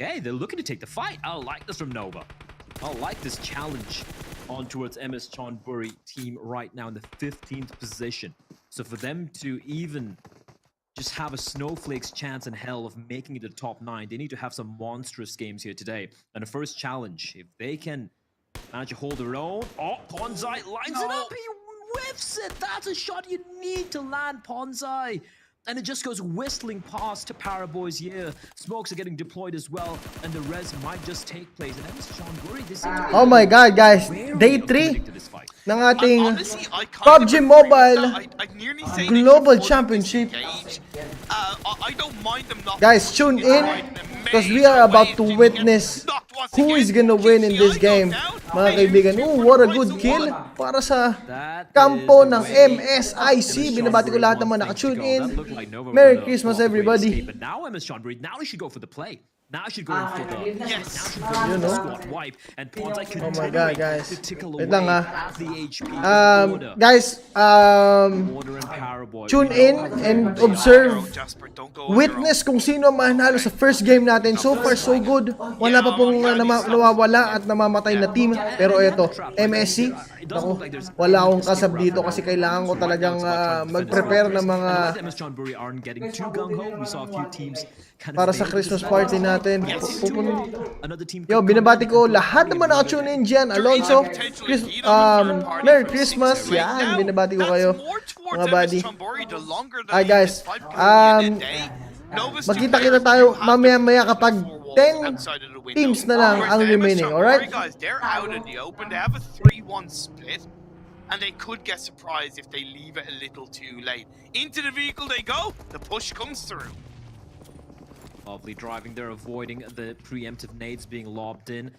Okay, they're looking to take the fight. I like this from Nova. I like this challenge on towards MS Chonburi team right now in the 15th position. So for them to even just have a snowflake's chance in hell of making it to the top 9, they need to have some monstrous games here today. And the first challenge, if they can manage to hold their own. Oh, Ponzai lines it up. He whiffs it. That's a shot you need to land, Ponzai. And it just goes whistling past to Paraboy's year. Smokes are getting deployed as well, and the res might just take place. And that is Chonburi. They seem to be Oh my god, guys. Day 3 ng ating PUBG Mobile Global Championship. I don't mind them not. Guys, tune in because we are about to witness who is gonna win in this game. Mga kaibigan, what a good kill para sa kampo ng MSIC. Binabati ko lahat ng mga naka-tune in. Merry Christmas, everybody. But now MS Chonburi, now he should go for the play. Now she going for the You know? squad wipe, and Ponzai Oh my god, guys. to tickle Wait away lang at the HP. Guys, Order and Paraboy. tune in and observe, witness kung sino manalo sa first game natin. So far, so good. Wala pa pong nawawala at namamatay na team. Pero eto, MSC, naku, wala akong kasab dito kasi kailangan ko talagang mag-prepare ng mga MS Chonburi aren't getting too gung-ho. We saw a few teams kind of para sa Christmas party natin. another team. Yo, binabati ko lahat naman naka-tune in dyan. Alonso, Merry Christmas. Yan, binabati ko kayo, mga buddy. Hi guys, magkita-kita tayo mamaya-maya kapag 10 teams na lang ang remaining, alright? Guys, they're out in the open. They have a 3-1 split. And they could get surprised if they leave it a little too late. Into the vehicle they go. The push comes through. Lovely driving there, avoiding the preemptive nades being lobbed in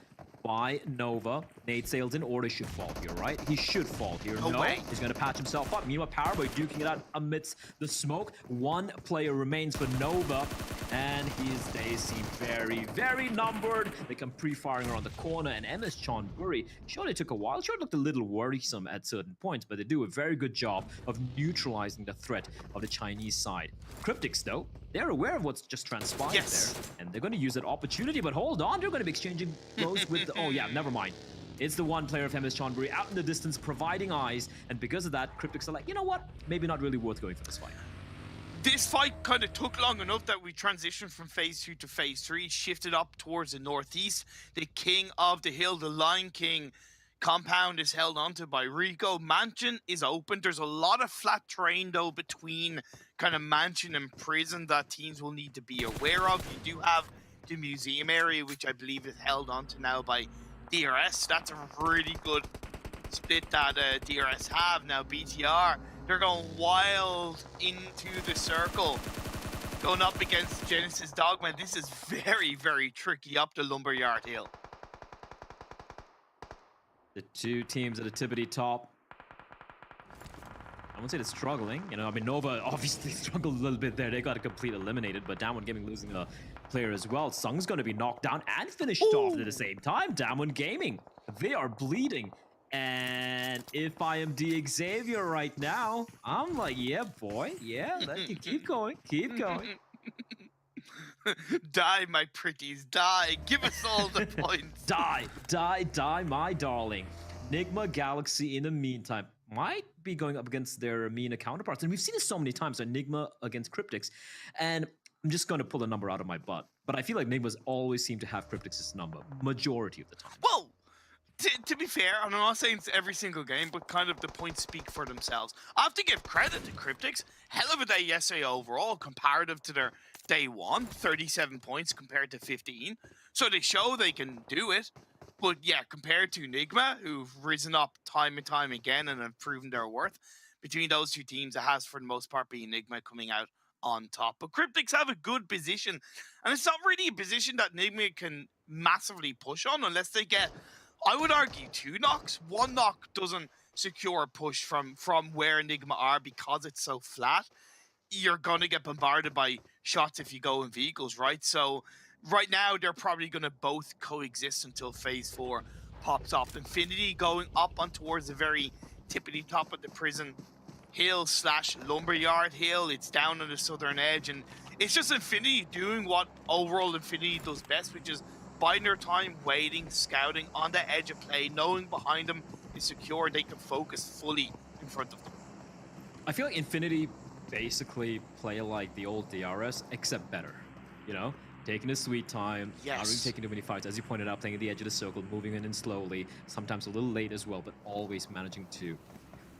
by Nova. Nade sails in, Order should fall here, right? He should fall here. No, he's going to patch himself up. Meanwhile, Paraboy duking it out amidst the smoke. One player remains for Nova, and his days seem very, very numbered. They come pre-firing around the corner, and MS Chonburi, sure, they took a while. Sure, it looked a little worrisome at certain points, but they do a very good job of neutralizing the threat of the Chinese side. Cryptics, though, they're aware of what's just transpired there, and they're going to use that opportunity, but hold on, they're going to be exchanging blows with... Oh yeah, never mind. It's the one player of MS Chonburi out in the distance, providing eyes, and because of that, Cryptics are like, you know what? Maybe not really worth going for this fight. This fight kind of took long enough that we transitioned from phase 2 to phase 3, shifted up towards the northeast. The king of the hill, the Lion King compound, is held onto by Rico. Mansion is open. There's a lot of flat terrain, though, between kind of Mansion and Prison that teams will need to be aware of. You do have the museum area, which I believe is held onto now by DRS. That's a really good split that DRS have. Now BTR, they're going wild into the circle, going up against Genesis Dogman. This is very, very tricky up the Lumberyard Hill. The two teams at the tippity top. I won't say they're struggling. You know, I mean, Nova obviously struggled a little bit there. They got complete eliminated, but Damwon Gaming losing a player as well. Sung's going to be knocked down and finished off at the same time. Damwon Gaming, they are bleeding. And if I am D Xavier right now, I'm like, yeah, boy. Yeah, let you keep going. Keep going. Die, my pretties, die. Give us all the points. Die, die, die, my darling. Nigma Galaxy, in the meantime, might be going up against their MENA counterparts. And we've seen this so many times, Enigma against Cryptics. And I'm just going to pull a number out of my butt. But I feel like Enigma's always seem to have Cryptics' number, majority of the time. Well, to be fair, I'm not saying it's every single game, but kind of the points speak for themselves. I have to give credit to Cryptics. Hell of a day yesterday overall, comparative to their day one, 37 points compared to 15. So they show they can do it. But yeah, compared to Enigma, who've risen up time and time again and have proven their worth, between those two teams, it has for the most part been Enigma coming out on top. But Cryptics have a good position, and it's not really a position that Enigma can massively push on unless they get, I would argue, 2 knocks. 1 knock doesn't secure a push from where Enigma are because it's so flat. You're going to get bombarded by shots if you go in vehicles, right? So right now, they're probably going to both coexist until phase 4 pops off. Infinity going up on towards the very tippity top of the Prison Hill / Lumberyard Hill. It's down on the southern edge, and It's just Infinity doing what overall Infinity does best, which is biding their time, waiting, scouting on the edge of play, knowing behind them is secure, they can focus fully in front of them. I feel like Infinity basically play like the old DRS, except better. You know, taking a sweet time, not really taking too many fights, as you pointed out, playing at the edge of the circle, moving in slowly, sometimes a little late as well, but always managing to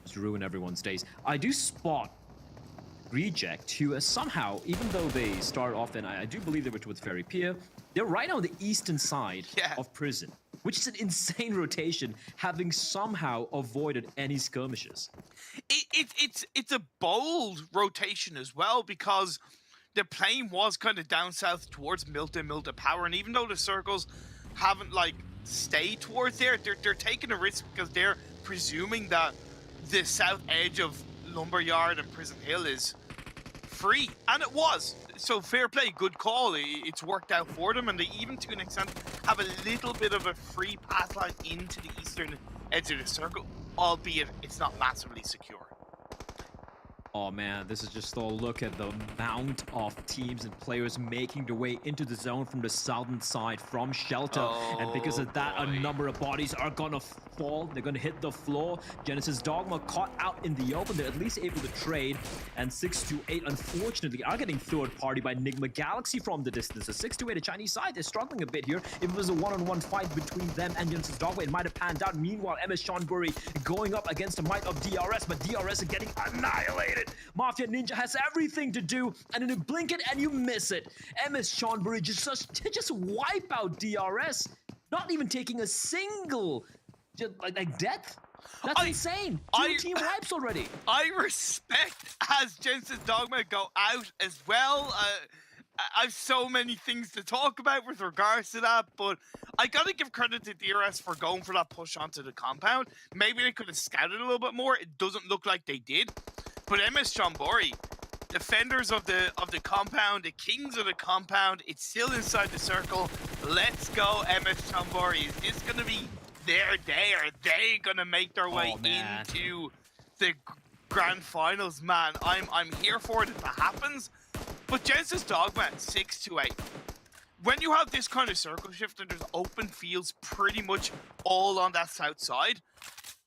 just ruin everyone's days. I do spot Reject, who somehow, even though they start off, and I do believe they were towards Ferry Pier, they're right on the eastern side of Prison, which is an insane rotation, having somehow avoided any skirmishes. It's a bold rotation as well, because the plane was kind of down south towards Milton Power, and even though the circles haven't like stayed towards there, they're taking a risk because they're presuming that the south edge of Lumberyard and Prison Hill is free, and it was. So fair play, good call. It's worked out for them, and they even to an extent have a little bit of a free path line into the eastern edge of the circle, albeit it's not massively secure. Oh man, this is just a look at the amount of teams and players making their way into the zone from the southern side from Shelter. And because of that, a number of bodies are gonna fall. They're gonna hit the floor. Genesis Dogma caught out in the open. They're at least able to trade. And 628, unfortunately, are getting third party by Enigma Galaxy from the distance. The 628, the Chinese side, they're struggling a bit here. If it was a one-on-one fight between them and Genesis Dogma, it might have panned out. Meanwhile, MS Seanbury going up against the might of DRS, but DRS are getting annihilated. Mafia Ninja has everything to do, and then you blink it and you miss it. MS Seanbury just wipe out DRS, not even taking a single like death. That's insane. Two team wipes already. I respect as Genesis Dogma go out as well. I have so many things to talk about with regards to that, but I gotta give credit to DRS for going for that push onto the compound. Maybe they could have scouted a little bit more. It doesn't look like they did. But MS Seanbury, defenders of the compound, the kings of the compound, it's still inside the circle. Let's go, MS Seanbury. Is this gonna be their day? Are they gonna make their way into the grand finals? Man, I'm here for it if that happens. But Genesis Dogma 628. When you have this kind of circle shift and there's open fields pretty much all on that south side,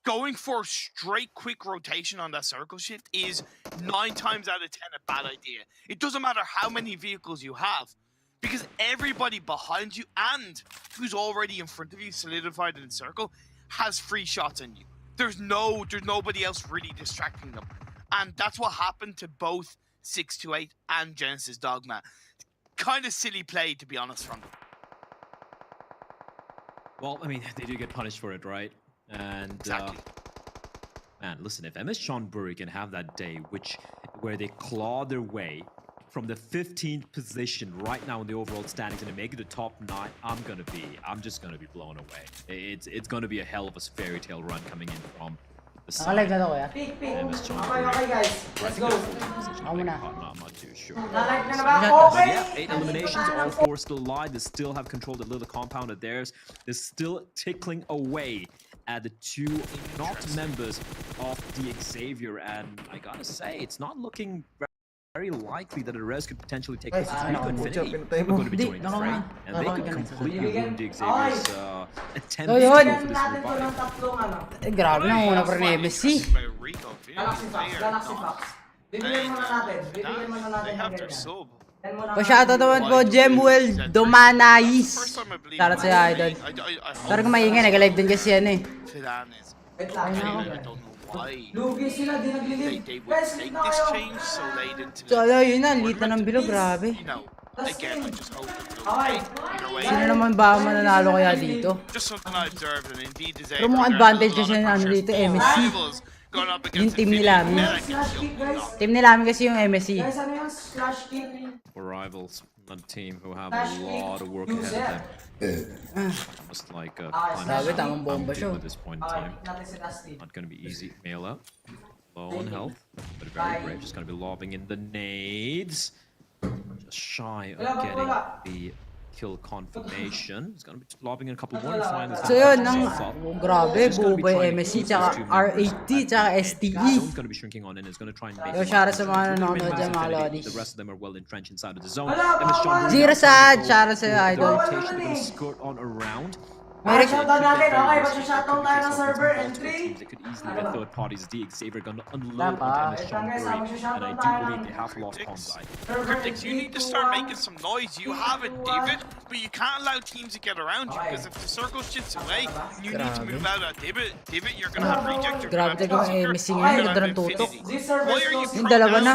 going for straight quick rotation on that circle shift is 9 times out of 10 a bad idea. It doesn't matter how many vehicles you have, because everybody behind you and who's already in front of you solidified in the circle has free shots on you. There's nobody else really distracting them. And that's what happened to both 628 and Genesis Dogma. Kind of silly play, to be honest, from them. Well, I mean, they do get punished for it, right? And man, listen, if MS Seanbury can have that day where they claw their way from the 15th position right now in the overall standings and they make it the top 9, I'm just gonna be blown away. It's gonna be a hell of a fairy tale run coming in from the side. MS Seanbury. Okay guys, let's go. I'm not too sure. Yeah, 8 eliminations, all 4 still alive. They still have controlled a little compound of theirs. They're still tickling away at the 2 not members of the Xavier, and I gotta say, it's not looking very likely that the Res could potentially take this to Infinity. We're going to be joining the fray, and they could completely ruin the Xavier's attempt to go for this revive. Grabe na una pa rin MSC. They have their sub. Pa-shoutout naman po, Gemwell Domanais. Shoutout sa'yo, Idol. Pero kung maingay, nag-live din kasi yan eh. I don't know why they would make this change so late into So, yun na, lit na ng bilog, grabe. you know, again, I just hope it will take either way. Sino naman ba mananalo kaya dito? Just something I observed, and indeed is Pero mga advantage kasi ano dito, MSC. Yung team nila, team nila kasi yung MSC. For rivals, a team who have a lot of work ahead of them. Almost like a at this point in time. Not going to be easy. Mail up. Low on health, but very brave. Just going to be lobbing in the nades. Just shy of getting the kill confirmation. He's gonna be lobbing in a couple more. Finally, So yun, grabe, buo pa yung MSC, tsaka R80, tsaka STE. Zone's gonna be shrinking on in. It's gonna try and make Yo, shout out sa mga nanonood dyan, mga lodis. the rest of them are well entrenched inside of the zone. Zero sad, shout out sa idol. Rotation, they're gonna skirt on around. Shoutout natin, okay, mag-shoutout tayo ng server entry. They could easily get third parties. The Xavier gonna unload onto MS Chonburi, and I do believe they have lost Pomzai. Cryptics, you need to start making some noise. You have it, David, but you can't allow teams to get around you, because if the circle shits away, and you need to move out of David, you're gonna have reject, you're gonna Grabe have talaga yung MSC ngayon, ganda ng tutok. Why are you Yung dalawa na.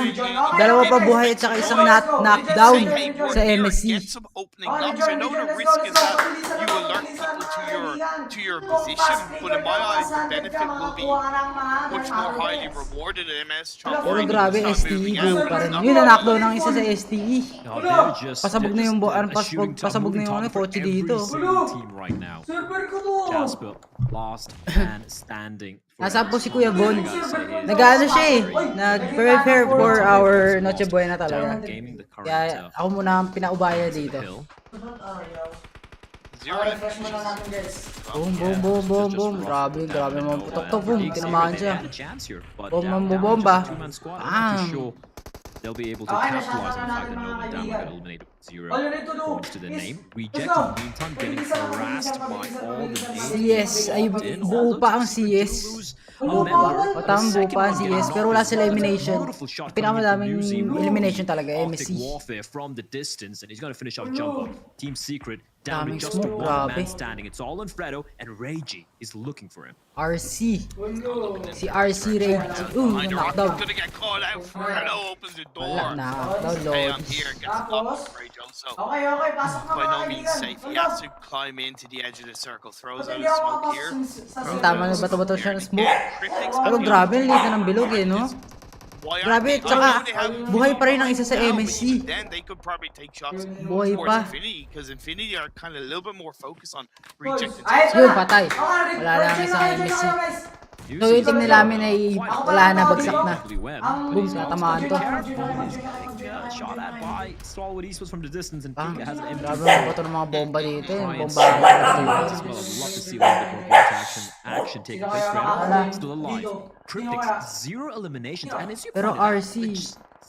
Dalawa pa buhay at saka isang knockdown sa MSC. Get some opening knocks. I know the risk is that you alert people to your position, but in my eyes, the benefit will be much more highly rewarded at MS. Pero grabe, STE go pa rin. Yun, na-knockdown ng isa sa STE. Pasabog na yung pasabog na yung kotse dito. Server ko to. Jasper, last man standing. Nasa po si Kuya Bon. Nag-ano siya eh. Nag-prepare for our Noche Buena talaga. Kaya ako muna ang pinaubaya dito. Boom, boom, boom, boom, boom. Grabe, grabe mga putok to. Boom, tinamaan siya. Boom, bomba. They'll be able to capitalize on the fact that Nova Dam got eliminated with 0 points to the name. Reject in the meantime, getting harassed by all the names. CS, ay buo pa ang CS. Buo pa ang CS, pero wala sila elimination. Pinakamadaming elimination talaga, MSC. Warfare from the distance, and he's gonna finish off Jumbo. Team Secret down to just smoke, one man grabe. standing. It's all on Fredo, and Reiji is looking for him. RC. Si RC Rage. Knockdown. Gonna get called out. Fredo opens the door. Knockdown, Hey, I'm Lord. here. Gets blocked by Rage also. Okay, pasok na By no tayo. means safe. He has to climb into the edge of the circle. Throws out his smoke here. Ang tama na bato-bato siya ng smoke. Cryptics, Pero grabe, ang liit na ng bilog eh, no? Grabe, tsaka buhay pa rin ang isa sa MSC. Then they could probably take shots Buhay towards pa. Infinity, because Infinity are kind of a little bit more focused on rejected Ay, teams. Yun, patay. Wala lang ang isang MSC. So yung team nila namin ay wala na, bagsak na. Boom, natamaan to. Shot at by Stalwart East was from the distance, and Pika has an Grabe mga bato ng mga bomba dito. Yung bomba. as well. I'd love to see a little bit more action taking place. Fredo still alive. Cryptics 0 eliminations, and as you Pero pointed out, RC,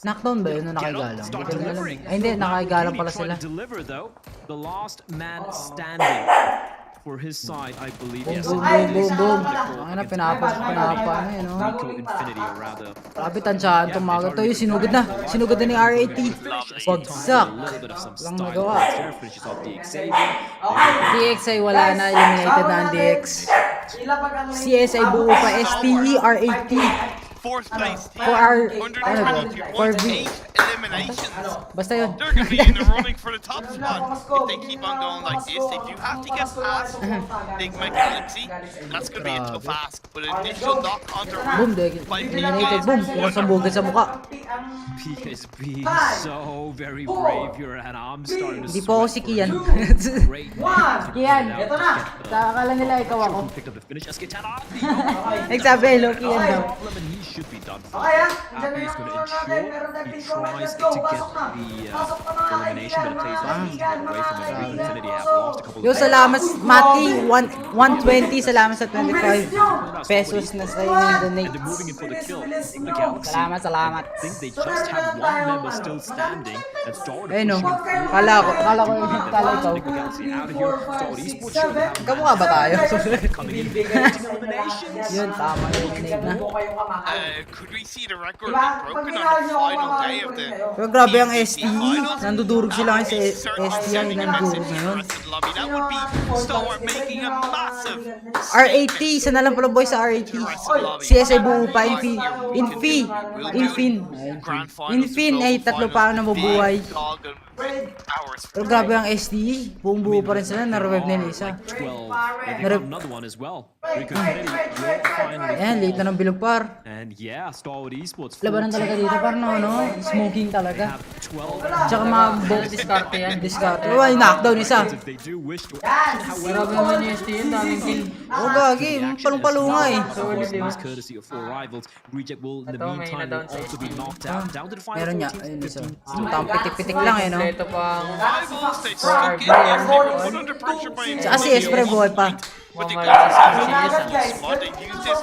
knockdown ba yun nung nakagalang? start Hindi ko alam. delivering. Ay hindi, nakagalang pala Trying sila. to deliver though. The last man standing for his side, I believe. Boom, Yes. boom, boom, boom, boom. Ang ina, pinapa na yun, no? Rico Infinity, or rather. Grabe, tansyahan itong mga to. Yung sinugod na. Sinugod na ni RAT. Bagsak. A little bit of some Walang style. magawa. There finishes off the Xavier. DX ay wala na. Eliminated na ang DX. CS ay buo pa. STE, RAT. Fourth place team. For our, 122 for points, V. 8 eliminations. Basta yun. They're going to be in the running for the top spot. If they keep on going like this, they do have to get past Enigma Galaxy. That's going to be a tough ask. But initial knock onto Boom, eliminated. Boom, pinasambugin sa mukha. Pika is being so very brave here, and I'm starting to Hindi po ako si Kian. Great name. Kian, eto na. Akala nila ikaw ako. Picked up the finish. Escatana. Nagsabi, hello, Kian daw. He should be done for. Okay, He's going to ensure he tries to get the elimination, but it plays away from him. Infinity have lost a couple Yo, of salamat, Mati. 120, salamat sa 25 pesos na sa inyo donate. They're moving in for the kill. The Galaxy, Salamat, salamat. I think they just have one member still standing. That's Stalwart Eh no, pushing through. kala ko ikaw. Enigma Galaxy out of here. Stalwart Esports should have Kamukha ba tayo? coming in. Eliminations. Yun, tama yung donate na. Could we see the record be broken on the final day of the Pero grabe ang TCC STE. finals? Nandudurog sila kasi Certainly STE sending a nandudurog message to the ngayon. rest of the lobby. That would be Stalwart making a massive R80, isa na lang pala boy sa R80. CS ay buo pa, Infin ay tatlo pa ang nabubuhay. Pero grabe ang SDE, buong buo pa rin sila, na-revive nila isa. 12. Maybe another one as well. Rico Kennedy will finally Ayan, late na ng bilog par. And yeah, Starwood Esports. Labanan talaga dito par no? Smoking talaga. Have 12. Tsaka mga Diskarte yan. discard. Oh, ay, knockdown isa. If they do wish to. Grabe naman yung ST yun, daming kill. Oh, gagi. Palong-palunga eh. Solid courtesy of four rivals. Reject will in the Ito, may meantime na-down will also be knocked out. Down to the final Meron niya. 14. Ayun isa. Tamang pitik-pitik lang eh no? Kompleto pang Rivals, they stuck in there. They were put under pressure by Tsaka si Espre buhay pa. But they Mga got themselves CS, into the spot. They used this.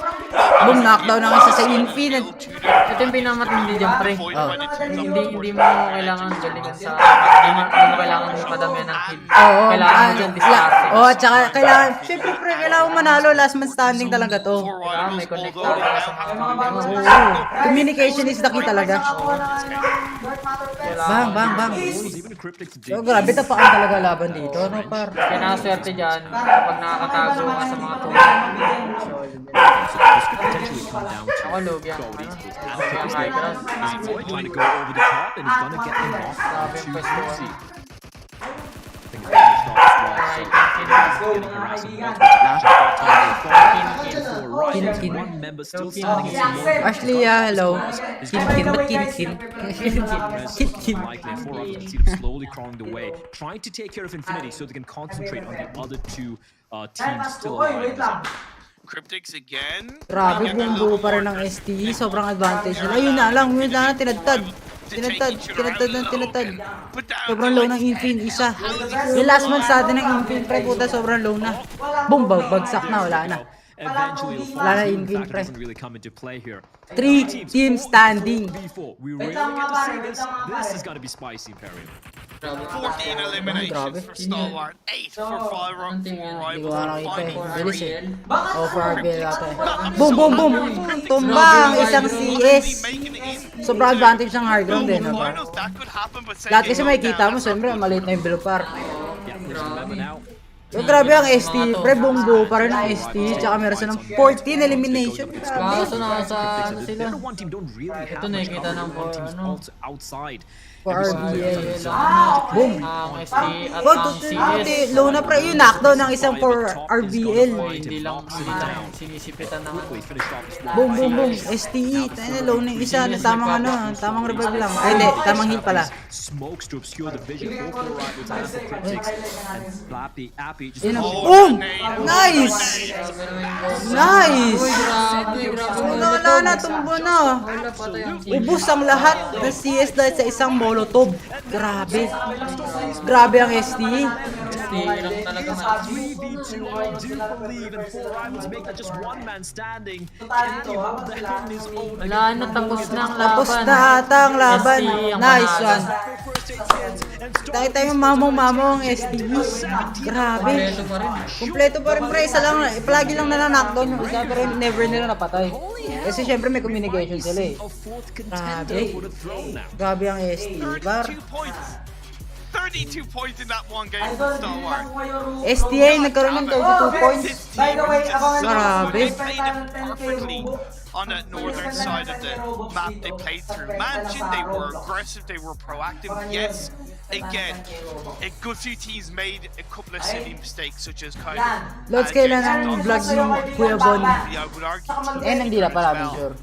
Boom, knockdown ng isa sa Infinite. Ito yung pinakamatindi dyan, pre. Hindi mo kailangan galingan sa... Hindi mo kailangan padamihan ng kill. Oo. Kailangan mo dyan diskarte. Oo, tsaka kailangan, syempre pre, kailangan manalo. Last man standing talaga to. May connector ka sa Communication is the key talaga. Bang, bang, bang. Even Cryptics did So, grabe tapakan talaga laban dito, no par? Kaya nakaswerte dyan pag nakakatago ka sa mga tulad. this could potentially come down to Ako, log yan. Starwood Ano? Esports. Log yan, high ground. Void trying to go over the top and he's gonna get them off Grabe to yung pwesto. Lucy. I think it's finished off as well. So getting harassed and multiple Kin, kin. one member still standing in some Ashley, hello. Kin, ba't kin? Likely, and four others see them slowly crawling away, trying to take care of Infinity so they can concentrate on the other two teams still alive. Cryptics again. Grabe, buong buo pa rin ng ST. Sobrang advantage nila. Ayun na lang, yun na, tinadtad. Tinatad. Sobrang low ng Infin, isa. Yung last man sa atin ng Infin, pre, puta, sobrang low na. Boom, bagsak na, wala na. Eventually, it'll Wala na fall. Infin, Factor pre. doesn't really come into play here. 3 team standing. Before we really get to see this, this is gonna be spicy, Perry. 14 eliminations for Stalwart. 8 for Fire Rock. 4 Hindi ko rivals. nga nakita eh. Final Bilis eh. three. Oh, for RBL ata eh. Boom, boom, boom! Tumbang! Isang CS! Making it in. Sobrang advantage ng high ground eh, no ba? Finals, that could happen, but Lahat kasi Sentinel makikita down. mo, siyempre, maliit na yung below par. Yeah, first remember now. So, grabe ang ST. Pre, buong buo pa rin ang ST. Tsaka meron silang 14 elimination. Grabe. Kaso nasa ano sila. The one team don't really have Ito much nakikita cover. ng One team's ano. outside. For RBL. Boom! Ang ST at Wag, ang CS. low na pre. Yung knockdown ng isang for RBL. Hindi lang sinisipitan ng Quickly finished off this one. Boom, boom, boom. STE. Tayo na, low na yung isa. Tamang ano, tamang revive lang. Ay, hindi. Tamang heal pala. Smokes to obscure the vision for four rivals and for Cryptics. And Appy just Yun, oh, boom! Nice! Nice! Wala na, tumbo na. Ubus ang lahat ng CS dahil sa isang molotov. Grabe. Grabe ang ST. lang talaga man. 3v2, I do believe, and four rivals make that just one man standing. Can he hold down his own? Wala na, tapos na ang laban. Tapos na ata ang laban. ST ang Nice manalo. one. Tayo tayo mamong-mamong ST. Grabe. Kompleto pa rin. Kompleto pa rin pre. Isa lang, palagi lang na knockdown yung isa pero never nila napatay. Kasi syempre may communication sila eh. A fourth contender for the throne now. Grabe ang ST. Bar. 32 points. 32 points in that one game for Stalwart. STA nagkaroon ng 32 points. By the way, ako Grabe. They played it perfectly on that northern side of the map. They played through Mansion, they were aggressive, they were proactive. Yes, again, a good few teams made a couple of silly mistakes, such as kind of... Lods kailan ang vlog ni Kuya Bon. Yeah, I would argue... Hindi na pa namin sure.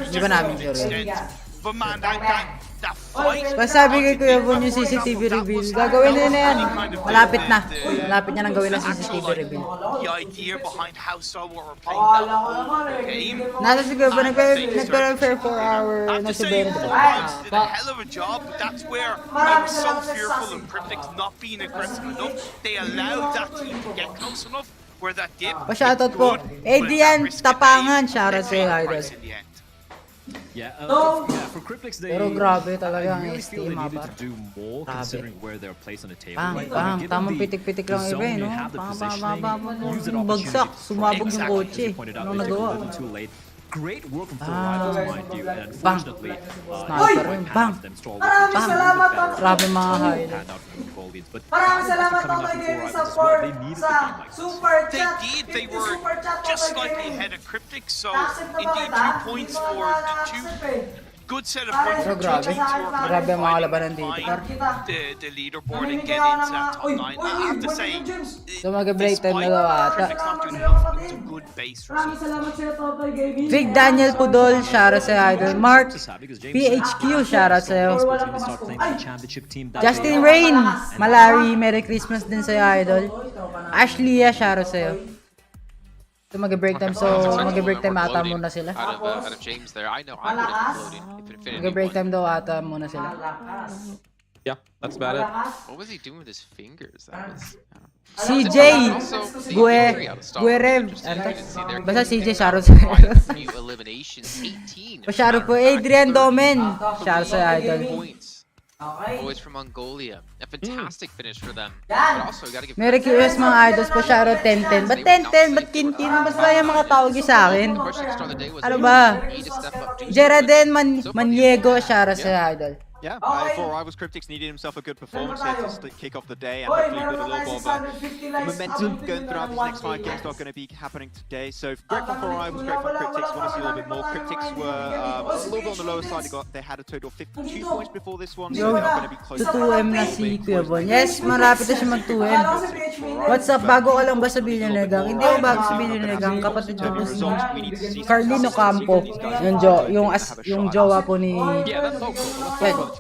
Hindi pa namin sure eh. But man, that fight... Pasabi kay Kuya Bon yung CCTV reveal. Gagawin na yan. Malapit na. Malapit niya nang gawin ang CCTV reveal. The idea behind how Stalwart were playing that whole game... Nasa si Kuya Bon, nagpe-refer for our I have to say, Nasuberan. Rivals did a hell of a job, but that's where I was so fearful of Cryptics not being aggressive enough. They allowed that team to get close enough where that dip. Pa-shoutout po. Eh diyan, tapangan. Shoutout sa idol. Yeah, for Cryptics, they Pero grabe talaga ang really ST feel they mga needed par. to do more Grabe. considering where they're placed on the table. Bang, Like, bang. given Tamang the pitik-pitik lang zone, iba eh, you no? have the Bang, positioning, bang, bang, bang. use that Bagsak, opportunity. sumabog yung Exactly, kotse. as you pointed out, Anong they took a nagawa? little too late. Great work from four rivals, mind you, and Bang. unfortunately, Sniper rin. Bang. Maraming salamat ako. Grabe mga highlight. Maraming salamat ako kay David sa super They chat. did. They Thank you, were super chat po just kay slightly David. ahead of Cryptics, so Accept na indeed ba 2 kita? points Hindi ko for pa the two na-accept eh. good set of points Pero for two grabe. teams who are Grabe ang mga fighting labanan dito, par. the leaderboard and get into that top 9. I have to say, So mag-break time na daw ata. Cryptics not doing enough to good base Maraming result. salamat sa'yo, Totoy Gaming. Big Daniel Pudol, shoutout sa'yo, idol. Mark PHQ, shoutout sa'yo. Justin Rain, Malari, Merry Christmas din sa'yo, idol. Ashley, shoutout sa'yo. So mag-break time, mag-break time ata muna sila. Out of James there. I know I would have loaded if Infinity Mag-break time won. daw ata muna sila. Yeah, that's about it. What was he doing with his fingers? That was. CJ Also, Guerev. Basta Basta CJ, shoutout sa'yo. few eliminations, 18. Shoutout po, Adrian Domen. Shoutout sa'yo, idol. Points. Boys from Mongolia. A fantastic finish for them. Yan. But also, gotta give Merry Christmas mga idols po, shoutout 10-10. Ba't 10-10? Ba't kintin? Ba't ba yung mga tawag yung sa akin? The question to start the day was, Ano ba? need to step up. Gerarden Maniego, shoutout sa'yo, idol. Yeah, Okay. for Rivals Cryptics needed himself a good performance here to kick off the day and hopefully put a little more of momentum going throughout these next 5 games not going to be happening today. So great fun for Rivals, great fun for Cryptics. Want to see a little bit more. Cryptics were a little bit on the lower side. They had a total of 52 points before this one, so they're not going to be close. 2M na si Kuya Bon. Yes, marapit na siya mag 2M. What's up? Bago ka lang ba sa Billionaire Gang? Hindi ako bago sa Billionaire Gang. Kapatid ko po si Carlino Campo. Yung jowa po ni...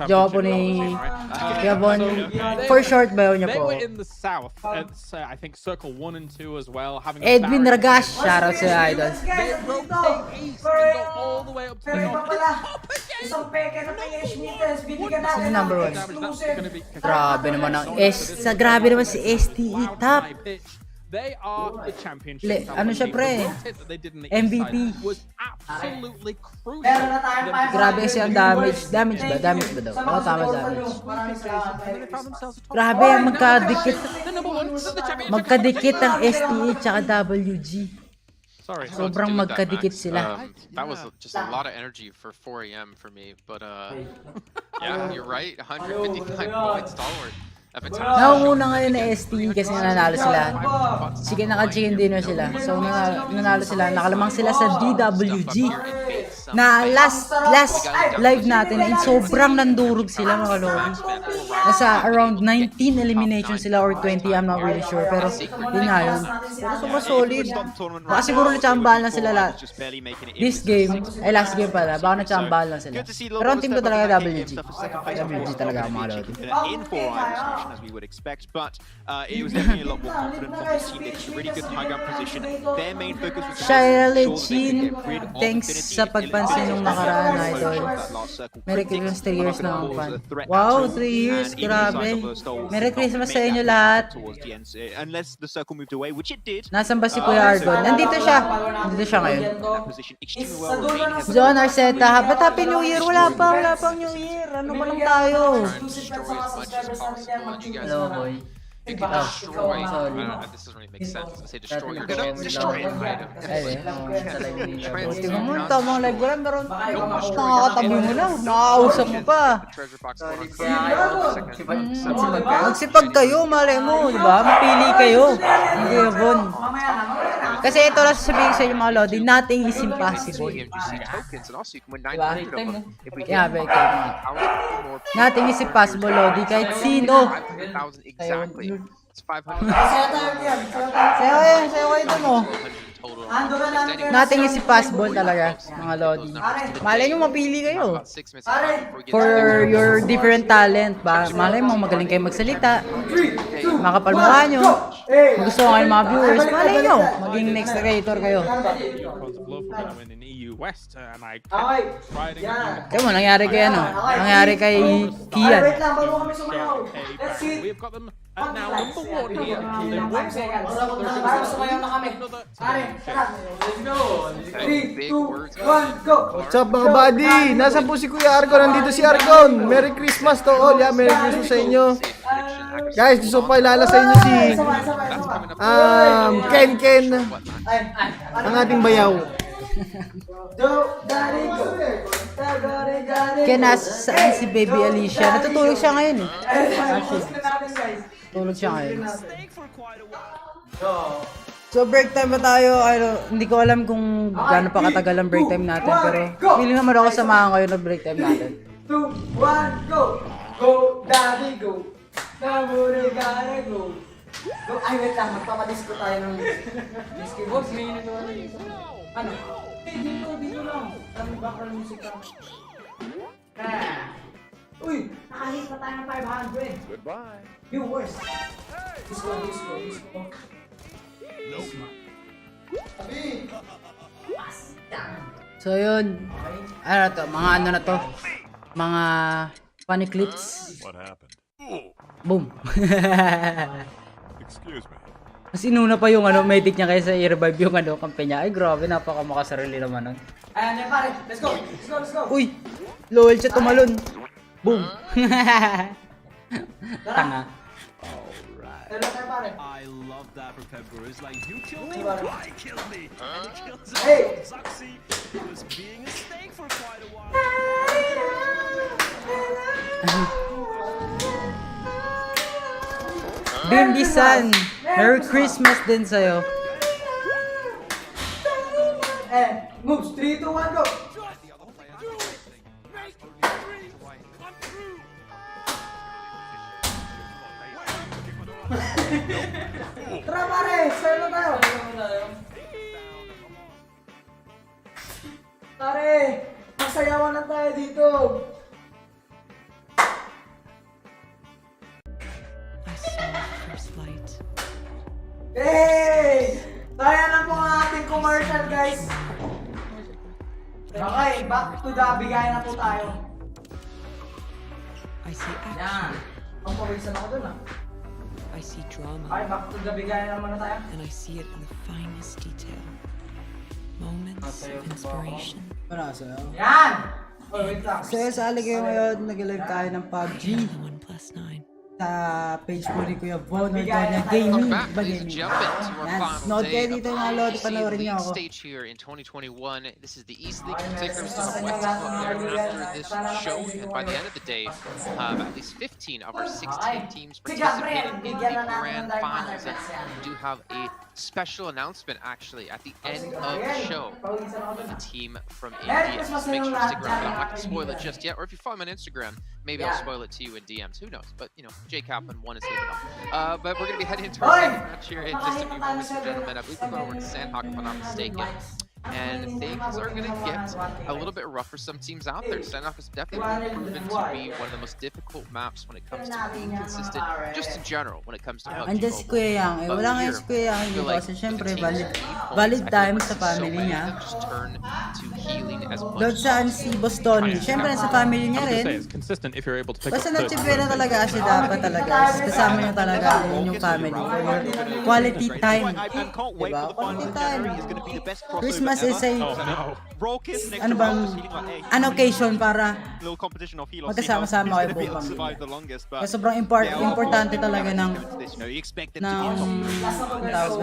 Jowa po ni... Kuya Bon. For short ba yun niya They po? were in the south, and I think Circle 1 and 2 as well. Having a Edwin barrier. Ragash, shoutout sa idol. They rotate east and go all the way up to the Pero north. pala, isang peke na PH meters, bibigyan natin Sino number ng one? Damage that's exclusive. going to be Grabe naman ang grabe naman si STE top. They are the championship. Ano siya, pre? MVP. Was absolutely crucial. Meron na tayong 500. Grabe kasi ang damage. Damage ba? Damage ba daw? Oo, tama, damage. Maraming salamat. Grabe, magkadikit. The number one to the championship. Magkadikit ang STE tsaka WG. Sorry. Sobrang magkadikit sila. That was just a lot of energy for 4 AM for me, but yeah, you're right. 159 points stalwart. A fantastic. Naunguna ngayon na STE kasi nanalo sila. Sige, naka-chicken dinner sila. So, nanalo sila. Nakalamang sila sa DWG. Na last live natin, sobrang nandurog sila mga lodi. Nasa around 19 eliminations sila or 20, I'm not really sure. Pero yun nga yun. Pero sobrang solid. Baka siguro natsambahan lang sila lahat. This game, ay last game pala, baka natsambahan lang sila. Pero ang team ko talaga WG. WG talaga ang mga lodi. In 4 Rivals as we would expect, but it was definitely a lot more confident from this team. They took a really good high ground position. Their main focus was to Shia make sure that they Lechin, could get rid of thanks Infinity, sa pagpansin ng nakaraan, idol. Merry Christmas, 3 years na ang fan. Wow, 3 years, grabe. Merry Christmas sa inyo lahat. Unless the circle moved away, which it did. Nasaan ba si Kuya Argon? Nandito siya. Nandito siya ngayon. That position extremely well remaining. John Arceta, ba't Happy New Year? Wala pang New Year. Ano pa lang tayo? Destroy as much as possible, and you guys Hello, know, boy. you can destroy. I don't know, this doesn't really make sense. I say destroy your ship, destroy an item. Ay, tingnan mo, tamang live ko lang, pero nakakatabi mo na, nakakausap mo pa. Treasure box going on. Magsipag kayo, malay mo, di ba? Mapili kayo. Hindi yun. Kasi ito lang sasabihin sa inyo mga lodi, nothing is impossible. MGC tokens, and also you can win Diba? 900 of them. If we Yeah, get very good. Nothing is impossible, lodi, kahit sino. 500,000 exactly. It's 500,000. Sayo kayo dun, oh. Total. Nothing is impossible talaga, mga lodi. Malay nyo, mapili kayo. About 6 minutes before we get For to your different talent, ba? Malay mo, magaling kayo magsalita. Makapal mukha nyo. Gusto ko kayo mga viewers, malay nyo. Maging next creator kayo. Because of love for win in EU West, and I kept riding it. Kaya mo, nangyari kay ano? Nangyari kay Kian. Wait lang, bago kami sumayaw. Let's see. We've got them now number one here. They won one. Para sumayaw na kami. Pare, tara. Let's go. 3, 2, 1, go. What's up mga buddy? Nasaan po si Kuya Argon? Nandito si Argon. Merry Christmas to all. Yeah, Merry Christmas sa inyo. Guys, gusto ko pakilala sa inyo si Ken, ang ating bayaw. Kaya nasaan si Baby Alicia? Natutulog siya ngayon eh. Tulog siya ngayon. So break time ba tayo? Hindi ko alam kung gaano pa katagal ang break time natin, pero feeling naman ako samahan kayo ng break time natin. 2, 1, go. Go, daddy, go. Naburi, gotta go. Ay, wait lang. Magpapadisco tayo ng music. Boss, may ginagawa na dito. Ano? Dito lang. Kami background music lang. Uy! Nakahit pa tayo ng 500. Goodbye. Viewers. Disco. So yun. Ano to? Mga ano na to? Mga funny clips. What happened? Boom. Excuse me. Mas inuna pa yung ano, medic niya kaysa i-revive yung ano, kampe niya. Ay grabe, napakamakasarili naman nun. Ayan, pare. Let's go. Uy! Lol siya tumalon. Boom. Tanga. I love that for Pebble. It's like, you killed me, I killed me. And he kills him. Hey! Zaxi was being a snake for quite a while. Bimbi San, Merry Christmas din sa'yo. Moves. 3, 2, 1, go. Tara pare, solo tayo. Pare, masayawan na tayo dito. Hey! Kaya na po ang ating commercial, guys. Okay, back to the bigay na po tayo. I see action. Yan. Ang pawisan ako dun, ah. I see drama. Okay, back to the bigay na naman na tayo. And I see it in the finest detail. Moments of inspiration. Ano sa'yo? Yan! Oh, wait lang. So sali kayo ngayon, nag-live tayo ng PUBG. The 1+9. Sa page ko ni Kuya Von, or Bigay Donya na tayo. Gaming. Welcome back, ladies and gentlemen, to our Yan, final note kayo day dito of mga lord, the panoorin niyo league ako. stage here in 2021. This is the East League takers to the West League after this show, and by the end of the day, at least 15 of our 16 teams participated in the grand finals. And we do have a special announcement actually at the end of the show with a team from India. So make sure to stick around. I'm not going to spoil it just yet, or if you follow me on Instagram, maybe I'll spoil it to you in DMs. Who knows? But you know, Jay Kaplan won instead of enough. But we're going to be heading into our second match here in just a few moments, gentlemen. I believe we're going over to Sandhawk if I'm not mistaken. And things are going to get a little bit rough for some teams out there. Sandhawk has definitely proven to be one of the most difficult maps when it comes to being consistent, just in general, when it comes to PUBG Andiyan si Mobile. Kuya Yang. Eh, But wala ngayon here, si Kuya Yang I feel dito like kasi with syempre the teams with valid lead time points, I sa feel like family so many niya. of them just turn to healing as much Doon as saan si Boss Tony. Syempre sa family niya I was gonna say, rin. it's consistent if you're able to pick Basta up na-chipin na talaga kasi dapat talaga. Kasama niya talaga yun yung family. Quality time. I can't wait Diba? for the finals in January. It's going to be the best crossover Christmas is ever. Oh, no. Raucous next ano to bang Raucous, feeling like, hey, an occasion para little competition of heal. magkasama-sama kayo buong Survive pamilya. the longest, but Kaya sobrang importante talaga ng this, you know, you expect them ng to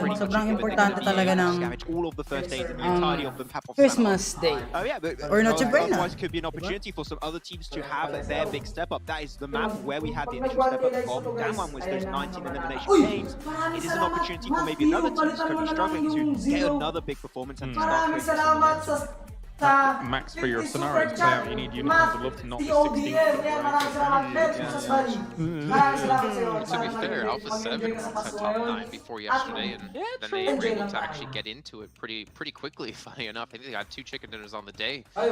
be sobrang importante talaga ng scavenge all of the first aids and the entirety of them have off Christmas Day. Oh yeah, but Or Noche Buena. otherwise it could be an opportunity for some other teams to have their big step up. That is the map where we had the initial step up from. That one was those 19 elimination games. It is an opportunity for maybe another team who's currently struggling to get another big performance and to start Maraming creating some salamat momentum. sa Max, for your scenario to play out, you need unicorns of love to not be 16th. Yan, maraming salamat. Maraming salamat sa'yo. To be fair, Alpha 7 was a top 9 before yesterday, and then they were able to actually get into it pretty quickly, funny enough. I think they got 2 chicken dinners on the day. But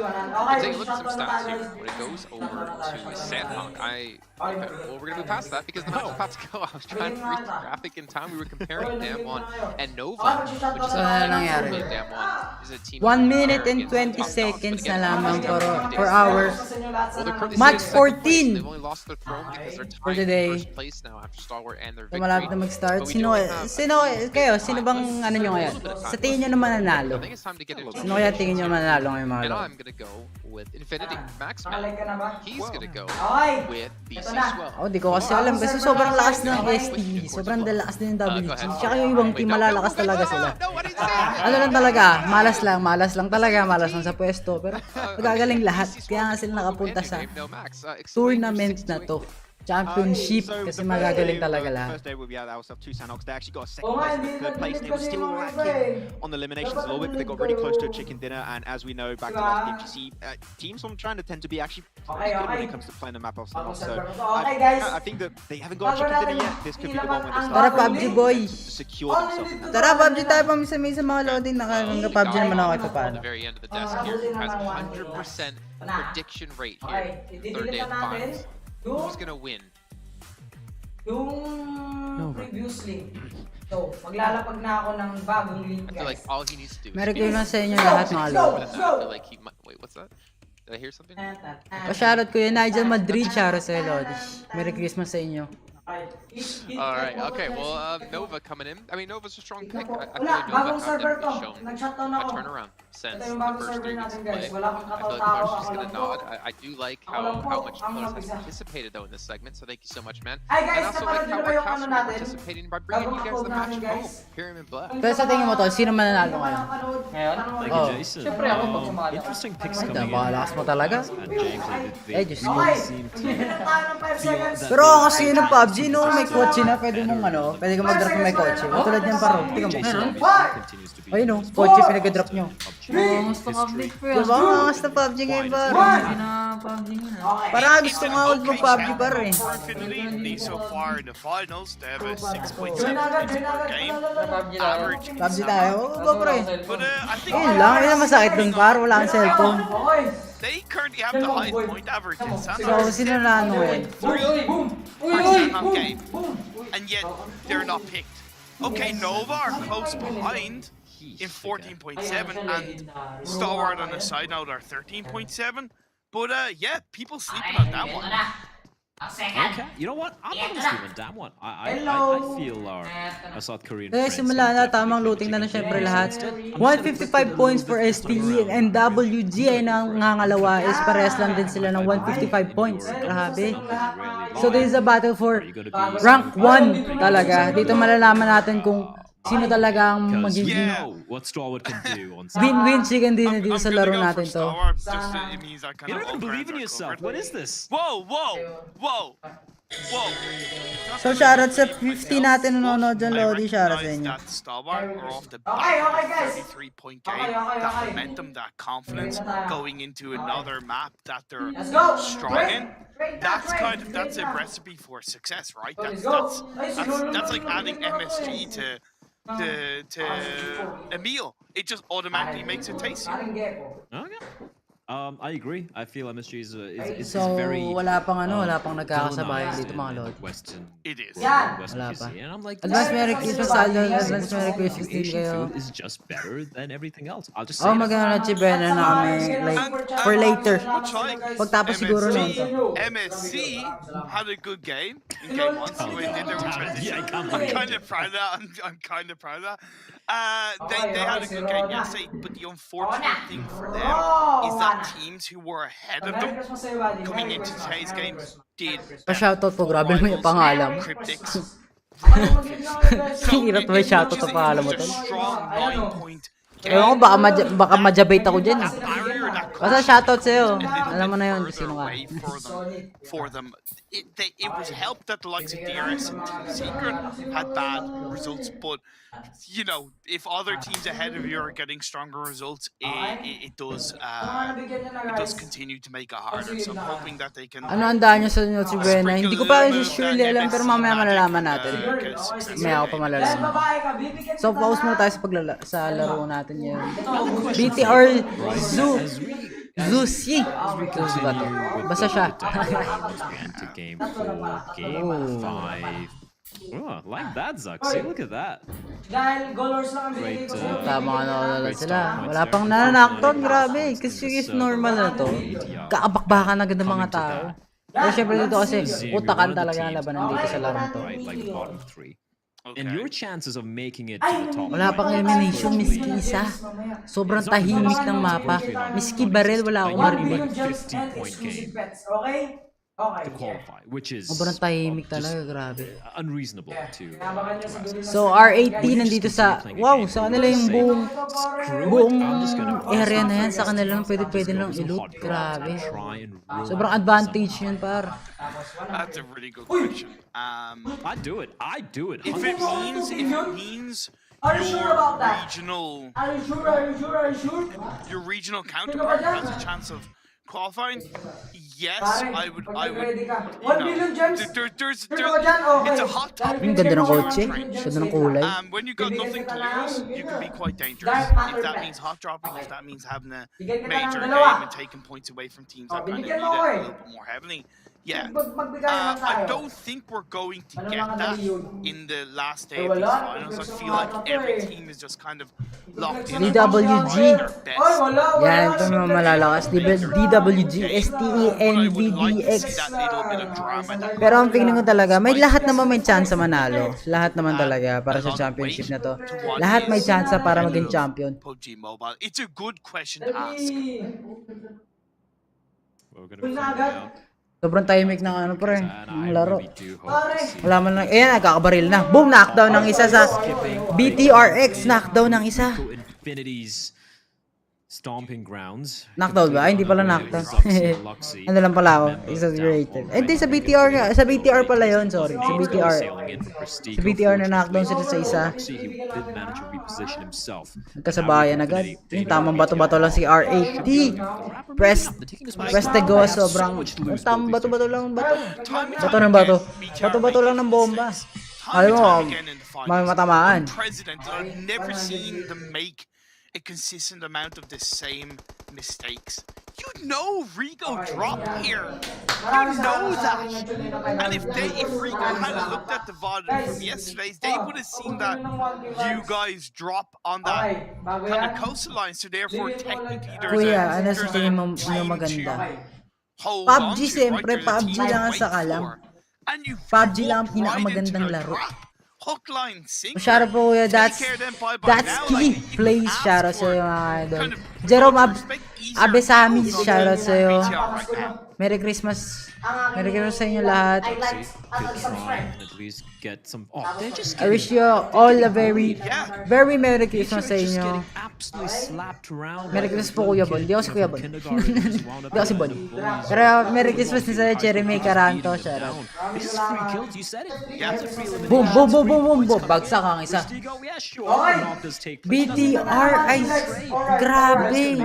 take a look at some stats here. When it goes over to Sandhawk, well, we're going to move past that because the match is about to go. I was trying to read the graphic in time. We were comparing Damwon and Nova, which is nangyari? Damwon is a team 1 minute and 20 seconds na lamang per hour. Match 14 They've only lost their throne because they're for tied today. in first place now after Stalwart and their So, victory. malapit na mag-start. But we do have Sino bang ano nyo ngayon? Sa tingin nyo naman nanalo? I think it's time to get into Sino kaya tingin nyo manalo ngayon mga And lord? I'm gonna go with Infinity. Max Nakalay ka na ba? he's gonna go Okay. with BC Ito na. Swell. Oh, di ko kasi alam kasi sobrang lakas ng ST. Sobrang lakas din ng WG. Tsaka yung ibang team malalakas talaga sila. Ano lang talaga, malas lang talaga, malas lang sa pwesto. Pero magagaling lahat. Kaya nga sila nakapunta sa tournament na to. championship So kasi the magagaling first day, talaga the lahat. first day we had ourselves 2 Sanox. They actually got a second place, but third place. They were still lacking on the eliminations a little bit, but they got really close to a chicken dinner. And as we know, back to last game, you see teams from China tend to be actually pretty good when it comes to playing the map of Sanox. So I think that they haven't got a chicken dinner yet. This could be the one when they Tara, start PUBG boy! to secure themselves in that. Tara, PUBG tayo pamisa-misa mga loading. Naka-PUBG naman ako ito paano. The very end of the desk here has 100% prediction rate here. Third day of the finals. Who's gonna win? Yung previously. So, maglalapag na ako ng bagong link, I feel like all he needs to do is Merry Christmas sa inyo lahat mga lord. I feel like he might. Wait, what's that? Did I hear something? Pa-shoutout ko yun, Nigel Madrid, shoutout sa Lodi. Merry Christmas sa inyo. Alright, okay, well, Nova coming in. I mean, Nova's a strong pick. I feel like Nova have definitely shown a turnaround since the first 3 weeks of play. I feel like Mars just gonna nod. I do like how much Mars has participated, though, in this segment, so thank you so much, man. And also like how our cast are participating by bringing you guys the match home. Pyramid Black. Pero sa tingin mo to, sino mananalo ngayon? Ngayon? Thank you, Jason. Siyempre ako pag sumali. Interesting picks Ay, coming in. napakalakas mo talaga. And James, Eh, Diyos ko. seem to feel that Pero kasi yun ng PUBG, no, may kotse na, pwede mong pwede ka mag-drop ng may kotse. Katulad niyan paro, tingnan mo. Jason obviously continues to be Ayun no, kotse pinag-drop nyo. Gusto ko update ko yan. Diba, ang angas na PUBG ngayon ba? Hindi na PUBG nga. Parang gusto nga ako mag-PUBG pa rin. Infinity so far in the finals, they have a 6.7 per game PUBG tayo. average. PUBG tayo, go pre. But I think Ayun lang, yun ang masakit dun par, wala kang cellphone. they currently have the highest point average in So, Santos. sino na ano ngayon? 3% on game, and yet they're not picked. Okay, Nova are close behind in 14.7, and Stalwart on the side note are 13.7. But yeah, people sleeping on that one. Okay, you know what? I'm not gonna sleep on that one. I feel our South Korean Eh, friends simula na, have tamang looting na syempre lahat. 155 points for STE and WG ay nangangalawa is parehas lang din sila ng 155 points. Grabe. So this is a battle for rank 1 talaga. Dito malalaman natin kung sino talaga ang magiging what Stalwart can do on win-win chicken din dito sa laro natin to. You don't even believe in yourself. What is this? Whoa, whoa, whoa, whoa. So shoutout sa 50 natin nanonood dyan, Lodi. Shoutout sa inyo. That Stalwart are off the back of a 33-point game. That momentum, that confidence going into another map that they're strong in. That's a recipe for success, right? That's like adding MSG to a meal. It just automatically makes it tastier. Okay. I agree. I feel MSG is So, very wala pang nagkakasabay dito mga Lodi. Western. It is. Western Wala pa. cuisine. And I'm like, Advance Merry Christmas sa inyo. Advance Sometimes Merry Christmas din Asian kayo. food is just better than everything else. I'll just say Oh, that. maganda na chibena na kami, like, for later. Much like Pagtapos siguro nun to. MSC had a good game in game 1. So they did their transition. Yeah, I can't I'm believe kind of proud of that. I'm kind of proud of that. They had a good game yesterday, but the unfortunate thing for them is that teams who were ahead of them coming into today's game did Pa-shoutout po, grabe mo yung pangalan. Cryptics. Hirap may shoutout sa pangalan mo It's a to. strong 9-point game. Ewan ko, baka ma-jabate ako dyan. That barrier, that Basta shoutout sa'yo. a little Alam mo bit na yun further sino ka. away for them. It was helped that the likes of DRS and Team Secret had bad results, but you know, if other teams ahead of you are getting stronger results, it does continue to make it harder. So I'm hoping that they can. Ano ang daan nyo sa inyo, Chibena? Hindi ko pa surely alam, pero mamaya malalaman natin. Mamaya ako pa malalaman. So, pause muna tayo sa laro natin yun. BTR Zusi. Zusi ba to? Basta siya. To game 4, game 5. Oh, like that, Zuck. See, look at that. Great, Tama nga na sila. Wala pang nanakton, grabe. Kasi if normal na to, kaabakbakan agad ng mga tao. Pero syempre dito kasi, utakan talaga ang labanan dito sa laro to. Right, like the bottom 3. And your chances of making it to the top. Wala pang elimination, miski isa. Sobrang tahimik ng mapa. Miski barrel, wala akong marinig. 50-point game. to qualify, which is Sobrang tahimik just talaga, grabe. unreasonable to ask. So, R18 nandito sa, wow, sa kanila yung buong area na yan, sa kanila lang pwede lang i-loot. Grabe. Sobrang advantage yun, par. That's a really good question. I'd do it. If it means your regional counterpart has a chance of qualifying, yes, I would. It's a hot topic. Ang ganda ng kotse. Ganda ng kulay. When you got nothing to lose, you can be quite dangerous. If that means hot dropping, if that means having a major game and taking points away from teams that kind of need it a little bit more heavily. Yeah, I don't think we're going to get that in the last day of these finals. I feel like every team is just kind of locked in. DWG. Yan, ito mga malalakas. DWG, STENVDX. Pero ang feeling ko talaga, may lahat naman may chance manalo. Lahat naman talaga para sa championship na to. Lahat may chance para maging champion. PUBG Mobile. It's a good question to ask. We're gonna find out. Sobrang tahimik ng ano pre, ng laro. Wala man lang, ayan, nagkakabaril na. Boom, knockdown ng isa sa BTRX, knockdown ng isa. Stomping grounds. Knockdown ba? Ay, hindi pala knockdown. Ano lang pala ako, exaggerated. Hindi, sa BTR nga, sa BTR pala yun, sorry. Sa BTR. Sa BTR na knockdown sila sa isa. Nagkasabayan agad. Yung tamang bato-bato lang si R80. Press the go, sobrang tamang bato-bato lang bato. Bato ng bato. Bato-bato lang ng bomba. Alam mo, may matamaan. A consistent amount of the same mistakes. You know Rico dropped here. You know that. And if Rico had looked at the VOD from yesterday's, they would have seen that you guys drop on that kind of coastal line. So therefore, technically, Kuya, ano sa tingin mo maganda? PUBG siyempre, PUBG lang ang sakalam. PUBG lang ang pinakamagandang laro. Shout out po kuya, that's key. Please, shout out sa'yo mga idol. Jerome Abesami, shout out sa'yo. Merry Christmas. Merry Christmas sa inyo lahat. I wish you all a very Merry Christmas sa inyo. Merry Christmas po Kuya Bon. Di ako si Kuya Bon. Di ako si Bon. Pero Merry Christmas din sa Jeremy Caranto. Shout out. Boom, boom, boom, boom, boom, boom. Bagsak ang isa. BTR ay grabe.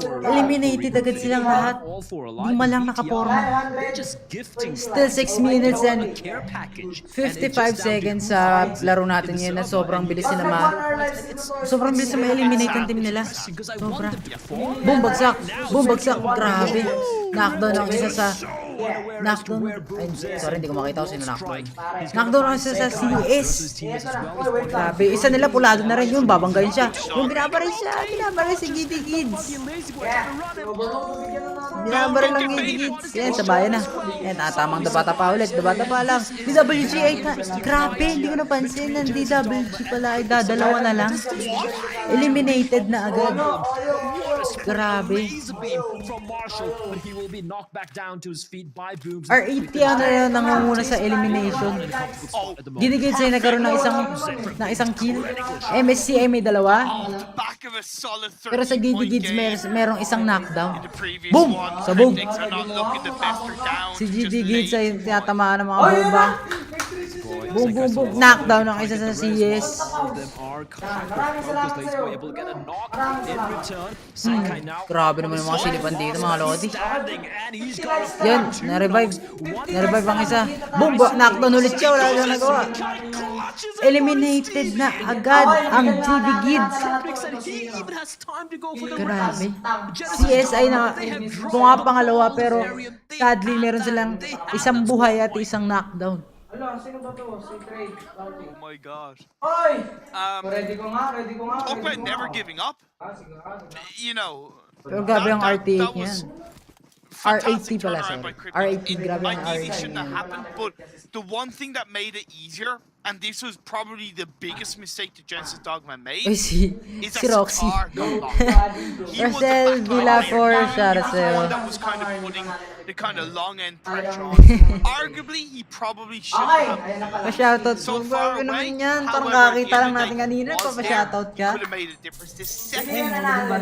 Eliminated agad silang lahat. Di malang nakaporma. Still 6 minutes and 55 seconds sa laro natin yun na sobrang bilis na sobrang bilis na ma-eliminate ang team nila. Sobra. Boom, bagsak. Boom, bagsak. Grabe. Knockdown ang isa sa knockdown. Ay, sorry, hindi ko makita kung sino knockdown. Knockdown ang isa sa CS. Grabe. Isa nila pulado na rin yun. Babanggayin siya. Yung binabaray siya. Binabaray si Giddy Kids. Binabaray lang Giddy Kids. Yan, sa bayan na. Yan, tamang dabata pa ulit. Dabata pa lang. DWG ay grabe. Hindi ko napansin. Ang DWG pala ay dadalawa na lang. Eliminated na agad. Grabe. R80 ano yun, nangunguna sa elimination. Ginigid sa'yo nagkaroon ng isang kill. MSC ay may dalawa. Pero sa Gigigids merong isang knockdown. Boom! Sa boom! Si Gigigids ay tinatamaan ng mga bomba. Boom, boom, boom. Knockdown ng isa sa CS. Grabe naman yung mga silipan dito, mga lodi. Yan, na-revive. Na-revive ang isa. Boom, knockdown ulit siya. Wala lang nagawa. Eliminated na agad ang GB Gids. Grabe. CSI na mga pangalawa pero sadly meron silang isang buhay at isang knockdown. Sino ba to? Si Trade. Oh my gosh. Ready ko nga. Talk about never giving up. You know. Pero grabe ang R8 niyan. R80 pala, sorry. R80, grabe ang R80 R80 shouldn't have happened, but the one thing that made it easier and this was probably the biggest mistake that Genesis Dogma made, Uy, si is that Roxy. Satar got locked. He was the Marcel backline Villafor, player. shout He out was the sa'yo. one that was kind of putting the kind of long end pressure on. Arguably, he probably should have. Pa-shoutout So po. far Grabe away. naman yan. Parang However, kakita lang natin the kanina. was there. Pa-shoutout He ka. could have made a difference. The second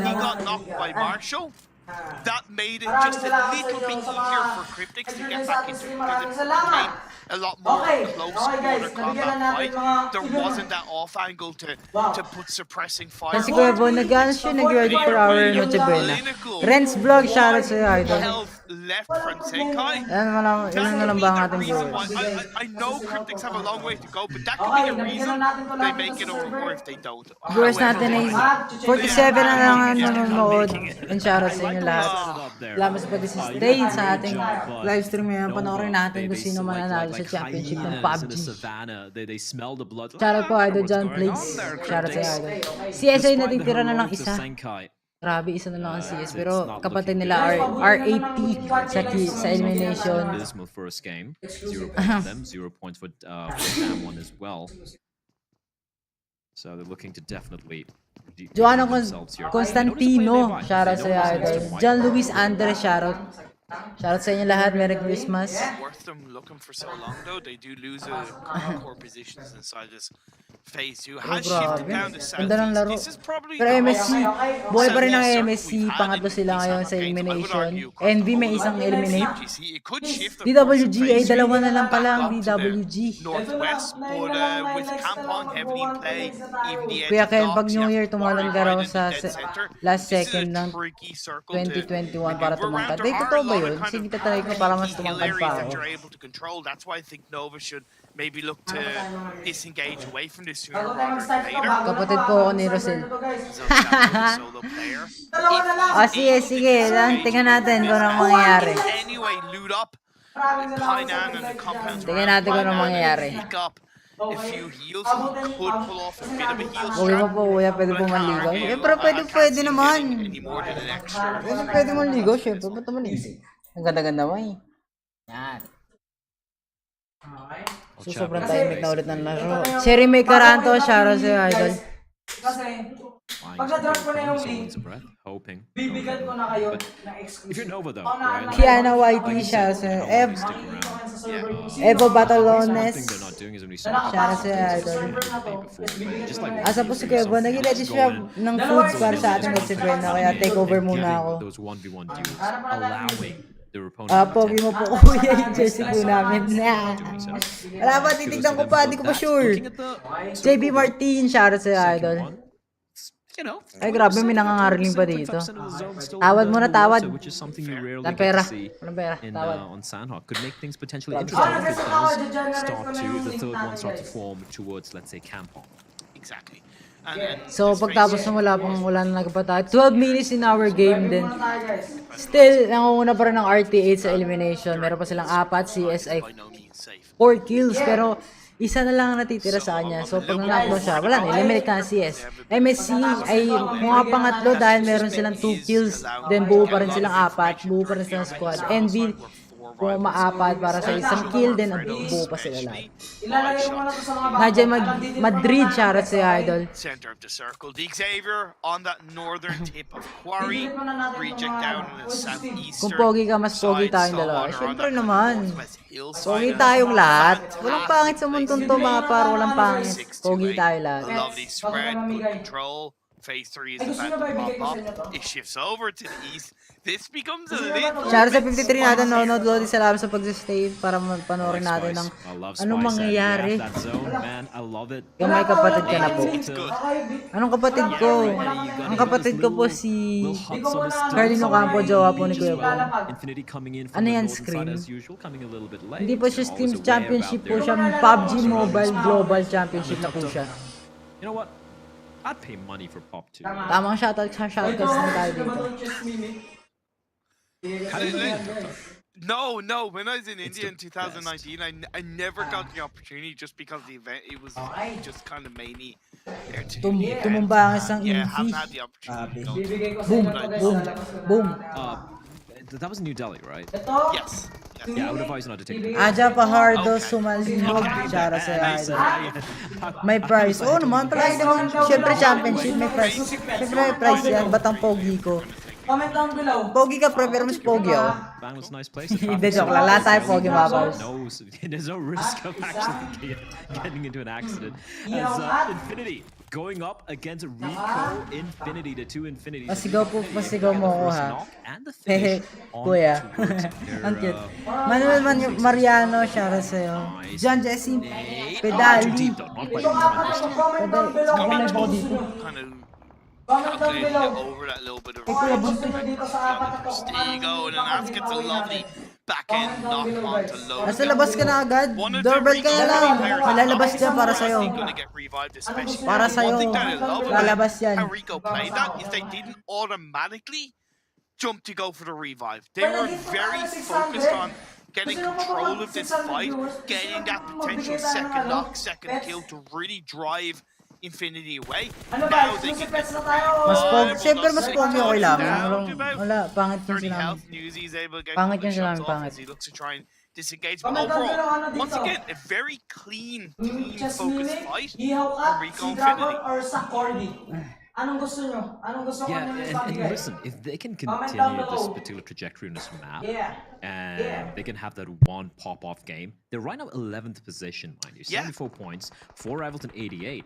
he got knocked by Marshall, that made it just a little bit easier for Cryptics to get back into it because it became a lot more close quarter combat fight. There wasn't that off angle to put suppressing fire. Kasi Kuya Bon, nag-ano siya, nag-ready for our Noche Buena. Ren's Vlog, shoutout sa'yo, idol. Health left from Senkai. Ilan na lang ba ang ating viewers? I know Cryptics have a long way to go, but that could be the reason they make it or if they don't. Viewers natin ay 47 na lang ang nanonood. And shoutout sa inyo lahat. Salamat sa pag-stay sa ating live stream ngayon. Panoorin natin kung sino mananalo sa championship ng Pubg. Shoutout po, idol John Plagues. Shoutout sa idol. CSA natitira na lang isa. Grabe, isa na lang ang CS. Pero kapatid nila R80 sa elimination. Dismal first game. 0 points for them, 0 points for Sam one as well. So they're looking to definitely Joanna Constantino, shoutout sa idol. John Luis Andres, shoutout. Shoutout sa inyo lahat. Merry Christmas. Worth them looking for so long though. They do lose a couple core positions inside this phase 2. Has shifted down to Ganda ng laro. This is probably Pero MSC, buhay pa rin ang MSC. Pangatlo sila ngayon sa elimination. NV may isang eliminate. DWG ay dalawa na lang pala ang DWG. Northwest, but with Kampong heavily in play, even the Kuya edge Ken, of pag Dogs, New you Year, have tumalan ka raw Warrior sa in dead center. last This is a second ng tricky circle 2021 to para maneuver tumangkad. around. Ay, totoo ba yun? Sige, tatry ko para mas Key tumangkad areas pa that ako. you're able to control. That's why I think Nova should maybe look to disengage away from this sooner rather than later. Kapatid po ako ni Rosel. Solo player. O sige, sige. Tingnan natin kung anong mangyayari. Anyway, loot up Painan and the compounds Tingnan natin kung anong mangyayari. pick up a few heals. He could pull off a bit of a heal Uwi mo strat. po, kuya. Pwede po manligaw. Siyempre, pwede naman. Any more than an extra. Pwede manligaw, siyempre. Ba't naman eh? Ang ganda-ganda mo eh. Yan. So, sobrang timing na ulit ng laro. Cherry May Caranto, shoutout sa'yo, idol. Kasi, pag na-drop ko na yung link, hoping. bibigyan ko na kayo But ng exclusive. if you're Nova though, right? Kiana YT, shoutout sa'yo. Evo Batalones. They're not doing is when we saw Shoutout sa'yo, idol. just like Asa po si Kevo, nag-ready siya ng foods para sa ating magsibrena, kaya take over muna ako. those 1v1 duels, allowing their opponent Pogi mo po, kuya, yung jersey po namin. Wala pa, titignan ko pa, di ko pa sure. JB Martin, shoutout sa'yo, idol. You know, Ay, grabe, may nangangaroling pa dito. Tawad mo na, tawad. which is something you rarely Walang get pera. to see Walang pera, in tawad. On Sandhawk. Could make things potentially interesting if it does start to the third one start to form towards, let's say, Kampong. Exactly. And So, pagtapos ng wala na nagpatay. 12 minutes in our game din. Still, nangunguna pa rin ng RT8 sa elimination. Meron pa silang 4, CSI by no means safe. 4 kills, pero isa na lang ang natitira sa kanya. So, pag nanaklo siya, wala na, eliminate ka ng CS. MSC ay mga pangatlo dahil meron silang 2 kills. Then, buo pa rin silang 4, buo pa rin silang squad. NV, kung maapat para sa isang kill, then buo pa sila lahat. Ilalagay mo na to sa mga Nadja Madrid, shoutout sa idol. Center of the circle. The Xavier on that northern tip of Quarry. Reject down on the southeastern. Kung pogi ka, mas pogi side. tayong dalawa. Saltwater on Siyempre that naman. northwest hillside. Pogi tayong lahat. Walang pangit sa mundong to, mga par. Walang pangit. Pogi tayo lahat. A lovely spread, good control. Phase 3 is about to pop up. It shifts over to the east. This becomes a little Shoutout sa bit 53 natin, nanonood. Lodi, salamat sa pag-stay para panoorin natin ng anong mangyayari. That zone, man, I love it. Yung may kapatid ka na po. Anong kapatid ko? Ang kapatid ko po si Cardino Campo, jowa po ni Kuya Bon. Infinity coming in Ano from the yan, northern Scream? side as usual, coming a little bit late. Hindi po siya Always Steam way Championship out po there. siya. PUBG Mobile Global Championship na po siya. You know what? I'd pay money for Pop 2. Tamang shoutout na tayo dito. No. When I was in India in 2019, I never got the opportunity just because the event, it was just kind of mainly there to do the event. Tumumba ang isang Yeah, infi. haven't had the opportunity to go to Boom, boom, boom. That was in New Delhi, right? Yes. Yeah, I would advise not to take it. Aja Pahardo Sumalog. Shoutout sa'yo, idol. May prize. Oo naman, prize naman. Siyempre championship, may prize. Siyempre may prize yan. Ba't ang pogi ko? Comment down below. Pogi ka, pre, pero mas pogi ako. Bangladesh nice place. Hindi, joke lang. Lahat tayo pogi, mga boys. There's no risk of actually getting into an accident. As Infinity going up against Rico Infinity, the two Infinities. Pasigaw mo ako, ha? And the Hehe, finish kuya. Ang cute. Manuel Mariano, shoutout sa'yo. John Jesse, Pedali. Comment down below. Over that little bit of Stigo, and then Ants gets a lovely back-end knock onto low. Nasa labas ka na agad. Doorbell ka na lang. Malalabas dyan para sa'yo. Para sa'yo. Lalabas yan. How Rico played that is they didn't automatically jump to go for the revive. They were very focused on getting control of this fight, getting that potential second knock, second kill to really drive Infinity away. Now they can get Siyempre mas pogi ako lang. Wala, pangit yung sila. Pangit yung sila, pangit. He looks to try and disengage, but overall, once again, a very clean focused fight from Rico Infinity. Anong gusto nyo? Anong gusto ko and listen, if they can continue this particular trajectory on this map, and they can have that one pop-off game, they're right now 11th position, mind you. 74 points, 4 rivals and 88.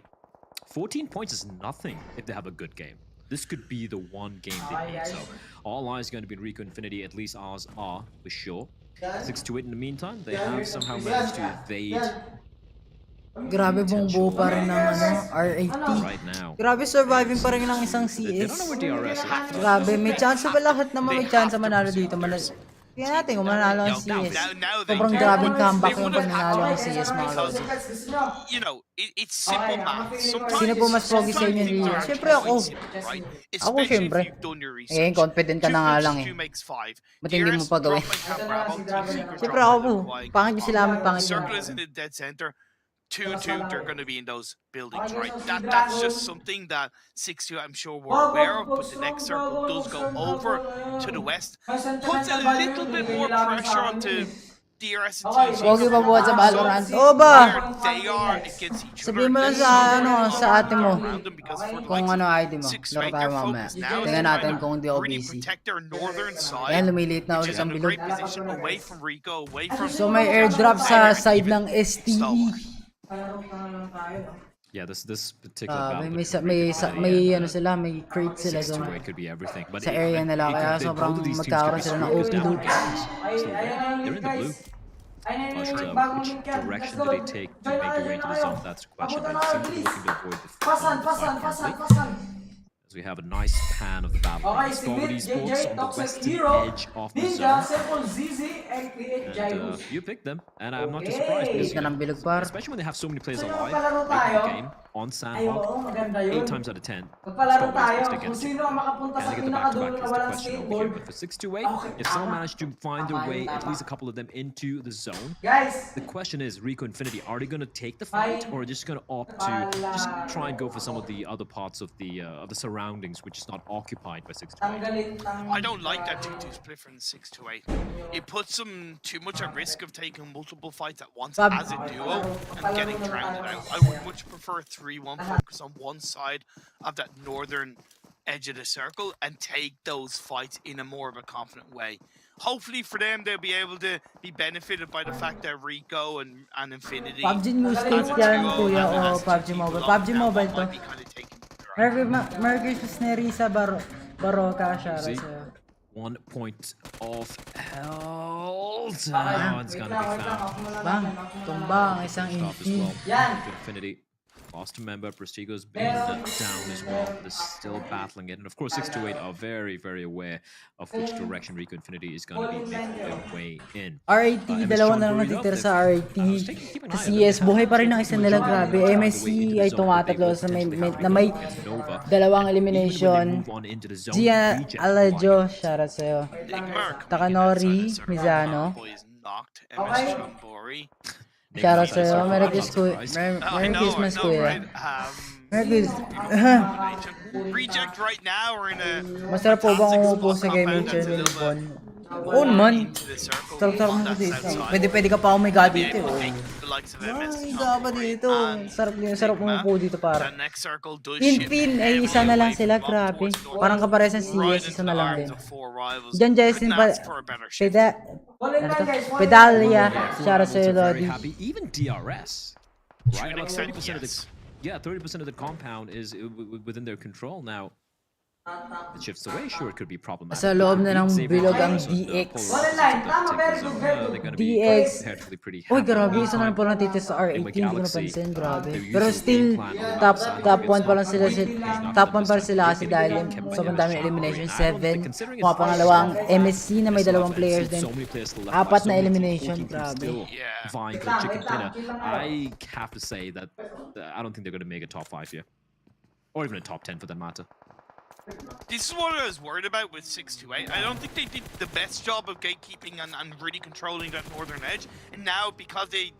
14 points is nothing if they have a good game. This could be the one game they need. So all eyes going to be in Rico Infinity, at least ours are for sure. 6-8 in the meantime, they have somehow managed to evade. Grabe bong buo pa rin ng R80. Grabe surviving pa rin ng isang CS. Grabe, may chance pa lahat naman, may chance manalo dito. Tingnan natin kung manalo ang CS. Sobrang grabing comeback yung pag nanalo ang CS, mga lodi. You know, it's simple math. Sino po mas pogi sa inyo dito? Siyempre ako. Ako siyempre. Eh, confident ka na nga lang eh. Ba't hindi mo pa gawin? Siyempre ako po. Pangit yung sila, pangit yung. Circle is in the dead center. 2-2, they're going to be in those buildings, right? That's just something that 6-2, I'm sure we're aware of, but the next circle does go over to the west. Puts a little bit more pressure onto DRS and TG. Pogi pa buhat sa Valorant. O ba? They are against each other. Sabihin mo lang sa ate mo. Kung ano ID mo. Laro tayo mamaya. Tingnan natin kung hindi ako busy. Ayan, lumiliit na ulit ang bilog. So may airdrop sa side ng STE. Yeah, this particular battle may ano sila, may crate sila doon. Sa area nila, kaya sobrang magkakaroon sila ng OP loot. They're in the blue. But which direction do they take to make their way into the zone? That's the question. They seem to be looking to avoid the fight. As we have a nice pan of the battle. Strawberry Sports on the western edge of the zone. And you picked them, and I'm not too surprised because especially when they have so many players alive in the game on Sandhawk, 8 times out of 10, Strawberry Sports they get the and they get the back-to-back is the question over here. But for 6-8, if someone managed to find their way, at least a couple of them, into the zone, the question is, Rico Infinity, are they going to take the fight, or are they just going to opt to just try and go for some of the other parts of the surroundings, which is not occupied by 6-8? I don't like that 2-2 split from 6-8. It puts them too much at risk of taking multiple fights at once as a duo and getting drowned out. I would much prefer 3-1 focus on one side of that northern edge of the circle and take those fights in a more of a confident way. Hopefully for them, they'll be able to be benefited by the fact that Rico and Infinity PUBG News States yan, kuya, o PUBG Mobile. PUBG Mobile to. Merry Christmas ni Risa Baroka, shoutout sa'yo. 1 point of health. It's gonna be found. Bang, tumbang, isang Infinity. Lost a member, Prestigo's been down as well. They're still battling it. And of course, 6-8 are very, very aware of which direction Rico Infinity is going to be making their way in. R80, dalawa na lang natitira sa R80. Sa CS, buhay pa rin ang isa nila, grabe. MSC ay tumatatlo sa may dalawang elimination. Gia Alajo, shoutout sa'yo. Takanori, Mizano. Shoutout sa'yo. Merry Christmas, kuya. Merry Christmas. Reject right now or in a Masarap po bang umupo sa gaming chair ni Bon? Oo naman. into the circle. Sarap-sarap on mo that dito. south side. Pwede ka pa umiga Be dito. able to take the likes of MS Ay, to ka pa top dito. and Sarap mo dito para. that next circle does Pin, ay isa na lang sila, grabe. Parang kapares ng CS, isa na lang din. Diyan, Justin, Pedalia, shoutout sa'yo, Lodi. Even DRS, right? About 30% of the 30% of the compound is within their control now. It shifts away, sure, it could be problematic. Sa loob na ng bilog ang DX. DX. Uy, grabe, isa na lang pala natitest sa R18, hindi ko napansin, grabe. Pero still, top 1 pa lang sila, top 1 pa rin sila kasi dahil sobrang daming elimination, 7. Mga pangalawang MSC na may 2 players din. 4 na elimination, grabe. Vying for the chicken dinner. I have to say that I don't think they're going to make a top 5 here. Or even a top 10 for that matter. This is what I was worried about with 628. I don't think they did the best job of gatekeeping and really controlling that northern edge. And now, because they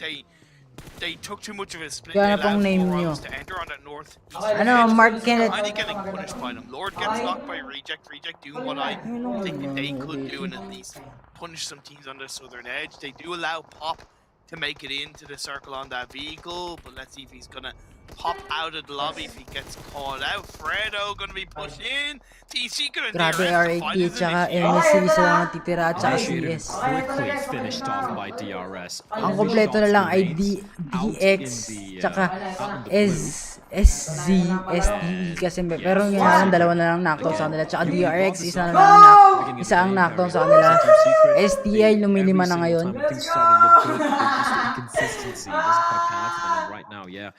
took too much of a split, they allowed 4 rivals to enter on that north. Ano, Mark Kenneth. Kind of getting punished by them. Lord gets knocked by Reject. Reject doing what I think that they could do and at least punish some teams on the southern edge. They do allow Pop to make it into the circle on that vehicle, but let's see if he's gonna pop out of the lobby if he gets caught out. Fredo gonna be pushed in. TC gonna grabe, R80 tsaka MSC isa lang ang titira at tsaka CS. Quickly finished off by DRS. Ang kompleto na lang ay DX tsaka SZ, STE kasi pero yun na lang, 2 na lang knockdown sa kanila tsaka DRX isa na lang isa ang knockdown sa kanila. STI lumilima na ngayon. Consistency doesn't quite pan out for them right now. Yeah,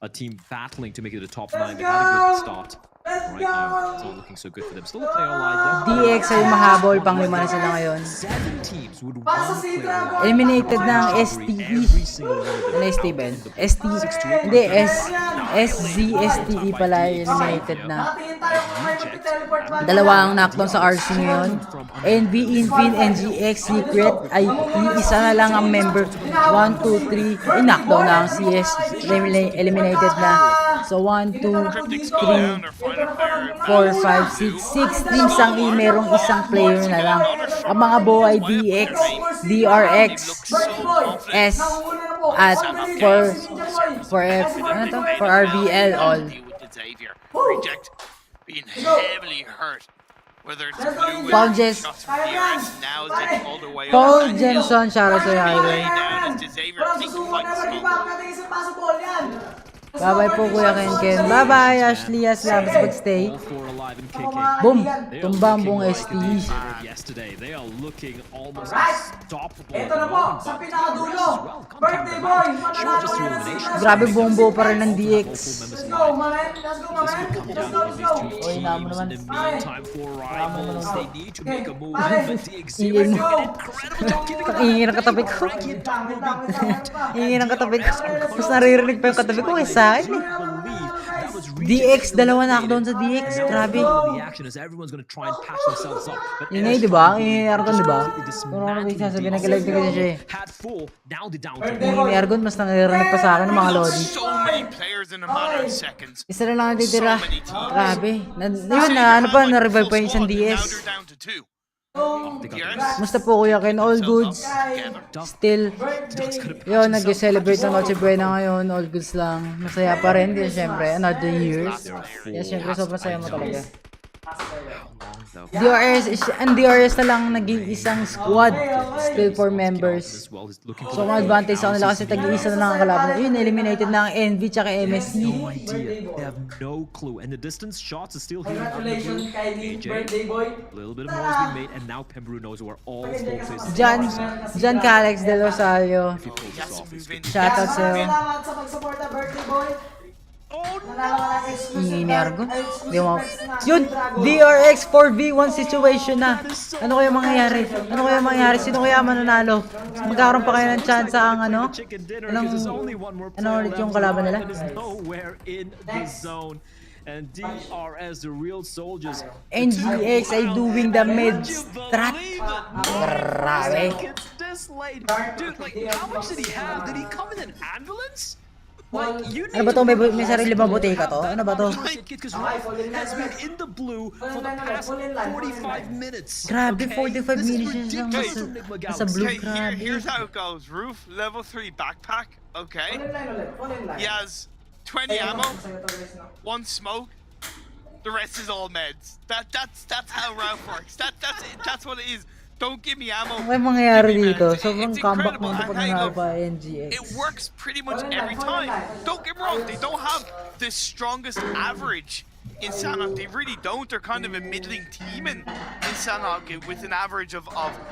a team battling to make it a top 9. They've had a good start. Right now, it's all looking so good for them. Still a player alive though. DX ay mahabol, pang-5 na sila ngayon. 7 teams with 1 player alive. Eliminated ng STE. Ano STE ba yun? STE. Hindi, SZ, STE pala eliminated na. 2 ang knockdown sa RC ngayon. NV, Infin, NGX, Secret ay isa na lang ang member. 1, 2, 3. Knockdown na ang CS. Eliminated na. So 1, 2, 3, 4, 5, 6. 6 teams ang merong isang player na lang. Ang mga buo ay DX, DRX, S, at for RBL all. Reject being heavily hurt. Whether it's blue Paul Jenson, shoutout sa'yo, Highway. Bye-bye po, Kuya Ken. Bye-bye, Ashley. Salamat sa pag-stay. Boom! Tumba ang buong STE. They are looking almost unstoppable. Ito na po, sa pinakadulo. Birthday boy! Grabe, buong buo pa rin ng DX. Let's go, man. Let's go, man. Let's go, let's go. Oy, naman naman. In the meantime, for rivals, they need to make a move. Iin mo. Iin ang katabi ko. Iin ang katabi ko. Mas naririnig pa yung katabi ko kaysa akin eh. DX, 2 knockdown sa DX. Grabe. Ingay, diba? Ingay Argon, diba? Pero ano ba sasabihin? Nag-live kasi siya eh. Ingay Argon, mas nangyarinig pa sa akin ng mga Lodi. Isa na lang natitira. Grabe. Yun na, ano pa, na-revive pa yung isang DS. Musta po, Kuya Ken? All goods. Still. Yun, nag-celebrate ng Noche Buena ngayon. All goods lang. Masaya pa rin. Di, syempre, another years. Yes, syempre, sobrang saya mo talaga. DRS na lang naging isang squad. Still 4 members. So, ang advantage sa kanila kasi tag-iisa na lang ang kalaban. Yun, eliminated na ang NV tsaka MSC. They have no clue. And the distance shots is still here. Congratulations kay birthday boy. A little bit of noise being made, and now Pembroke knows where all focus is. Jan ka Alex De Rosario. Shoutout sa'yo. Salamat sa pag-suporta, birthday boy. Ingay ni Argon. Yun! DRX 4v1 situation na. Ano kaya mangyayari? Ano kaya mangyayari? Sino kaya mananalo? Magkakaroon pa kayo ng chance ang ano? Ano ulit yung kalaban nila? And DRS, the real soldiers. NGX ay doing the mid strat. Grabe. Dude, like, how much did he have? Did he come in an ambulance? Ano ba to? May sarili bang botika to? Ano ba to? Because Ralph has been in the blue for the past 45 minutes. Grabe, Okay? 45 This is minutes lang ridiculous from Nick sa blue. Okay, Grabe. here's how it goes. Roof, level 3 backpack. Okay. He has 20 ammo, 1 smoke. The rest is all meds. That's how Ralph works. That's what it is. Don't give me ammo. Ano kaya mangyayari give me dito? meds. Sobrang It's comeback incredible. nito pag And hey, nanalo look, pa NGX. it works pretty much every time. Don't get me wrong, they don't have the strongest average in Sanhok. They really don't. They're kind of a middling team in Sanhok with an average of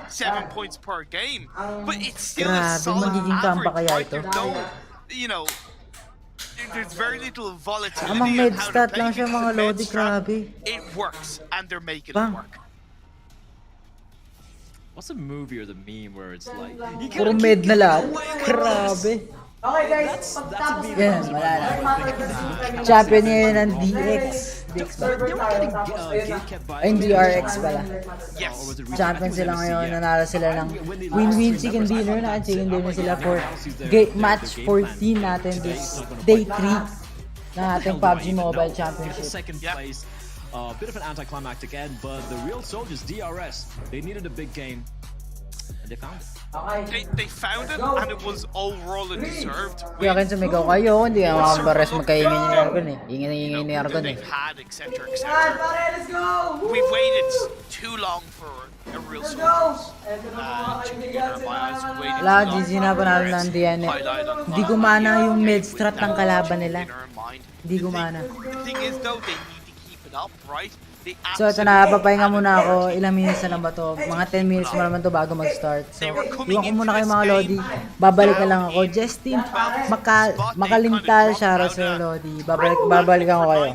7 points per game. But it's still a Grabe, solid magiging average, comeback kaya right? ito? There's no, you know, there's very little volatility Amang on med how stat to play lang siya, because mga the med Lodi. strat, Grabe. it works, and they're making Bang. it work. What's a movie or the meme where it's like, you Puro gotta med keep na lahat. going like this? Grabe. Okay guys, pagtapos meme. Yan, wala na. Champion ngayon ng DX. DX ba? Ay, DRX pala. Yes. Champion sila ngayon, nanalo sila ng win-win chicken dinner na. Chicken dinner sila for match 14 natin this day 3 ng ating PUBG Mobile Championship. Second place. Bit of an anticlimactic end, but the real soldiers, DRS, they needed a big game, and they found it. They found it, and it was overall a deserved Kaya win. kin sumigaw kayo, hindi ang mga bares magkaingin yung Argon eh. Ingin ni Argon eh. They've had, etc., etc. Let's go! We've waited too long for a real soldiers. Chicken dinner, my eyes. Waited Wala, too long GG for na a panalo Reds ng DN eh. highlight on Hindi the gumana video yung game med with strat ng that kalaban chicken nila. dinner in mind. Hindi gumana. The thing is though, they need to keep it up, right? They So ito na, papahinga muna ako. Ilang minutes na lang ba to? Mga 10 minutes mo naman to bago mag-start. So, iwan ko muna kayo mga Lodi. Babalik na lang ako. Justin, makalintal siya sa Lodi. Babalikan ko kayo.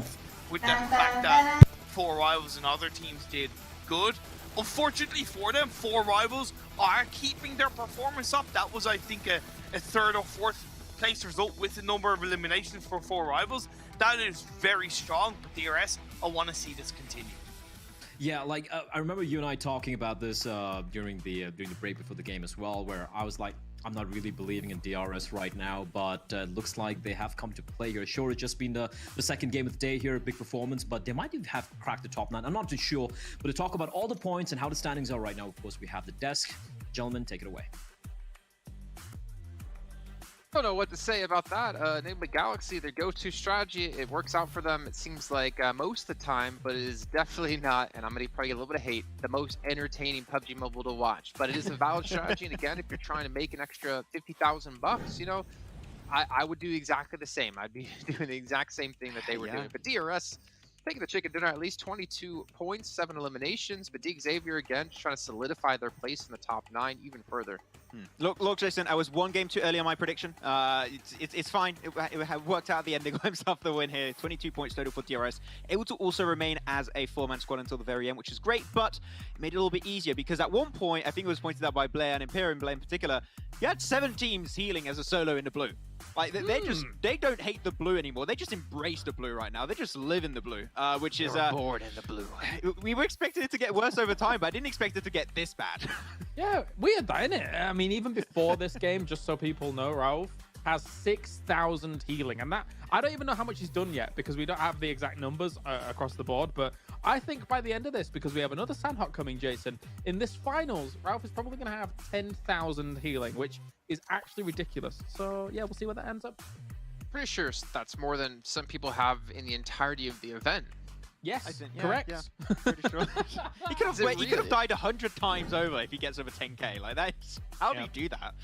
With the fact that 4 rivals and other teams did good. Unfortunately for them, 4 rivals are keeping their performance up. That was, I think, a 3rd or 4th place result with the number of eliminations for 4 rivals. That is very strong, but DRS, I want to see this continue. Yeah, like I remember you and I talking about this during the break before the game as well, where I was like, I'm not really believing in DRS right now, but looks like they have come to play here. Sure, it's just been the second game of the day here, a big performance, but they might even have cracked the top 9. I'm not too sure, but to talk about all the points and how the standings are right now, of course, we have the desk. Gentlemen, take it away. I don't know what to say about that. Enigma Galaxy, their go-to strategy, it works out for them, it seems like most of the time, but it is definitely not, and I'm going to probably get a little bit of hate, the most entertaining PUBG Mobile to watch. But it is a valid strategy, and again, if you're trying to make an extra 50,000 bucks, you know, I would do exactly the same. I'd be doing the exact same thing that they were doing. But DRS, taking the chicken dinner, at least 22 points, 7 eliminations. But Xavier, again, just trying to solidify their place in the top 9 even further. Look, Jason, I was 1 game too early on my prediction. It's fine. It worked out at the end. They got himself the win here. 22 points total for DRS. Able to also remain as a 4-man squad until the very end, which is great, but it made it a little bit easier because at one point, I think it was pointed out by Blair and Imperium Blair in particular, you had 7 teams healing as a solo in the blue. Like they don't hate the blue anymore. They just embrace the blue right now. They just live in the blue, which is bored in the blue. We were expecting it to get worse over time, but I didn't expect it to get this bad. Yeah, weird that, isn't it? I mean, even before this game, just so people know, Ralph has 6,000 healing, and that I don't even know how much he's done yet because we don't have the exact numbers across the board. But I think by the end of this, because we have another Sanhok coming, Jason, in this finals, Ralph is probably going to have 10,000 healing, which is actually ridiculous. So yeah, we'll see where that ends up. Pretty sure that's more than some people have in the entirety of the event. Yes, I think, correct. Yeah, pretty sure. He could have died 100 times over if he gets over 10k. Like that's how do you do that?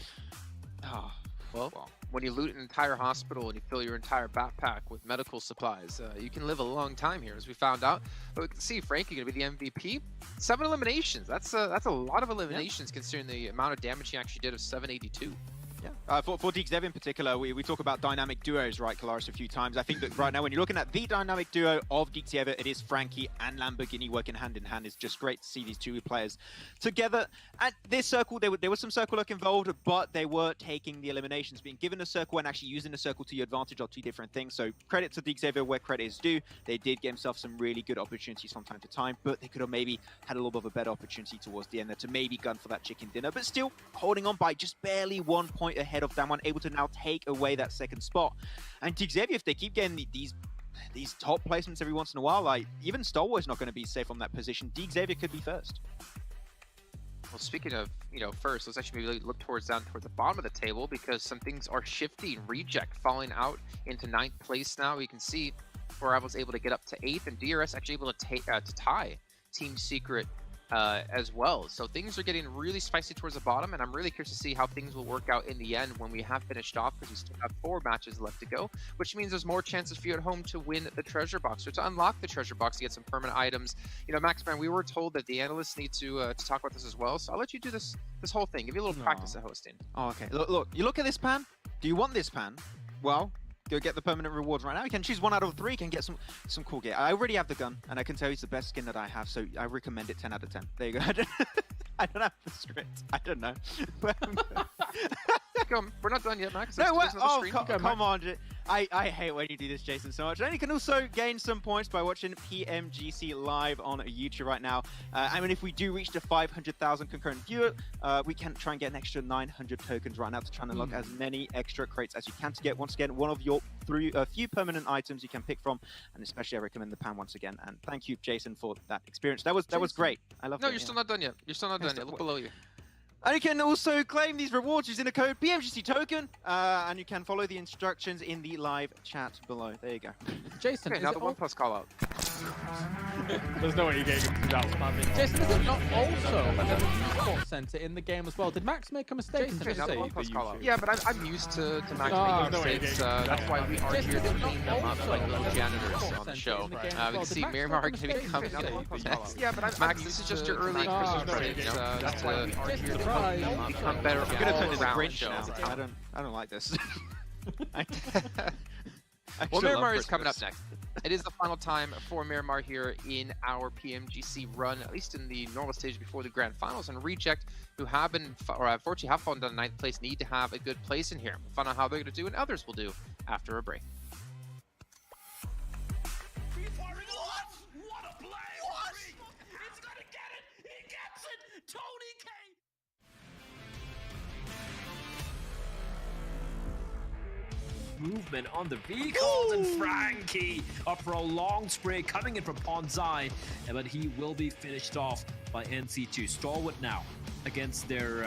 Oh, well, when you loot an entire hospital and you fill your entire backpack with medical supplies, you can live a long time here, as we found out. But we can see Frankie going to be the MVP. 7 eliminations. That's a lot of eliminations considering the amount of damage he actually did of 782. Yeah. For DXev in particular, we talk about dynamic duos, right, Kalaris, a few times. I think that right now, when you're looking at the dynamic duo of DXev, it is Frankie and Lamborghini working hand in hand. It's just great to see these 2 players together. At this circle, there was some circle luck involved, but they were taking the eliminations. Being given a circle and actually using the circle to your advantage are 2 different things. So credit to DXev where credit is due. They did get themselves some really good opportunities from time to time, but they could have maybe had a little bit of a better opportunity towards the end there to maybe gun for that chicken dinner. But still, holding on by just barely 1 point point ahead of Damwon, able to now take away that second spot. And Xavier, if they keep getting these top placements every once in a while, like even Stalwart's not going to be safe on that position. Xavier could be first. Well, speaking of, first, let's actually maybe look down towards the bottom of the table because some things are shifting. Reject falling out into 9th place now. You can see Rival's able to get up to 8th, and DRS actually able to tie Team Secret as well. So things are getting really spicy towards the bottom, and I'm really curious to see how things will work out in the end when we have finished off, because we still have 4 matches left to go, which means there's more chances for you at home to win the treasure box, or to unlock the treasure box to get some permanent items. Max, man, we were told that the analysts need to talk about this as well, so I'll let you do this whole thing. Give you a little practice at hosting. Oh, okay. Look, you look at this pan. Do you want this pan? Well, go get the permanent rewards right now. You can choose 1 out of 3. You can get some cool gear. I already have the gun, and I can tell you it's the best skin that I have, so I recommend it 10 out of 10. There you go. I don't have the script. I don't know. We're not done yet, Max. No, what? Oh, come on. I hate when you do this, Jason, so much. And you can also gain some points by watching PMGC live on YouTube right now. I mean, if we do reach the 500,000 concurrent viewers, we can try and get an extra 900 tokens right now to try and unlock as many extra crates as you can to get, once again, one of your few permanent items you can pick from. And especially, I recommend the pan once again. And thank you, Jason, for that experience. That was great. I love it. No, you're still not done yet. You're still not done yet. Look below you. And you can also claim these rewards using the code PMGC token, and you can follow the instructions in the live chat below. There you go. Jason, okay, now the OnePlus call out. There's no way you're getting without spamming. Jason, is it not also another esports center in the game as well? Did Max make a mistake? Yeah, but I'm used to Max making mistakes. That's why we are here to clean them up like little janitors on the show. We can see Miramar going to become next. Yeah, but Max, this is just your early Christmas present. That's why we are here to become better. I'm gonna turn this Grinch now. I don't like this. Well, Miramar is coming up next. It is the final time for Miramar here in our PMGC run, at least in the normal stage before the grand finals. And Reject, who have been, or unfortunately have fallen down to 9th place, need to have a good place in here. We'll find out how they're going to do, and others will do after a break. What a play! What? It's gonna get it! He gets it! Tony K! Movement on the vehicles, and Frankie, a prolonged spray coming in from Ponzai, but he will be finished off by NC2. Stalwart now against their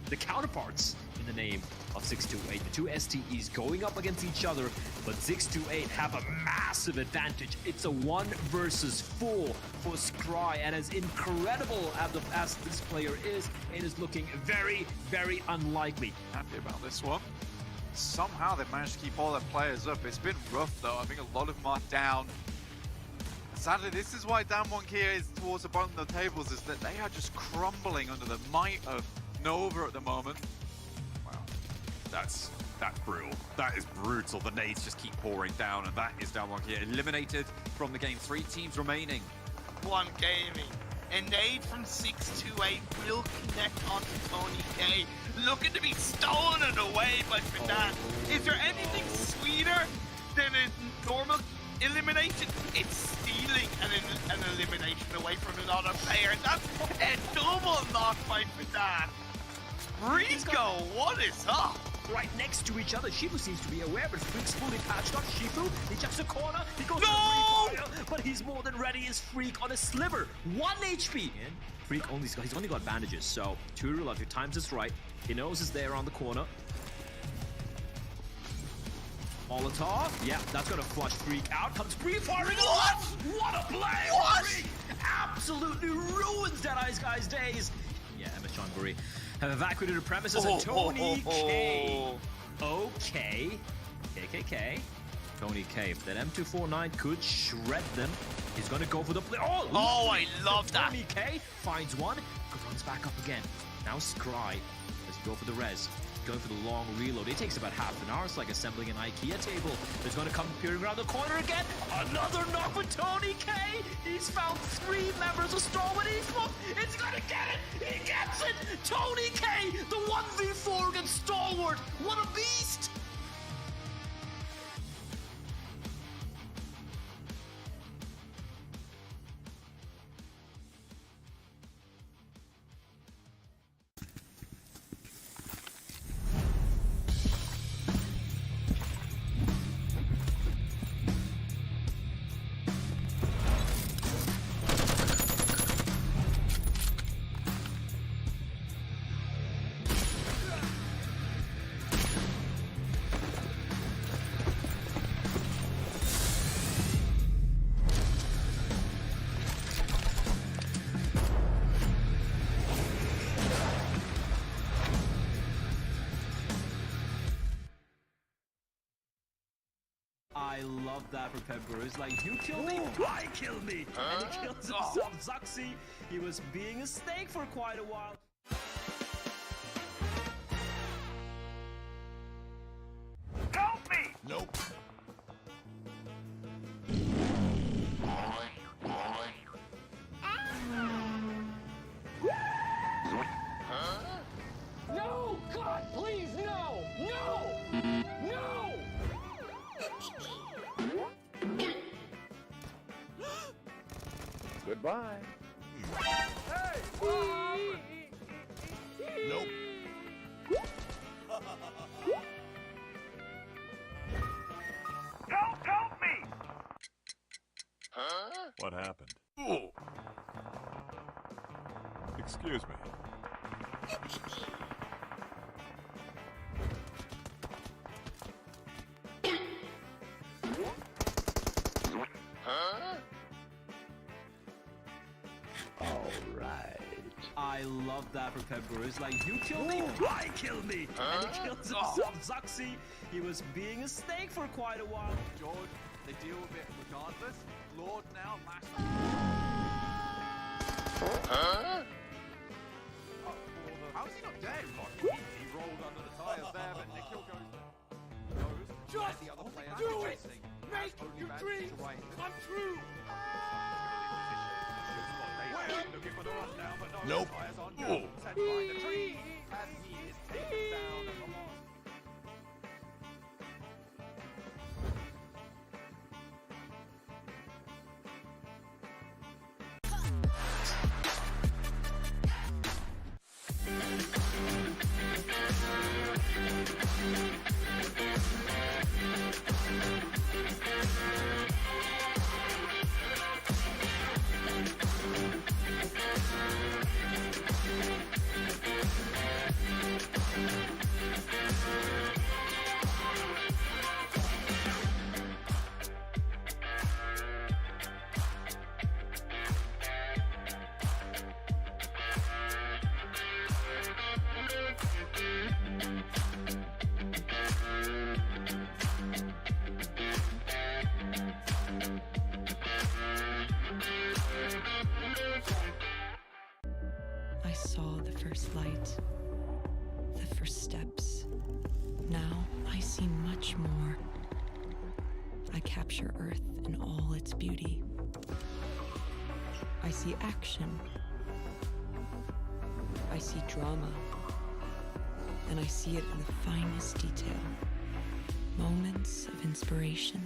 the counterparts in the name of 628. The two STEs going up against each other, but 628 have a massive advantage. It's a 1 versus 4 for Scry, and as incredible as this player is, it is looking very, very unlikely. Happy about this one. Somehow they've managed to keep all their players up. It's been rough though. I think a lot of them are down. Sadly, this is why Damwon here is towards the bottom of the tables, is that they are just crumbling under the might of Nova at the moment. Wow, that's brutal. That is brutal. The nades just keep pouring down, and that is Damwon here eliminated from the game. 3 teams remaining. One gaming. A nade from 628 will connect onto Tony K. Looking to be stolen away by Fadan. Is there anything sweeter than a normal elimination? It's stealing an elimination away from another player. That's a double knock by Fadan. Rico, what is up? Right next to each other. Shifu seems to be aware, but Freak's fully patched up. Shifu, he jumps a corner, he goes for the free fire, but he's more than ready as Freak on a sliver. 1 HP. And Freak he's only got bandages, so Turu, if your times is right, he knows it's there on the corner. Molotov, yeah, that's gonna flush Freak out. Comes free firing. What a play! What? Freak absolutely ruins Deadeye's guy's days. Yeah, Emma Chonburi have evacuated the premises, and Tony K. Okay. KKK. Tony K. That M249 could shred them. He's gonna go for the play. Oh, I love that. Tony K finds one, runs back up again. Now Scry. Let's go for the res. Going for the long reload. It takes about half an hour. It's like assembling an IKEA table. It's going to come peering around the corner again. Another knock for Tony K. He's found 3 members of Stalwart Esports. It's going to get it. He gets it. Tony K. The 1v4 against Stalwart. What a beast. love that for Pubg. It's like, you kill me, I kill me. And he kills himself. Zuxi, he was being a snake for quite a while. Help me! Nope. No! God, please, no! No! No! Goodbye. Hey, Mom! Nope. Help me! Huh? What happened? Ooh. Excuse me. Huh? All right. I love that for Pubg. It's like, you kill me, I kill me. And he kills himself. Zuxi, he was being a snake for quite a while. George, they deal with it regardless. Lord now, last. Huh? How is he not dead? He rolled under the tires there, but Nikhil goes Just the other player do it! chasing. Make your dreams come true! Looking for the rundown, but no Nope. tires on go. Set by the tree, and he is taken down at the last. I saw the first light, the first steps. Now I see much more. I capture Earth in all its beauty. I see action. I see drama. And I see it in the finest detail. Moments of inspiration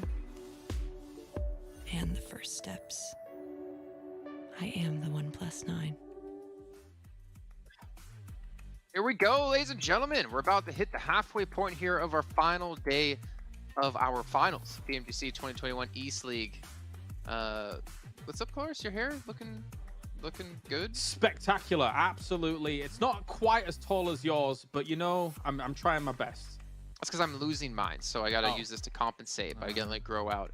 and the first steps. I am the 1+9. Here we go, ladies and gentlemen. We're about to hit the halfway point here of our final day of our finals. PMGC 2021 East League. What's up, Cloris? Your hair looking good? Spectacular, absolutely. It's not quite as tall as yours, but you know, I'm trying my best. That's because I'm losing mine, so I gotta use this to compensate by getting it grow out.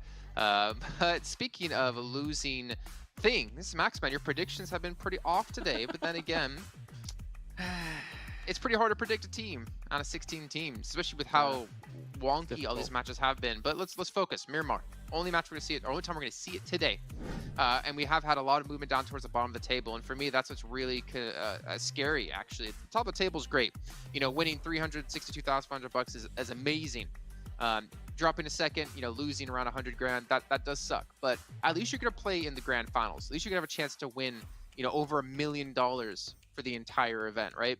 But speaking of losing things, Maxman, your predictions have been pretty off today, but then again, it's pretty hard to predict a team out of 16 teams, especially with how wonky all these matches have been. But let's focus. Miramar, only match we're gonna see it, only time we're gonna see it today. And we have had a lot of movement down towards the bottom of the table, and for me, that's what's really scary. Actually, the top of the table is great. You know, winning $362,500 is amazing. Dropping a second, you know, losing around 100 grand, that does suck. But at least you're gonna play in the grand finals. At least you're gonna have a chance to win, you know, over $1 million for the entire event, right?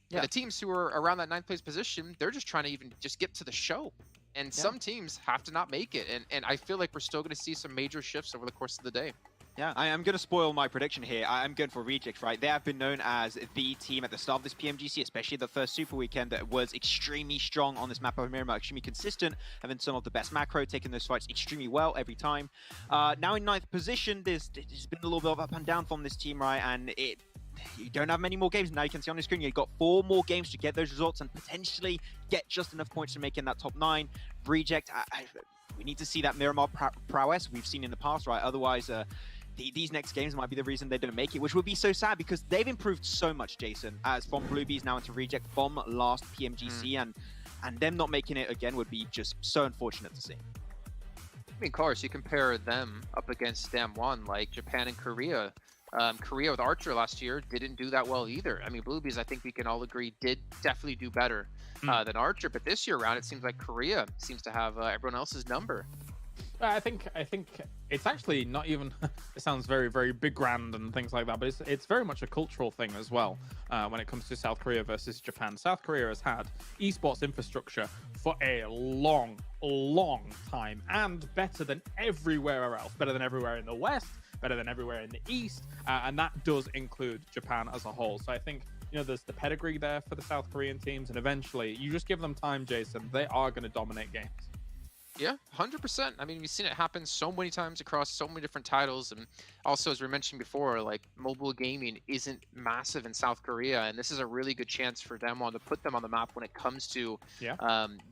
Yeah. The teams who are around that 9th place position, they're just trying to even just get to the show. And some teams have to not make it. And I feel like we're still going to see some major shifts over the course of the day. Yeah, I am going to spoil my prediction here. I'm going for Reject, right? They have been known as the team at the start of this PMGC, especially the first Super Weekend, that was extremely strong on this map of Miramar, extremely consistent, having some of the best macro, taking those fights extremely well every time. Now in 9th position, there's been a little bit of up and down from this team, right? And you don't have many more games. Now you can see on the screen, you've got 4 more games to get those results and potentially get just enough points to make in that top 9. Reject, we need to see that Miramar prowess we've seen in the past, right? Otherwise, these next games might be the reason they didn't make it, which would be so sad because they've improved so much, Jason, as from Bluebees now into Reject from last PMGC, and them not making it again would be just so unfortunate to see. I mean, of course, you compare them up against Damwon, like Japan and Korea. Korea with Archer last year didn't do that well either. I mean, Bluebees, I think we can all agree, did definitely do better than Archer. But this year around, it seems like Korea seems to have everyone else's number. I think it's actually not even. It sounds very, very big, grand, and things like that, but it's very much a cultural thing as well. When it comes to South Korea versus Japan, South Korea has had esports infrastructure for a long time, and better than everywhere else. Better than everywhere in the West. Better than everywhere in the East, and that does include Japan as a whole. So I think, you know, there's the pedigree there for the South Korean teams, and eventually, you just give them time, Jason, they are going to dominate games. Yeah, 100%. I mean, we've seen it happen so many times across so many different titles. And also, as we mentioned before, like, mobile gaming isn't massive in South Korea. And this is a really good chance for them to put them on the map when it comes to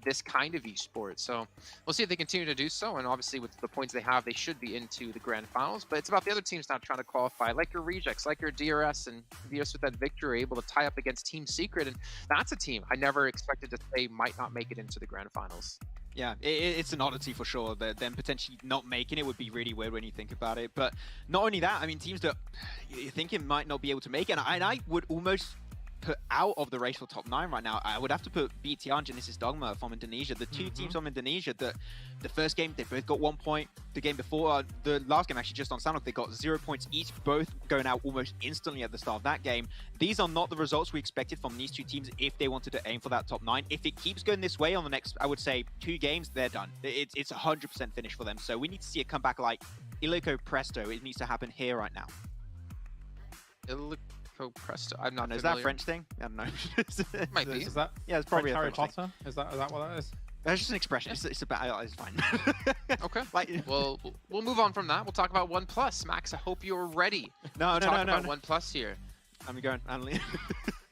this kind of esports. So we'll see if they continue to do so. And obviously, with the points they have, they should be into the grand finals. But it's about the other teams now trying to qualify, like your Rejects, like your DRS. And DRS with that victory are able to tie up against Team Secret. And that's a team I never expected to say might not make it into the grand finals. Yeah, it's an oddity for sure. That them potentially not making it would be really weird when you think about it. But not only that, I mean, teams that you think it might not be able to make it, and I would almost put out of the race for top 9 right now, I would have to put BTR and Genesis Dogma from Indonesia. The two teams from Indonesia that the first game, they both got 1 point. The game before, the last game actually just on Sanok, they got 0 points each, both going out almost instantly at the start of that game. These are not the results we expected from these two teams if they wanted to aim for that top 9. If it keeps going this way on the next, I would say, 2 games, they're done. It's 100% finished for them. So we need to see a comeback like Illico Presto. It needs to happen here right now. Illico Presto. I'm not. Is that a French thing? I don't know. It might be. Is that? Yeah, it's probably French a French thing. Is that what that is? That's just an expression. It's about. It's fine. Okay. Like, well, we'll move on from that. We'll talk about OnePlus. Max, I hope you're ready. No. OnePlus here. I'm going.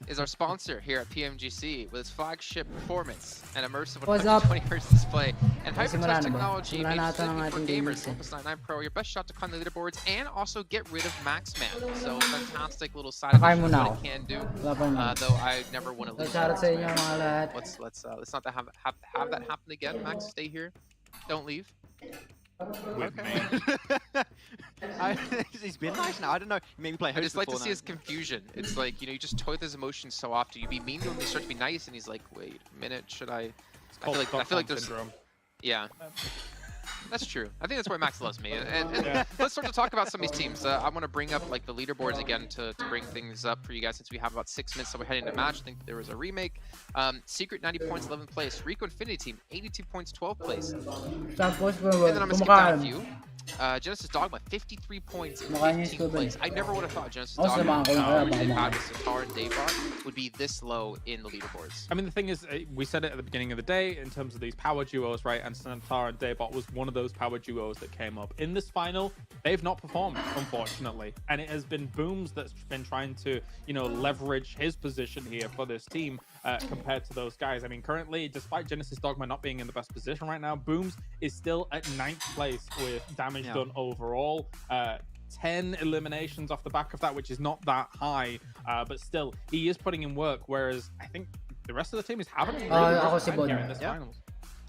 Is our sponsor here at PMGC with its flagship performance and immersive 120Hz What's display and Kasi hyper-touch wala na ba? technology Wala made na ata ng specifically for ating gamers. gamers eh. OnePlus 99 Pro, your best shot to climb the leaderboards and also get rid of Maxman. So fantastic little side Kakain of mo na what ako. it can do. Wala pa naman. Though I never want to lose. Shoutout sa inyo mga lahat. Let's not have that happen again. Max, stay here. Don't leave. With me. He's been nice now. I don't know. Maybe play host. I just like to see his confusion. It's like, you know, you just toy with his emotions so often. You be mean to him, they start to be nice, and he's like, wait a minute, should I? I feel like there's. Syndrome. Yeah. That's true. I think that's why Max loves me. And let's start to talk about some of these teams. I want to bring up like the leaderboards again to bring things up for you guys since we have about 6 minutes. So we're heading to match. I think there was a remake. Secret 90 points, 11th place. Rico Infinity Team 82 points, 12th place. Tapos, And then I'm gonna skip down a few. Genesis Dogma 53 points, 15th place. I never would have thought Genesis Dogma, they've had with Satar and Daybot, would be this low in the leaderboards. I mean, the thing is, we said it at the beginning of the day in terms of these power duos, right? And Satar and Daybot was one of those power duos that came up. In this final, they've not performed, unfortunately. And it has been Booms that's been trying to, you know, leverage his position here for this team compared to those guys. I mean, currently, despite Genesis Dogma not being in the best position right now, Booms is still at 9th place with damage done overall. 10 eliminations off the back of that, which is not that high, but still, he is putting in work, whereas I think the rest of the team is having a really good time here in this finals.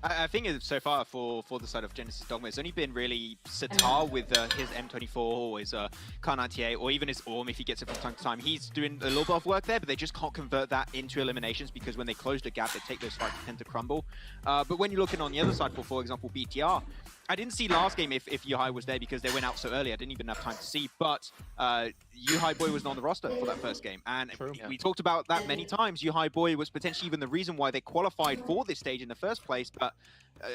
I think so far for the side of Genesis Dogma, it's only been really Satar with his M24 or his Kar 98 or even his Orm if he gets it from time to time. He's doing a little bit of work there, but they just can't convert that into eliminations because when they close the gap, they take those fights tend to crumble. But when you're looking on the other side for example, BTR, I didn't see last game if Yuhai was there because they went out so early. I didn't even have time to see, but Yuhai Boy was not on the roster for that first game. And we talked about that many times. Yuhai Boy was potentially even the reason why they qualified for this stage in the first place. But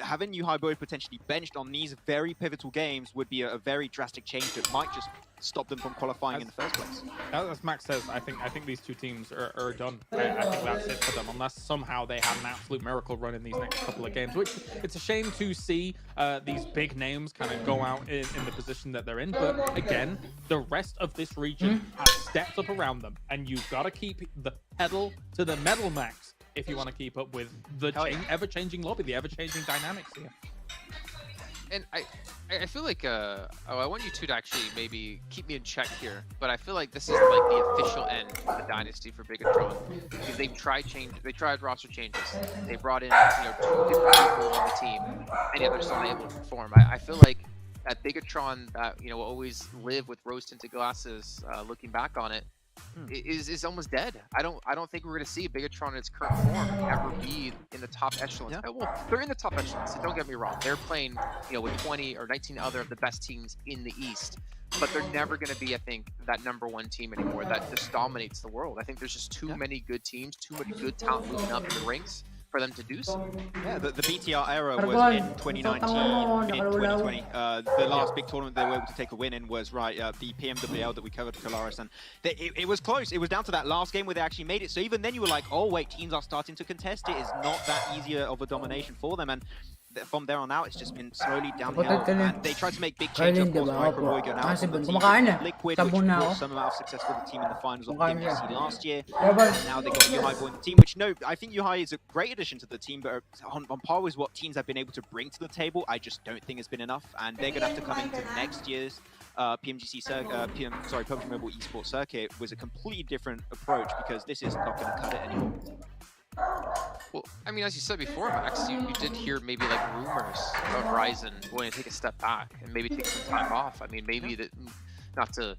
having Yuhai Boy potentially benched on these very pivotal games would be a very drastic change that might just stop them from qualifying in the first place. As Max says, I think these two teams are done. I think that's it for them, unless somehow they have an absolute miracle run in these next couple of games, which it's a shame to see these big names kind of go out in the position that they're in. But again, the rest of this region has stepped up around them, and you've got to keep the pedal to the metal, Max, if you want to keep up with the ever-changing lobby, the ever-changing dynamics here. And I feel like I want you two to actually maybe keep me in check here, but I feel like this is like the official end of the dynasty for Bigatron, because they tried roster changes, they brought in 2 different people on the team, and yet they're still not able to perform. I feel like that Bigatron that will always live with rose-tinted glasses, looking back on it, is almost dead. I don't think we're going to see Bigatron in its current form ever be in the top echelons. Yeah. Well, they're in the top echelons, so don't get me wrong. They're playing, with 20 or 19 other of the best teams in the East, but they're never going to be, I think, that #1 team anymore that just dominates the world. I think there's just too many good teams, too much good talent moving up in the ranks for them to do so. Yeah, the BTR era was in 2019, mid-2020. The last big tournament they were able to take a win in was, the PMWL that we covered, Colaris, and it was close. It was down to that last game where they actually made it. So even then you were like, oh wait, teams are starting to contest it. It's not that easier of a domination for them. And from there on out, it's just been slowly downhill. And they tried to make big changes, of course. Microboy going out from the team. Liquid, which brought some amount of success for the team in the finals of the PMGC last year. And now they got Yuhai Boy in the team, which, no, I think Yuhai is a great addition to the team, but on par with what teams have been able to bring to the table, I just don't think it's been enough. And they're going to have to come into next year's PMGC PUBG Mobile Esports circuit with a completely different approach, because this is not going to cut it anymore. Well, I mean, as you said before, Max, you did hear maybe like rumors of Ryzen going to take a step back and maybe take some time off. I mean, maybe that, not to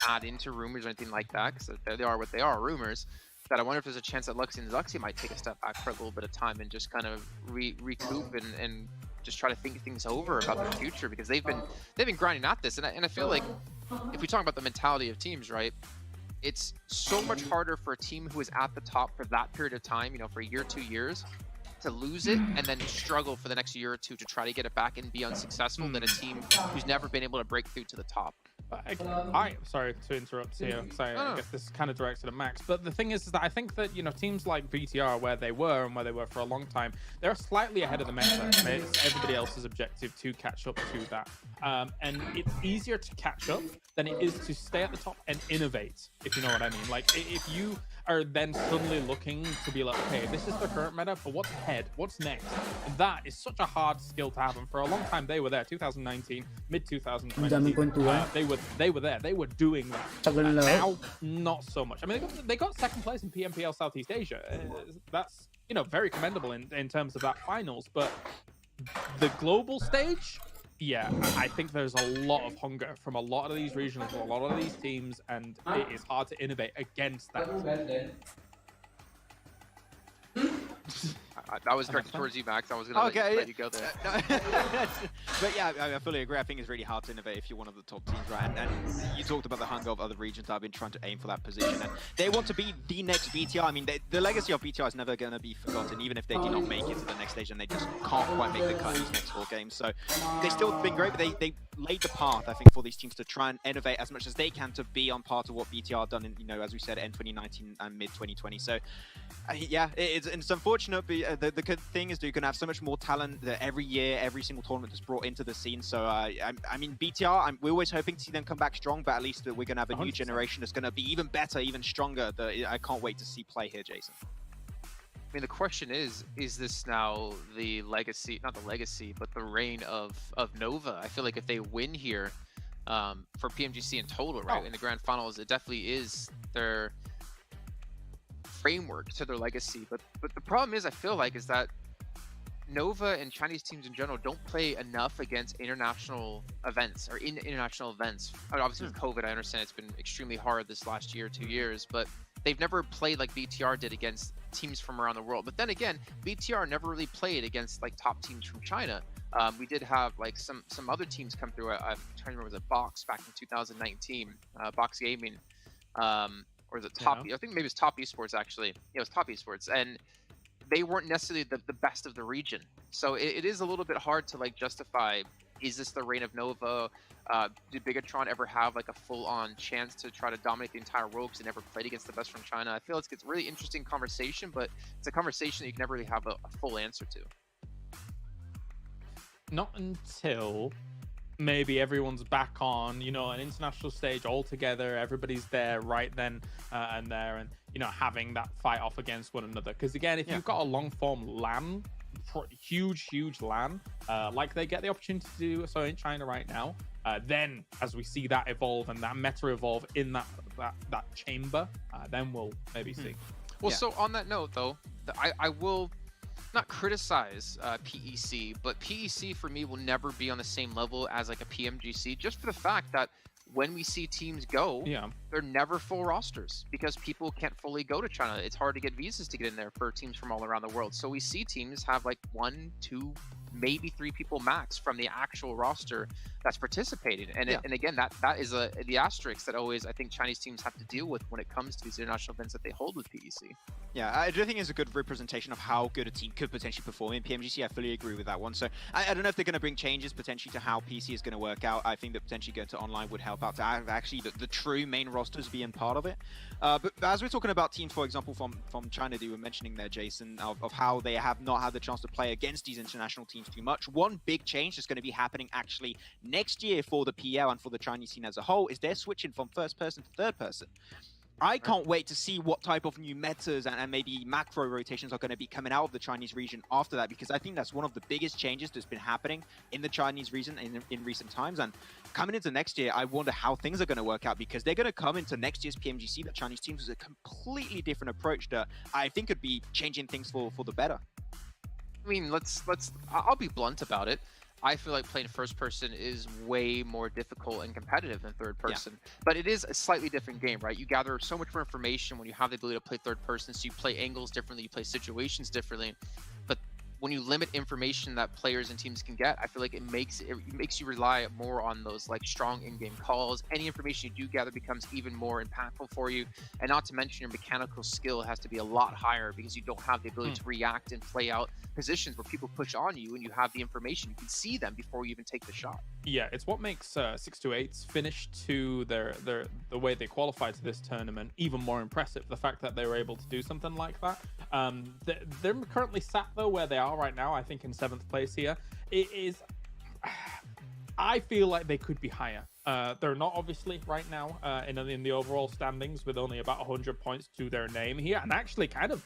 add into rumors or anything like that, because they are what they are, rumors. That I wonder if there's a chance that Luxy and Zuxi might take a step back for a little bit of time and just kind of recoup and just try to think things over about their future, because they've been grinding at this, and I feel like if we talk about the mentality of teams, right? It's so much harder for a team who is at the top for that period of time, for a year, 2 years, to lose it and then struggle for the next year or two to try to get it back and be unsuccessful than a team who's never been able to break through to the top. Sorry to interrupt here, because I guess this is kind of directed at Max, but the thing is that I think that teams like BTR, where they were for a long time, they're slightly ahead of the meta. It's everybody else's objective to catch up to that, and it's easier to catch up than it is to stay at the top and innovate, if you know what I mean. Like, if you are then suddenly looking to be like, okay, this is the current meta, but what's ahead? What's next? And that is such a hard skill to have, and for a long time they were there. 2019, mid 2020, they were there. They were doing that. Now, not so much. I mean, they got second place in PMPL Southeast Asia. That's very commendable in terms of that finals. But the global stage, yeah, I think there's a lot of hunger from a lot of these regionals, a lot of these teams, and it is hard to innovate against that. That was directed towards you, Max. I was going to let you go there. But yeah, I fully agree. I think it's really hard to innovate if you're one of the top teams, right? And you talked about the hunger of other regions that have been trying to aim for that position. And they want to be the next BTR. I mean, the legacy of BTR is never going to be forgotten, even if they do not make it to the next stage and they just can't quite make the cut in these next 4 games. So they've still been great, but they laid the path, I think, for these teams to try and innovate as much as they can to be on par to what BTR done in, as we said, end 2019 and mid 2020. So yeah, it's unfortunate, but the good thing is that you can have so much more talent that every year, every single tournament is brought into the scene. So I mean, BTR, we're always hoping to see them come back strong, but at least we're going to have a new generation that's going to be even better, even stronger. I can't wait to see play here, Jason. I mean, the question is this now the legacy, not the legacy, but the reign of Nova? I feel like if they win here for PMGC in total, right, in the grand finals, it definitely is their framework to their legacy. But the problem is, I feel like, is that Nova and Chinese teams in general don't play enough against international events or in international events. I mean, obviously with COVID, I understand it's been extremely hard this last year, 2 years, but they've never played like BTR did against teams from around the world. But then again, BTR never really played against like top teams from China. We did have like some other teams come through. I'm trying to remember, was it Box back in 2019, Box Gaming, or is it Top? I think maybe it was Top Esports actually. Yeah, it was Top Esports, and they weren't necessarily the best of the region. So it is a little bit hard to like justify, is this the reign of Nova? Did Bigatron ever have like a full-on chance to try to dominate the entire world because they never played against the best from China? I feel it's a really interesting conversation, but it's a conversation that you can never really have a full answer to. Not until maybe everyone's back on, an international stage all together, everybody's there right then and there, and having that fight off against one another. Because again, if you've got a long form LAN huge LAN, like they get the opportunity to do so in China right now, then as we see that evolve and that meta evolve in that chamber, then we'll maybe see. Well, so on that note, though, I will not criticize PEC, but PEC for me will never be on the same level as like a PMGC, just for the fact that when we see teams go, they're never full rosters because people can't fully go to China. It's hard to get visas to get in there for teams from all around the world. So we see teams have like 1, 2, maybe 3 people max from the actual roster that's participating. And and again, that is the asterisk that always I think Chinese teams have to deal with when it comes to these international events that they hold with PEC. Yeah, I do think it's a good representation of how good a team could potentially perform in PMGC. I fully agree with that one. So I don't know if they're going to bring changes potentially to how PC is going to work out. I think that potentially going to online would help out to have actually the true main rosters being part of it. But as we're talking about teams, for example, from China that you were mentioning there, Jason, of how they have not had the chance to play against these international teams too much. One big change that's going to be happening actually next year for the PL and for the Chinese scene as a whole is they're switching from first person to third person. I can't wait to see what type of new metas and maybe macro rotations are going to be coming out of the Chinese region after that, because I think that's one of the biggest changes that's been happening in the Chinese region in recent times. And coming into next year, I wonder how things are going to work out, because they're going to come into next year's PMGC, the Chinese teams, with a completely different approach that I think could be changing things for the better. I mean, I'll be blunt about it. I feel like playing first person is way more difficult and competitive than third person, but it is a slightly different game, right? You gather so much more information when you have the ability to play third person, so you play angles differently, you play situations differently. But when you limit information that players and teams can get, I feel like it makes you rely more on those like strong in-game calls. Any information you do gather becomes even more impactful for you, and not to mention your mechanical skill has to be a lot higher because you don't have the ability to react and play out positions where people push on you and you have the information. You can see them before you even take the shot. Yeah, it's what makes 628's finish to the way they qualified to this tournament even more impressive. The fact that they were able to do something like that. They're currently sat though where they are right now, I think in 7th place here. It is, I feel like they could be higher. They're not obviously right now in the overall standings with only about 100 points to their name here, and actually kind of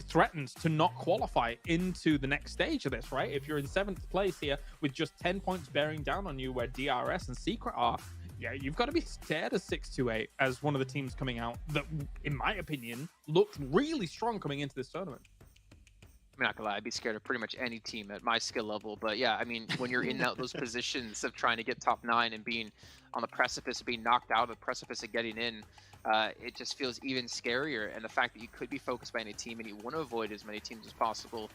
threatens to not qualify into the next stage of this, right? If you're in 7th place here with just 10 points bearing down on you where DRS and Secret are, yeah, you've got to be scared of 628 as one of the teams coming out that, in my opinion, looked really strong coming into this tournament. I'm not gonna lie, I'd be scared of pretty much any team at my skill level. But yeah, I mean, when you're in those positions of trying to get top 9 and being on the precipice of being knocked out, of the precipice of getting in, it just feels even scarier. And the fact that you could be focused by any team and you want to avoid as many teams as possible.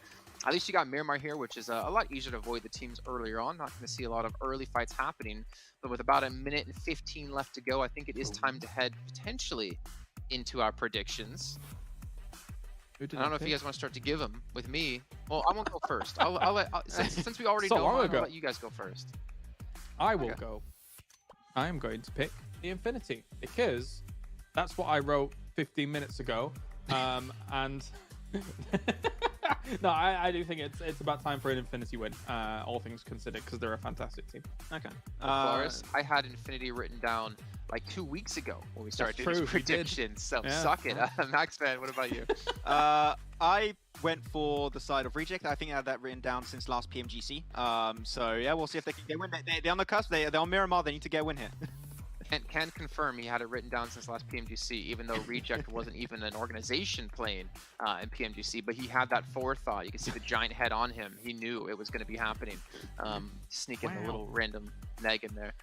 At least you got Miramar here, which is a lot easier to avoid the teams earlier on. Not going to see a lot of early fights happening. But with about 1 minute and 15 left to go, I think it is time to head potentially into our predictions. I don't know if you guys want to start to give them with me. Well, I won't go first. I'll let since we already know, I'll let you guys go first. I will go. I am going to pick the Infinity because that's what I wrote 15 minutes ago. And no, I do think it's about time for an Infinity win, all things considered, because they're a fantastic team. Okay. Flores, I had Infinity written down like 2 weeks ago when we started doing these predictions. So suck it. Max Man, what about you? I went for the side of Reject. I think I had that written down since last PMGC. So yeah, we'll see if they can get a win. They're on the cusp. They're on Miramar. They need to get a win here. Can confirm he had it written down since last PMGC, even though Reject wasn't even an organization playing in PMGC, but he had that forethought. You can see the giant head on him. He knew it was going to be happening. Sneaking a little random neg in there.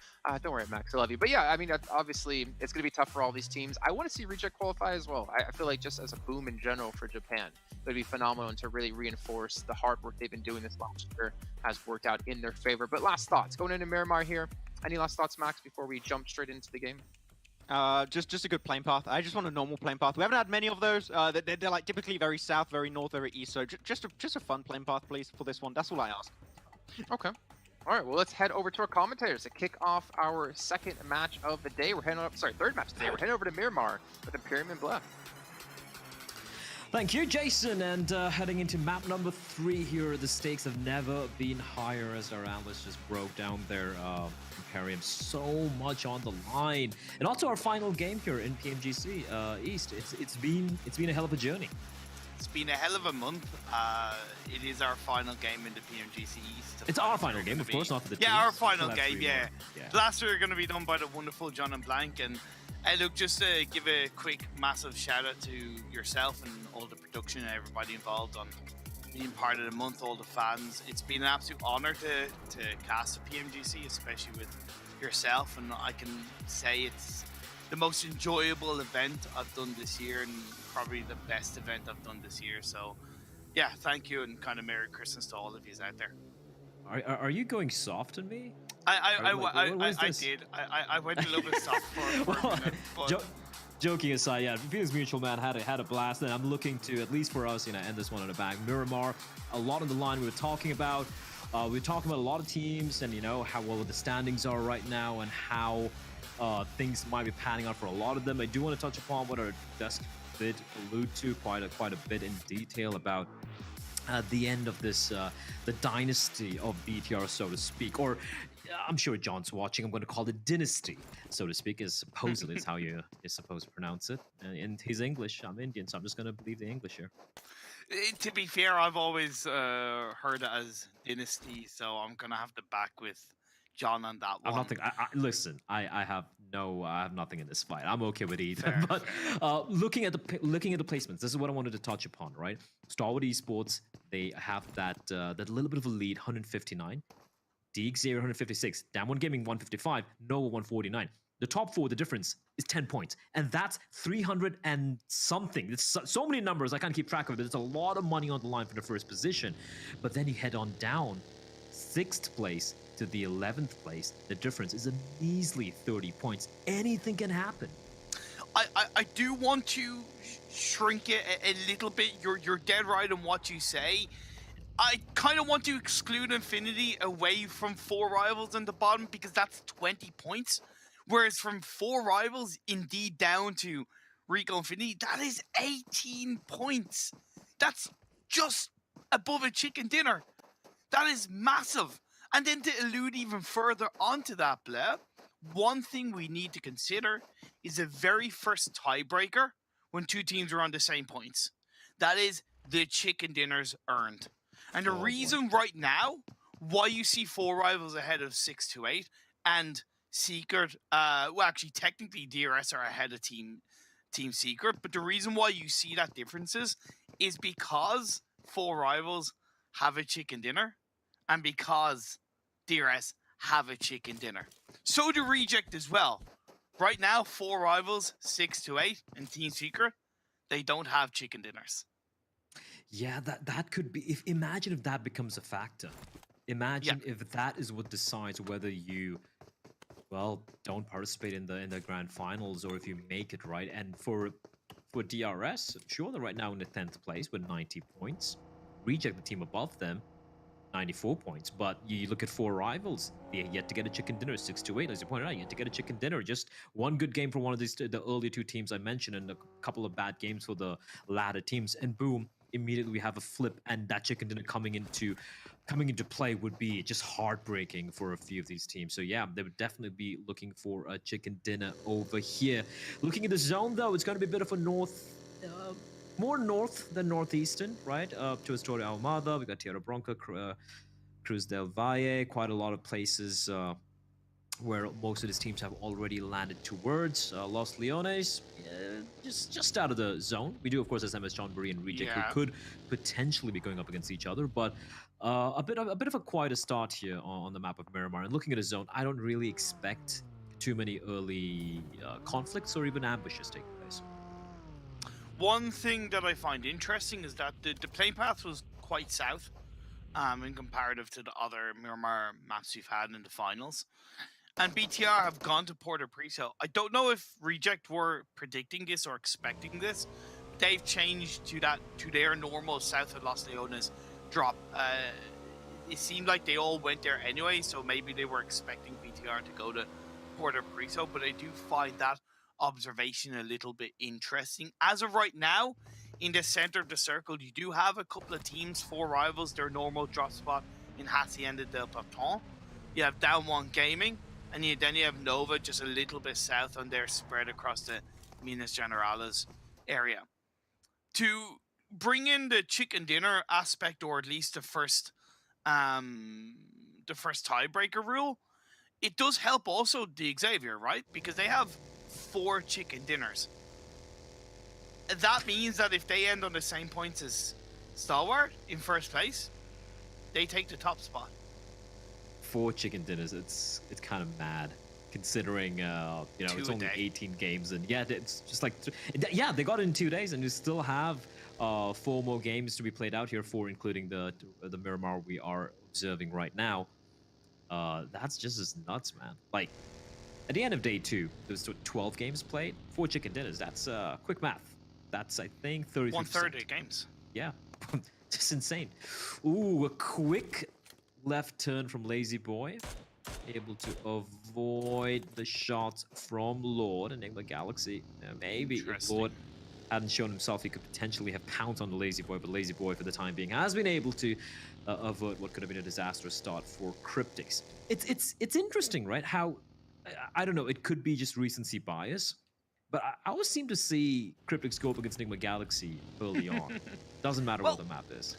Don't worry, Max, I love you. But yeah, I mean, obviously, it's going to be tough for all these teams. I want to see Reject qualify as well. I feel like just as a boom in general for Japan, it would be phenomenal, and to really reinforce the hard work they've been doing this last year has worked out in their favor. But last thoughts, going into Miramar here. Any last thoughts, Max, before we jump straight into the game? Just a good playing path. I just want a normal playing path. We haven't had many of those. They're like typically very south, very north, very east. So just a fun playing path, please, for this one. That's all I ask. Okay. All right. Well, let's head over to our commentators to kick off our second match of the day. We're heading up. Sorry, third match today. We're heading over to Miramar with Imperium and Bluff. Thank you, Jason. And heading into map number 3 here, the stakes have never been higher as our analysts just broke down their Imperium. So much on the line, and also our final game here in PMGC East. It's been a hell of a journey. It's been a hell of a month. It is our final game in the PMGC East. It's our final game, of course, not for the Yeah, teams. our final We'll have game, 3 yeah. more. Yeah. The last 2 are going to be done by the wonderful John and Blank. And look, just to give a quick, massive shout out to yourself and all the production and everybody involved on being part of the month, all the fans. It's been an absolute honor to cast a PMGC, especially with yourself. And I can say it's the most enjoyable event I've done this year and probably the best event I've done this year. So yeah, thank you and kind of Merry Christmas to all of you out there. Are you going soft on me? I did. I went a little bit soft for a minute, but... Joking aside, yeah, Felix Mutual, man, had a blast, and I'm looking to, at least for us, end this one on the bang. Miramar, a lot on the line we were talking about. We were talking about a lot of teams and, how well the standings are right now and how things might be panning out for a lot of them. I do want to touch upon what our desk did allude to quite a bit in detail about the end of this, the dynasty of BTR, so to speak, or I'm sure John's watching. I'm going to call it dynasty, so to speak, is supposedly is how you're supposed to pronounce it. And he's English. I'm Indian, so I'm just going to believe the English here. To be fair, I've always heard it as dynasty, so I'm going to have to back with John on that one. I'm not listen, I have nothing in this fight. I'm okay with either. But looking at the placements, this is what I wanted to touch upon, right? Starwood Esports, they have that little bit of a lead, 159. DX0 156, Damwon Gaming 155, Nova 149. The top 4, the difference is 10 points, and that's 300 and something. It's so many numbers, I can't keep track of it. There's a lot of money on the line for the first position, but then you head on down, 6th place to the 11th place. The difference is a measly 30 points. Anything can happen. I do want to shrink it a little bit. You're dead right in what you say. I kind of want to exclude Infinity away from 4 rivals in the bottom because that's 20 points. Whereas from 4 rivals, indeed down to Rico Infinity, that is 18 points. That's just above a chicken dinner. That is massive. And then to allude even further onto that, Blair, one thing we need to consider is the very first tiebreaker when 2 teams are on the same points. That is the chicken dinners earned. And the reason right now why you see 4 rivals ahead of 6 to 8 and Secret, well, actually, technically DRS are ahead of Team Secret, but the reason why you see that differences is because 4 rivals have a chicken dinner and because DRS have a chicken dinner. So do Reject as well. Right now, 4 rivals, 6 to 8, and Team Secret, they don't have chicken dinners. Yeah, that could be. Imagine if that becomes a factor. Imagine if that is what decides whether you, well, don't participate in the grand finals or if you make it, right. And for DRS, sure, they're right now in the 10th place with 90 points. Reject, the team above them, 94 points. But you look at 4 rivals, they yet to get a chicken dinner, 6 to 8, as you pointed out, yet to get a chicken dinner. Just one good game for one of these, the earlier 2 teams I mentioned, and a couple of bad games for the latter teams, and boom, immediately we have a flip, and that chicken dinner coming into play would be just heartbreaking for a few of these teams. So yeah, they would definitely be looking for a chicken dinner over here. Looking at the zone though, it's going to be a bit of a more north than northeastern, right? Up to Astoria Almada, we got Tierra Bronca, Cruz del Valle, quite a lot of places where most of these teams have already landed towards. Los Leones, just out of the zone. We do, of course, SMS John Burry and Reject, who could potentially be going up against each other, but a bit of a quieter start here on the map of Miramar. And looking at the zone, I don't really expect too many early conflicts or even ambushes taking place. One thing that I find interesting is that the plane path was quite south in comparative to the other Miramar maps we've had in the finals. And BTR have gone to Porter Pre-Sale. I don't know if Reject were predicting this or expecting this. They've changed to their normal south of Los Leones drop. It seemed like they all went there anyway, so maybe they were expecting BTR to go to Porter Pre-Sale, but I do find that observation a little bit interesting. As of right now, in the center of the circle, you do have a couple of teams, 4 rivals, their normal drop spot in Hacienda del Patron. You have Damwon Gaming, and then you have Nova just a little bit south on their spread across the Minas Generales area. To bring in the chicken dinner aspect, or at least the first tiebreaker rule, it does help also the Xavier, right? Because they have 4 chicken dinners. That means that if they end on the same points as Stalwart in first place, they take the top spot. 4 chicken dinners, it's kind of mad considering it's only 18 games, and yeah, it's just like yeah, they got it in 2 days, and you still have 4 more games to be played out here, 4 including the Miramar we are observing right now. That's just as nuts, man. Like at the end of day 2, there's 12 games played, 4 chicken dinners. That's quick math. That's, I think, 33%. 1/3 of games. Yeah, just insane. Ooh, a quick left turn from Lazy Boy, able to avoid the shots from Lord. Enigma Galaxy. Maybe if Lord hadn't shown himself, he could potentially have pounced on the Lazy Boy, but Lazy Boy, for the time being, has been able to avert what could have been a disastrous start for Cryptics. It's interesting, right? How, I don't know, it could be just recency bias, but I always seem to see Cryptics go up against Enigma Galaxy early on. Doesn't matter what the map is.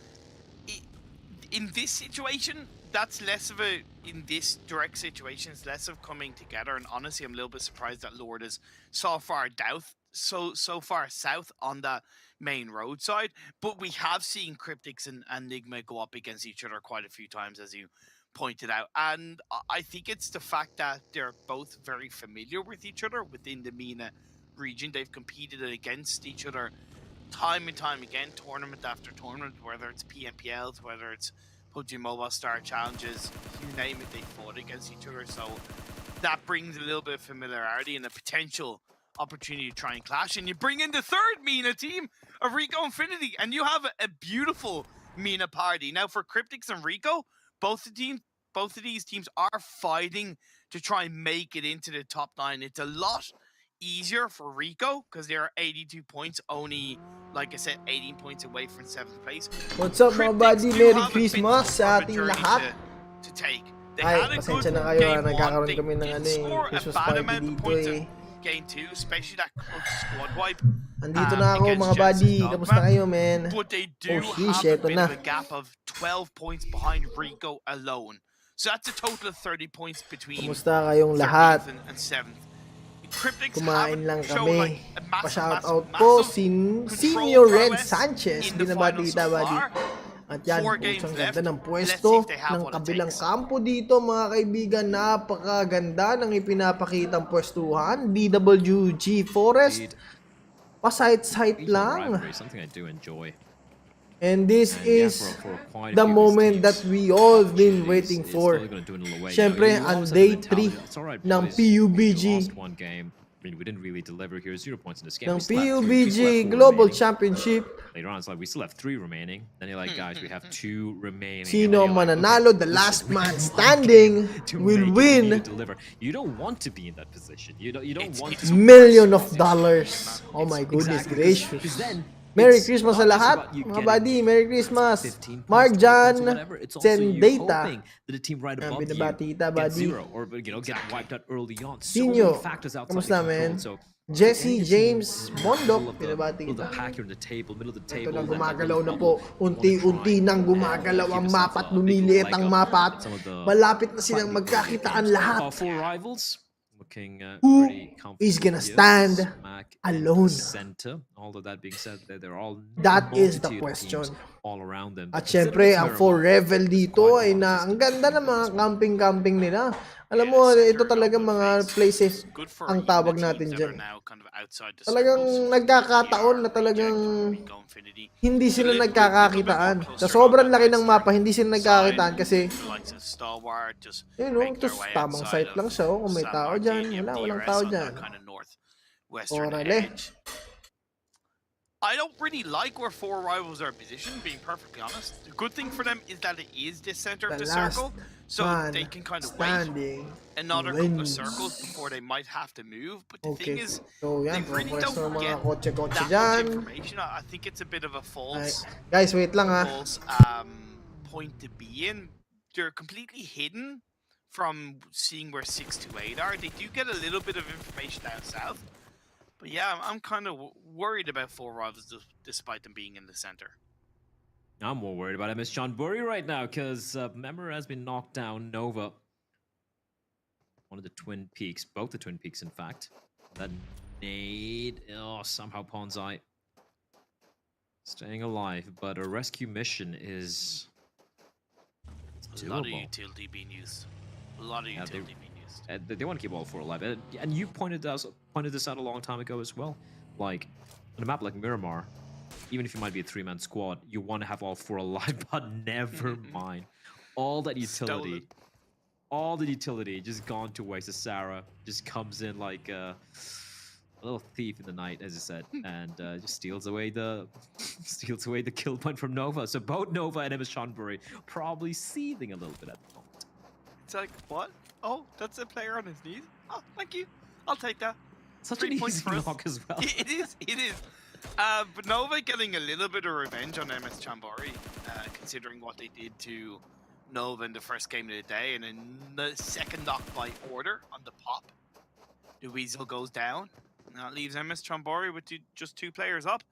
In this situation, that's less of a, in this direct situation, it's less of coming together. And honestly, I'm a little bit surprised that Lord is so far south on the main road side. But we have seen Cryptics and Enigma go up against each other quite a few times, as you pointed out. And I think it's the fact that they're both very familiar with each other within the MENA region. They've competed against each other time and time again, tournament after tournament, whether it's PMPLs, whether it's Pubg Mobile Star Challenges, you name it, they fought against each other. So that brings a little bit of familiarity and a potential opportunity to try and clash. And you bring in the third MENA team of Rico Infinity, and you have a beautiful MENA party. Now for Cryptics and Rico, both of these teams are fighting to try and make it into the top 9. It's a lot easier for Rico because they are 82 points, only, like I said, 18 points away from 7th place. What's up mga buddy? Merry Christmas sa ating lahat. To take. Ay, pasensya na kayo, nagkakaroon kami ng Christmas party dito eh. Game 2, especially that close squad wipe. Andito na ako mga buddy, kamusta kayo men? But they do have a bit of a gap of 12 points behind Rico alone. So that's a total of 30 points between kamusta kayong lahat? And 7th. Kumain lang kami. Pa-shoutout po Senior Red Sanchez, binabatita buddy. At yan, putsang ganda ng pwesto ng kabilang kampo dito mga kaibigan. Napakaganda ng ipinapakitang pwestuhan. DWG Forest, pa-sight lang. And this is the moment that we all been waiting for. Siyempre, ang day 3 ng PUBG. We didn't really deliver here. 0 points in this game. Ng PUBG Global Championship. Later on, it's like we still have 3 remaining. Then you're like, guys, we have 2 remaining. Sino mananalo, the last man standing will win. You don't want to be in that position. You don't want to. $1,000,000. Oh my goodness gracious. Merry Christmas sa lahat, mga buddy. Merry Christmas. Markjan, Zendata. Binabatita, buddy. Sinyo, kamusta, man? Jesse James Bondok, binabatita. Ito na gumagalaw na po. Unti-unti nang gumagalaw ang mapa at lumiliit ang mapa at malapit na silang magkakitaan lahat. Who is gonna stand alone? That is the question. At syempre, ang 4 Revel dito ay ang ganda ng mga camping-camping nila. Alam mo, ito talagang mga places ang tawag natin dyan. Talagang nagkakataon na talagang hindi sila nagkakakitaan. Sa sobrang laki ng mapa, hindi sila nagkakakitaan kasi ito tamang site lang siya. Kung may tao dyan, walang tao dyan. Orale. I don't really like where 4 rivals are positioned, being perfectly honest. The good thing for them is that it is the center of the circle, so they can kind of wait another couple of circles before they might have to move. But the thing is, they really don't get that much information. I think it's a bit of a false, guys, wait lang ha. False point to be in. They're completely hidden from seeing where 6 to 8 are. They do get a little bit of information down south. But yeah, I'm kind of worried about 4 Rivals despite them being in the center. I'm more worried about MS Chonburi right now because Member has been knocked down. Nova, one of the Twin Peaks, both the Twin Peaks, in fact. That nade, somehow Ponzai staying alive, but a rescue mission is doable. A lot of utility being used. A lot of utility being used. They want to keep all 4 alive, and you pointed this out a long time ago as well. Like on a map like Miramar, even if you might be a 3-man squad, you want to have all 4 alive, but never mind. All that utility, all the utility just gone to waste. Sarah just comes in like a little thief in the night, as I said, and just steals away the kill point from Nova. So both Nova and MS Chonburi probably seething a little bit at the moment. It's like, what? Oh, that's a player on his knees? Oh, thank you. I'll take that. Such an easy knock as well. It is. But Nova getting a little bit of revenge on MS Chonburi, considering what they did to Nova in the first game of the day, and then the second knock by order on the pop. The Weasel goes down. And that leaves MS Chonburi with just 2 players up.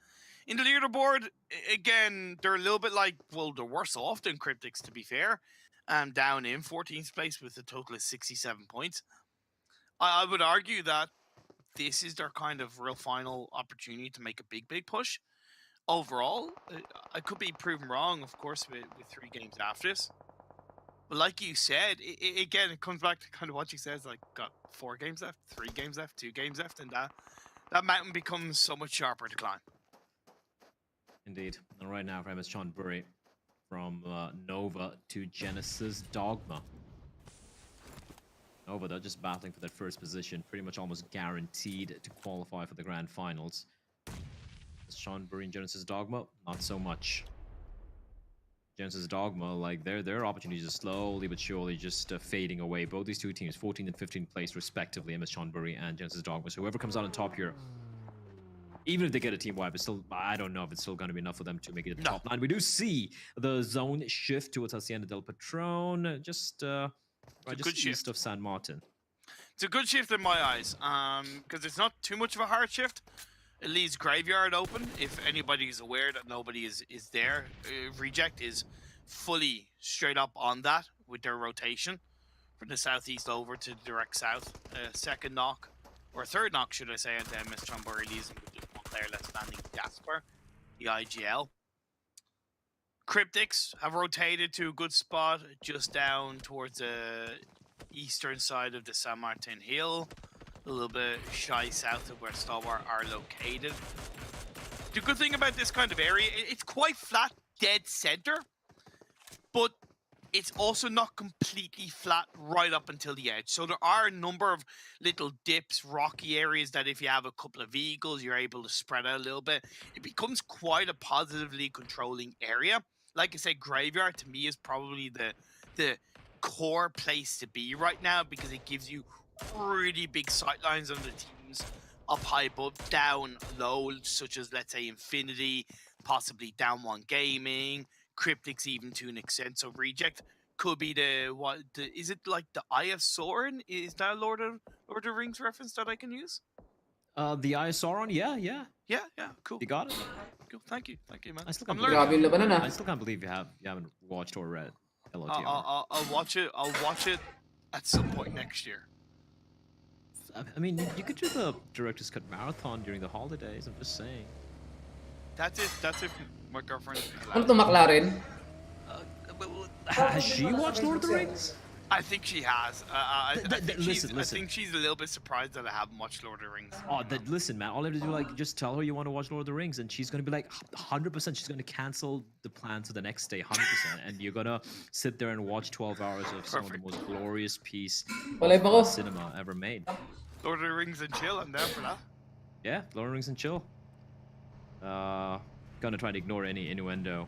In the leaderboard, again, they're a little bit like, well, they're worse off than Cryptics, to be fair. Down in 14th place with a total of 67 points. I would argue that this is their kind of real final opportunity to make a big push. Overall, I could be proven wrong, of course, with 3 games after this. But like you said, again, it comes back to kind of what you said. Like, got 4 games left, 3 games left, 2 games left, and that mountain becomes so much sharper to climb. Indeed. And right now for MS Chonburi, from Nova to Genesis Dogma. Nova, they're just battling for that first position, pretty much almost guaranteed to qualify for the grand finals. Chonburi and Genesis Dogma, not so much. Genesis Dogma, like their opportunities are slowly but surely just fading away. Both these 2 teams, 14th and 15th place respectively, MS Chonburi and Genesis Dogma. So whoever comes out on top here, even if they get a team wipe, it's still, I don't know if it's still going to be enough for them to make it to the top 9. We do see the zone shift towards Hacienda del Patron, just east of San Martin. It's a good shift in my eyes, because it's not too much of a hard shift. It leaves Graveyard open if anybody's aware that nobody is there. Reject is fully straight up on that with their rotation from the southeast over to the direct south. Second knock, or third knock, should I say, into MS Chonburi leaves them with just 1 player left standing, Jasper, the IGL. Cryptics have rotated to a good spot just down towards the eastern side of the San Martin Hill. A little bit shy south of where Stalwart are located. The good thing about this kind of area, it's quite flat, dead center, but it's also not completely flat right up until the edge. So there are a number of little dips, rocky areas that if you have a couple of vehicles, you're able to spread out a little bit. It becomes quite a positively controlling area. Like I said, Graveyard to me is probably the core place to be right now because it gives you pretty big sightlines on the teams up high above, down low, such as, let's say, Infinity, possibly Down One Gaming, Cryptics even to an extent. So Reject could be is it like the Eye of Sauron? Is that a Lord of the Rings reference that I can use? The Eye of Sauron, yeah, cool. You got it. Cool, thank you, man. I still can't believe you haven't watched or read LOTR. I'll watch it. I'll watch it at some point next year. I mean, you could do the Director's Cut Marathon during the holidays, I'm just saying. That's if my girlfriend... Ano to, McLaren? Has she watched Lord of the Rings? I think she has. I Listen. think she's a little bit surprised that I haven't watched Lord of the Rings. Oh, listen, man. All I have to do, like, just tell her you want to watch Lord of the Rings, and she's going to be like, 100%. She's going to cancel the plans for the next day, 100%. And you're going to sit there and watch 12 hours of some of the most glorious piece of cinema ever made. Lord of the Rings and chill. I'm down for that. Yeah, Lord of the Rings and chill. Gonna try to ignore any innuendo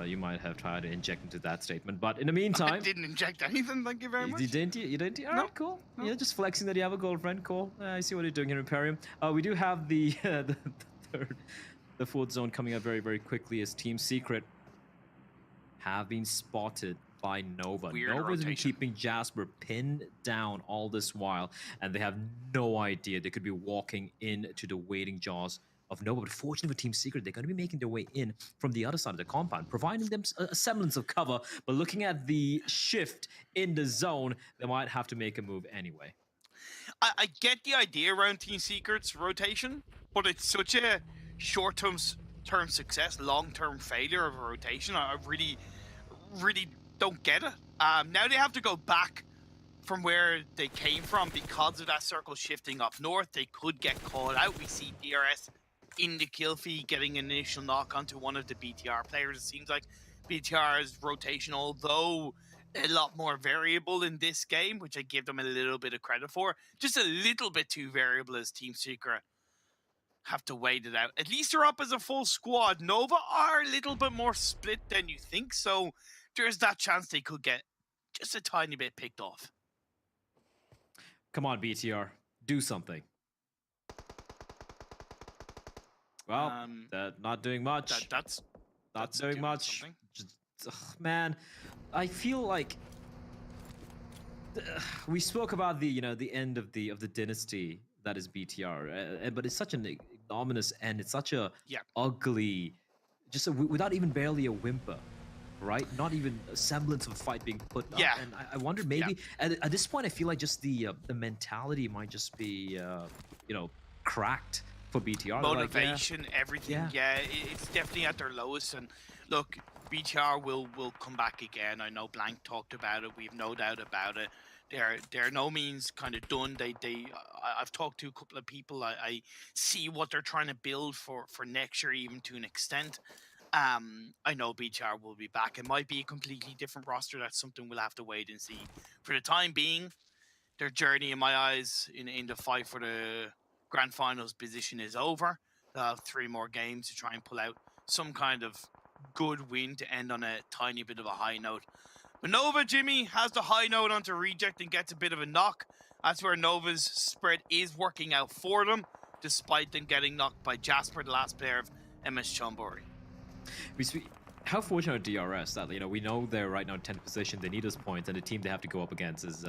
you might have tried to inject into that statement, but in the meantime, I didn't inject anything. Thank you very much. You didn't? You didn't? All right, cool. No. Yeah, just flexing that you have a girlfriend. Cool. I see what you're doing here, Imperium. We do have the fourth zone coming up very, very quickly as Team Secret have been spotted by Nova. Weird Nova's been rotation. keeping Jasper pinned down all this while, and they have no idea they could be walking into the waiting jaws of Nova. But fortunately for Team Secret, they're going to be making their way in from the other side of the compound, providing them a semblance of cover. But looking at the shift in the zone, they might have to make a move anyway. I get the idea around Team Secret's rotation, but it's such a short-term success, long-term failure of a rotation. I really don't get it. Now they have to go back from where they came from because of that circle shifting up north. They could get called out. We see DRS in the kill feed getting an initial knock onto one of the BTR players. It seems like BTR's rotation, although a lot more variable in this game, which I give them a little bit of credit for, just a little bit too variable as Team Secret have to wait it out. At least they're up as a full squad. Nova are a little bit more split than you think, so there's that chance they could get just a tiny bit picked off. Come on, BTR. Do something. Well, not doing much. That's doing much. Just, man, I feel like we spoke about the the end of the dynasty that is BTR, but it's such an ignominious end. It's such a ugly, just without even barely a whimper, right? Not even a semblance of a fight being put up. And I wonder maybe at this point I feel like just the mentality might just be cracked for BTR. Motivation, everything. Yeah, it's definitely at their lowest. And look, BTR will come back again. I know Blank talked about it. We've no doubt about it. They're no means kind of done. I've talked to a couple of people. I see what they're trying to build for next year, even to an extent. I know BTR will be back. It might be a completely different roster. That's something we'll have to wait and see. For the time being, their journey, in my eyes, in the fight for the Grand Finals position is over. They'll have 3 more games to try and pull out some kind of good win to end on a tiny bit of a high note. But Nova, Jimmy, has the high note onto Reject and gets a bit of a knock. That's where Nova's spread is working out for them, despite them getting knocked by Jasper, the last player of MS Chonburi. How fortunate are DRS that we know they're right now in 10th position. They need those points, and the team they have to go up against is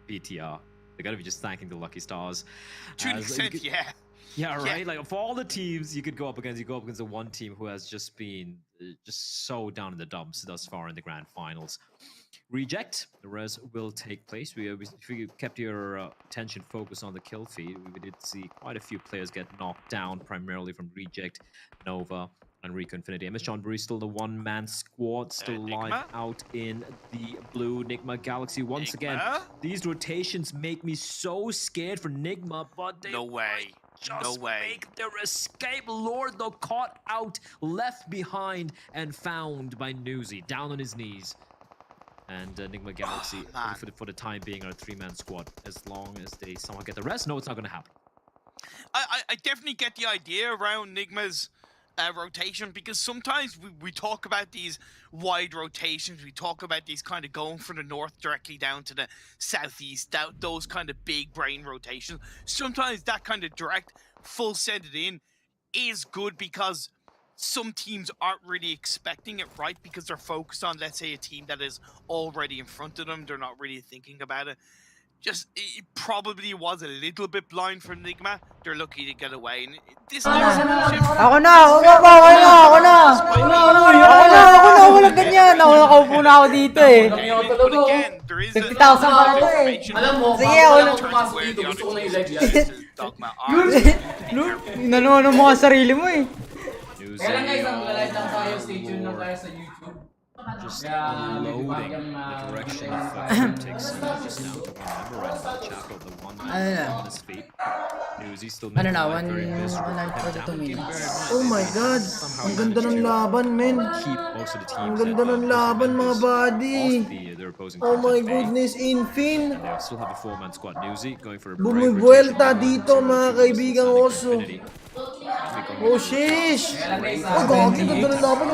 BTR. They gotta be just thanking the lucky stars. To an extent, yeah. Yeah, right. Like for all the teams you could go up against, you go up against the one team who has just been just so down in the dumps thus far in the grand finals. Reject, the res will take place. If you kept your attention focused on the kill feed, we did see quite a few players get knocked down, primarily from Reject, Nova, and Rico Infinity. MS Chonburi still the one-man squad, still live out in the blue. Nigma Galaxy once again. These rotations make me so scared for Nigma, but they just make their escape. Lord, though, caught out, left behind, and found by Newsy, down on his knees. And Nigma Galaxy, for the time being, are a 3-man squad. As long as they somehow get the rest, no, it's not going to happen. I definitely get the idea around Nigma's rotation, because sometimes we talk about these wide rotations. We talk about these kind of going from the north directly down to the southeast, those kind of big brain rotations. Sometimes that kind of direct, full send it in is good because some teams aren't really expecting it, right? Because they're focused on, let's say, a team that is already in front of them. They're not really thinking about it. It probably was a little bit blind for Nigma. They're lucky to get away. And this Ako na, wala ganyan. Nakaupo na ako dito eh. 50,000 pa na to eh. Alam mo, sige, pumasok dito, gusto ko na i-live yan. Inano mo ang sarili mo eh. Kaya lang guys, ang lalait lang tayo, stay tuned lang tayo sa YouTube. Just loading the direction of Cryptics. Just now to memorize the chapter of the one man on his feet. Newsy still I don't know, 142 minutes. Oh my god! Ang ganda ng laban, men! Ang ganda ng laban, mga buddy! Oh my goodness, Infin! They still have a 4-man squad. Newsy going for a bumibuelta dito, mga kaibigang oso. Oh, sheesh! Oh, gagi, ganda ng laban.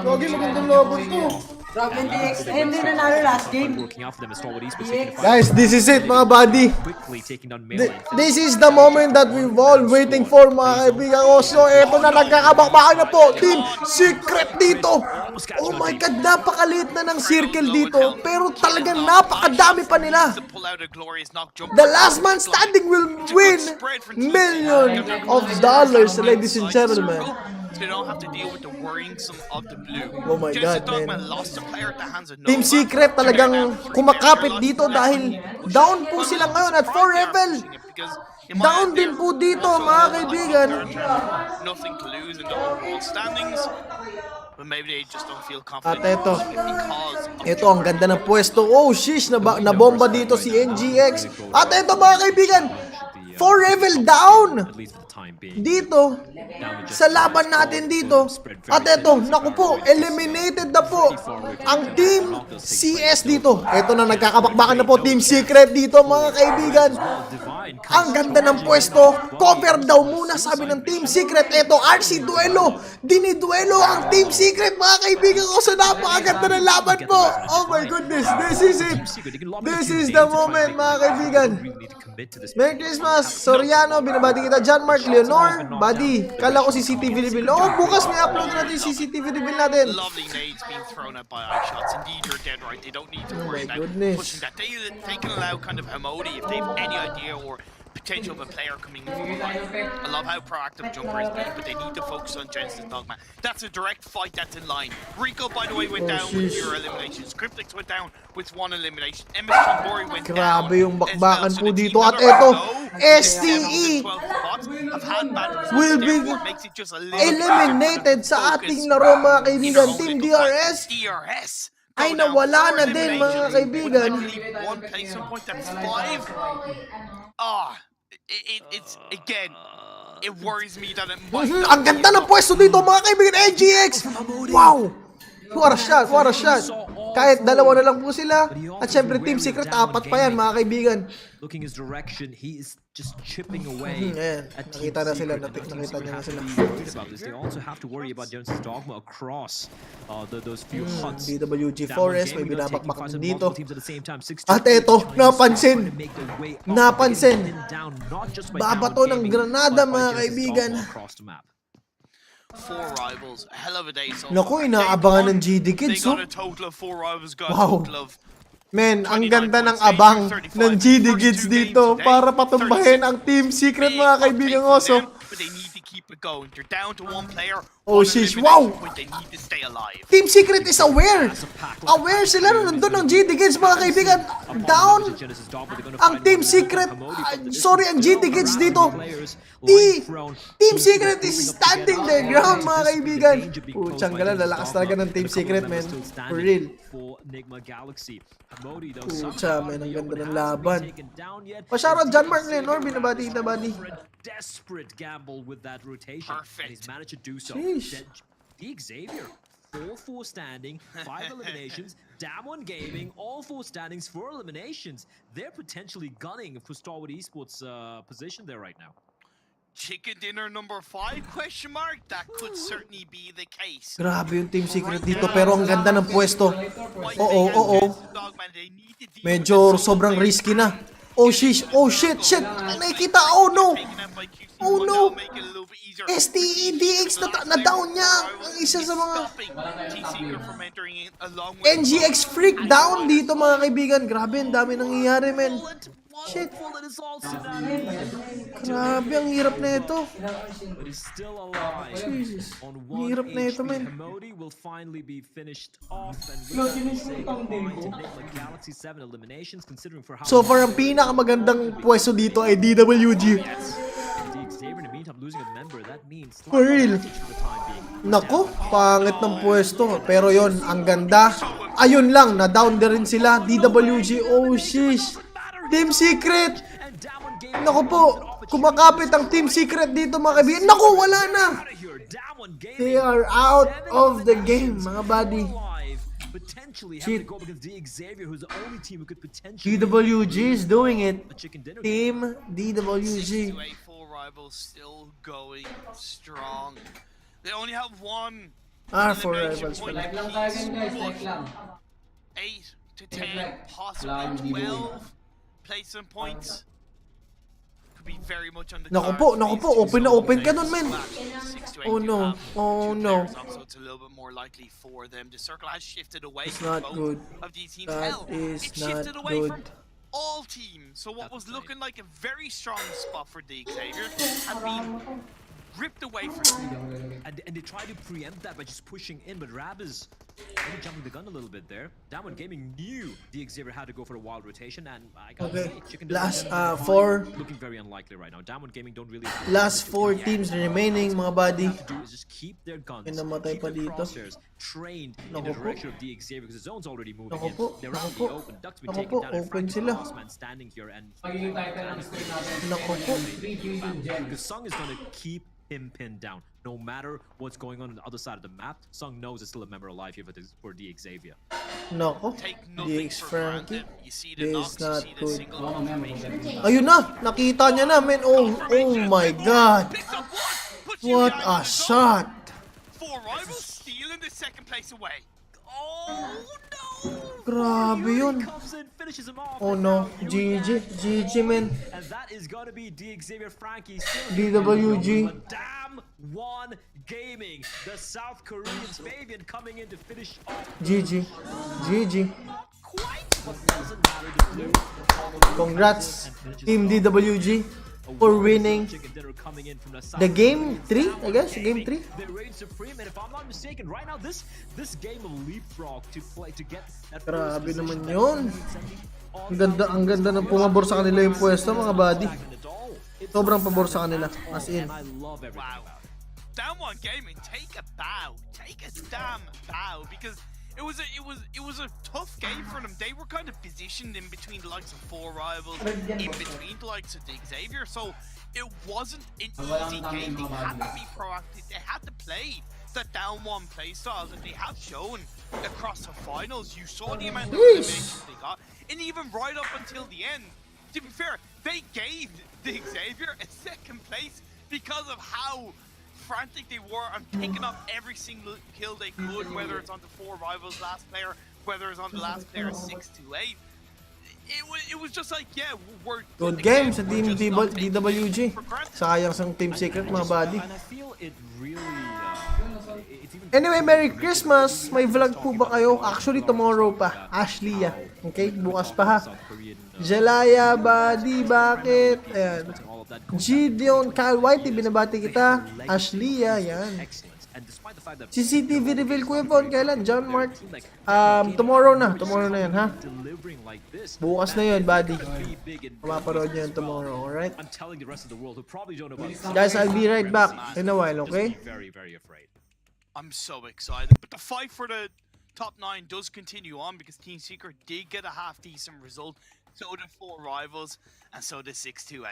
Gagi, magandang laban to. Hindi nanalo last game. Working out for them as Stalwart Esports taking a fight. Guys, this is it mga buddy. Quickly taking down Melee. This is the moment that we've all waiting for mga kaibigan ko. So eto na, nagkakabakbakan na po. Team Secret dito. Oh my God, napakaliit na ng circle dito. Pero talagang napakadami pa nila. The last man standing will win millions of dollars, ladies and gentlemen. They don't have to deal with the worrying of the blue. Oh my God, man. Lost a player at the hands of Team Secret talagang kumakapit dito dahil down po sila ngayon at 4 level. Down din po dito mga kaibigan. Nothing to lose in the overall standings. But maybe they just don't feel confident. At ito ang ganda ng pwesto. Oh shish, nabomba dito si NGX. At ito mga kaibigan, 4 level down dito sa laban natin dito. At eto, naku po, eliminated na po ang Team CS dito. Eto na, nagkakabakbakan na po Team Secret dito mga kaibigan. Ang ganda ng pwesto. Cover daw muna sabi ng Team Secret. Eto, RC duelo. Diniduelo ang Team Secret mga kaibigan ko sa napakaganda ng laban po. Oh my goodness, this is it. This is the moment mga kaibigan. Merry Christmas, Soriano, binabati kita. John Mark Leonor, buddy, kala ko CCTV reveal. Oh, bukas may upload natin yung CCTV reveal natin. Lovely nades being thrown out by eye shots. Indeed, you're dead right. They don't need to worry about pushing that. They can allow kind of Hamodi if they have any idea or potential of a player coming in from behind. I love how proactive Jumper is being, but they need to focus on Jensen's Dogma. That's a direct fight that's in line. Rico, by the way, went down with 0 eliminations. Cryptix went down with 1 elimination. MS Chambori went down. Grabe yung bakbakan po dito. At eto, STE will be eliminated sa ating laro mga kaibigan. Team DRS ay nawala na din mga kaibigan. One placement point, that's 5. It's again, it worries me that it might. Ang ganda ng pwesto dito mga kaibigan. AGX! Wow! What a shot, what a shot. Kahit dalawa na lang po sila. At syempre Team Secret, 4 pa yan mga kaibigan. Looking his direction, he is just chipping away. Nakita na sila, nakita niya na sila. They also have to worry about Jensen's Dogma across those few huts. DWG Forest, may binabakbak dito. At eto, napansin. Babato ng granada mga kaibigan. 4 rivals, a hell of a day. So naku, inaabangan ng GD Kids, oh. Wow. Men, ang ganda ng abang ng GD Kids dito para patumbahin ang Team Secret mga kaibigan oso. Oh shish, wow! Team Secret is aware! Aware sila na nandun ang GD Kids mga kaibigan. Down ang Team Secret. Sorry, ang GD Kids dito. Team Secret is standing their ground mga kaibigan. Putsang gala, lalakas talaga ng Team Secret, man. For real. Putsa, man, ang ganda ng laban. Pasyaro, John Mark Lenor, binabati kita, buddy. Desperate gamble with that rotation. Perfect. And he's managed to do so. The Xavier, 4-4 standing, 5 eliminations. Damwon Gaming, all 4 standings, 4 eliminations. They're potentially gunning for Stalwart Esports' position there right now. Chicken dinner number 5? Question mark? That could certainly be the case. Grabe yung Team Secret dito, pero ang ganda ng pwesto. Oo. Medyo sobrang risky na. Oh shish, oh shit, nakikita, oh no! Oh no! STEDX na down niya! Ang isa sa mga NGX freak down dito mga kaibigan. Grabe, ang dami nangyayari, men. Shit. Grabe, ang hirap na ito. Jesus. Ang hirap na ito, men. So far, ang pinakamagandang pwesto dito ay DWG. For real. Naku, pangit ng pwesto. Pero yon, ang ganda. Ayun lang, na-down din rin sila. DWG, oh shish. Team Secret! Naku po, kumakapit ang Team Secret dito mga kaibigan. Naku, wala na! They are out of the game, mga buddy. Shit. DWG is doing it. Team DWG. 4 rivals still going strong. They only have 1 4 rivals pala. Like lang tayo din guys, like lang. 8 to 10, possibly 12 placement points. Could be very much on the Naku cards. po, open na open ka nun, men. Oh no, oh no. So it's a little bit more likely for them. The circle has shifted away It's from not both good. of these teams. That Hell, is it shifted not away good. from all teams. So what was looking like a very strong spot for the Xavier has been ripped away from them. And they try to preempt that by just pushing in, but Rab is maybe jumping the gun a little bit there. Damwon Gaming knew the Xavier had to go for a wild rotation, and I gotta say, Chicken Last Dinner 4. looking very unlikely right now. Damwon Gaming don't really have Last 4 teams remaining, mga buddy. to do is just keep their guns, keep Namatay pa their dito. crosshairs trained in the direction of the Xavier because the zone's already moving Naku in. po, They're naku out in po. the open. Ducks been Naku taken po, down, and open Frank's the sila. last man standing here, and Magiging title ng screen natin. Naku po. 3 Fusion Gems. because Sung is gonna keep him pinned down. No matter what's going on the other side of the map, Sung knows it's still a member alive here for the Xavier. Nako, Take nothing DX for Frankie. granted. You see the This knocks, you not see the good. single confirmation. Ayun na, nakita niya na, men. Oh my god. What a shot. 4 rivals stealing the second place away. Oh no! Grabe yun. Comes in, finishes him off. Oh no, GG, men. And that is gonna be the Xavier Frankie still DWG. But damn one gaming. The South Koreans maybe coming in to finish off. GG. Quite, but doesn't matter. The blue. Congrats, Team DWG, for winning Chicken Dinner coming in from the South the game 3, I guess. Game 3. They reign supreme, and if I'm not mistaken, right now this game of leapfrog to get that Grabe first naman position, yun. Ang ganda ng pumabor sa kanila yung pwesto, mga buddy. Sobrang pabor sa kanila, as in. Wow. Damwon Gaming, take a bow. Take a damn bow because it was a tough game for them. They were kind of positioned in between the likes of 4 rivals, in between the likes of the Xavier. So it wasn't an easy game. They had to be proactive. They had to play the down one playstyle that they have shown across the finals. You saw the amount of eliminations they got, and even right up until the end. To be fair, they gave the Xavier a second place because of how frantic they were on picking up every single kill they could, whether it's on the 4 rivals last player, whether it's on the last player 6-8. It was just like, yeah, we're Good game sa Team DWG. Sayang sa Team Secret, mga buddy. And I feel it really it's even Anyway, Merry Christmas! May vlog po ba kayo? Actually, tomorrow pa. Ashley, okay? Bukas pa ha. Jelaya, buddy, bakit? Ayan. Gideon, Kyle Whitey, binabati kita. Ashley, yan. CCTV reveal ko yun, kailan? John Mark? Tomorrow na yan, ha? Bukas na yun, buddy. Mapaparood nyo yun tomorrow, alright? Guys, I'll be right back in a while, okay? very afraid. I'm so excited, but the fight for the top 9 does continue on because Team Secret did get a half-decent result. So did 4 rivals, and so did 6-8.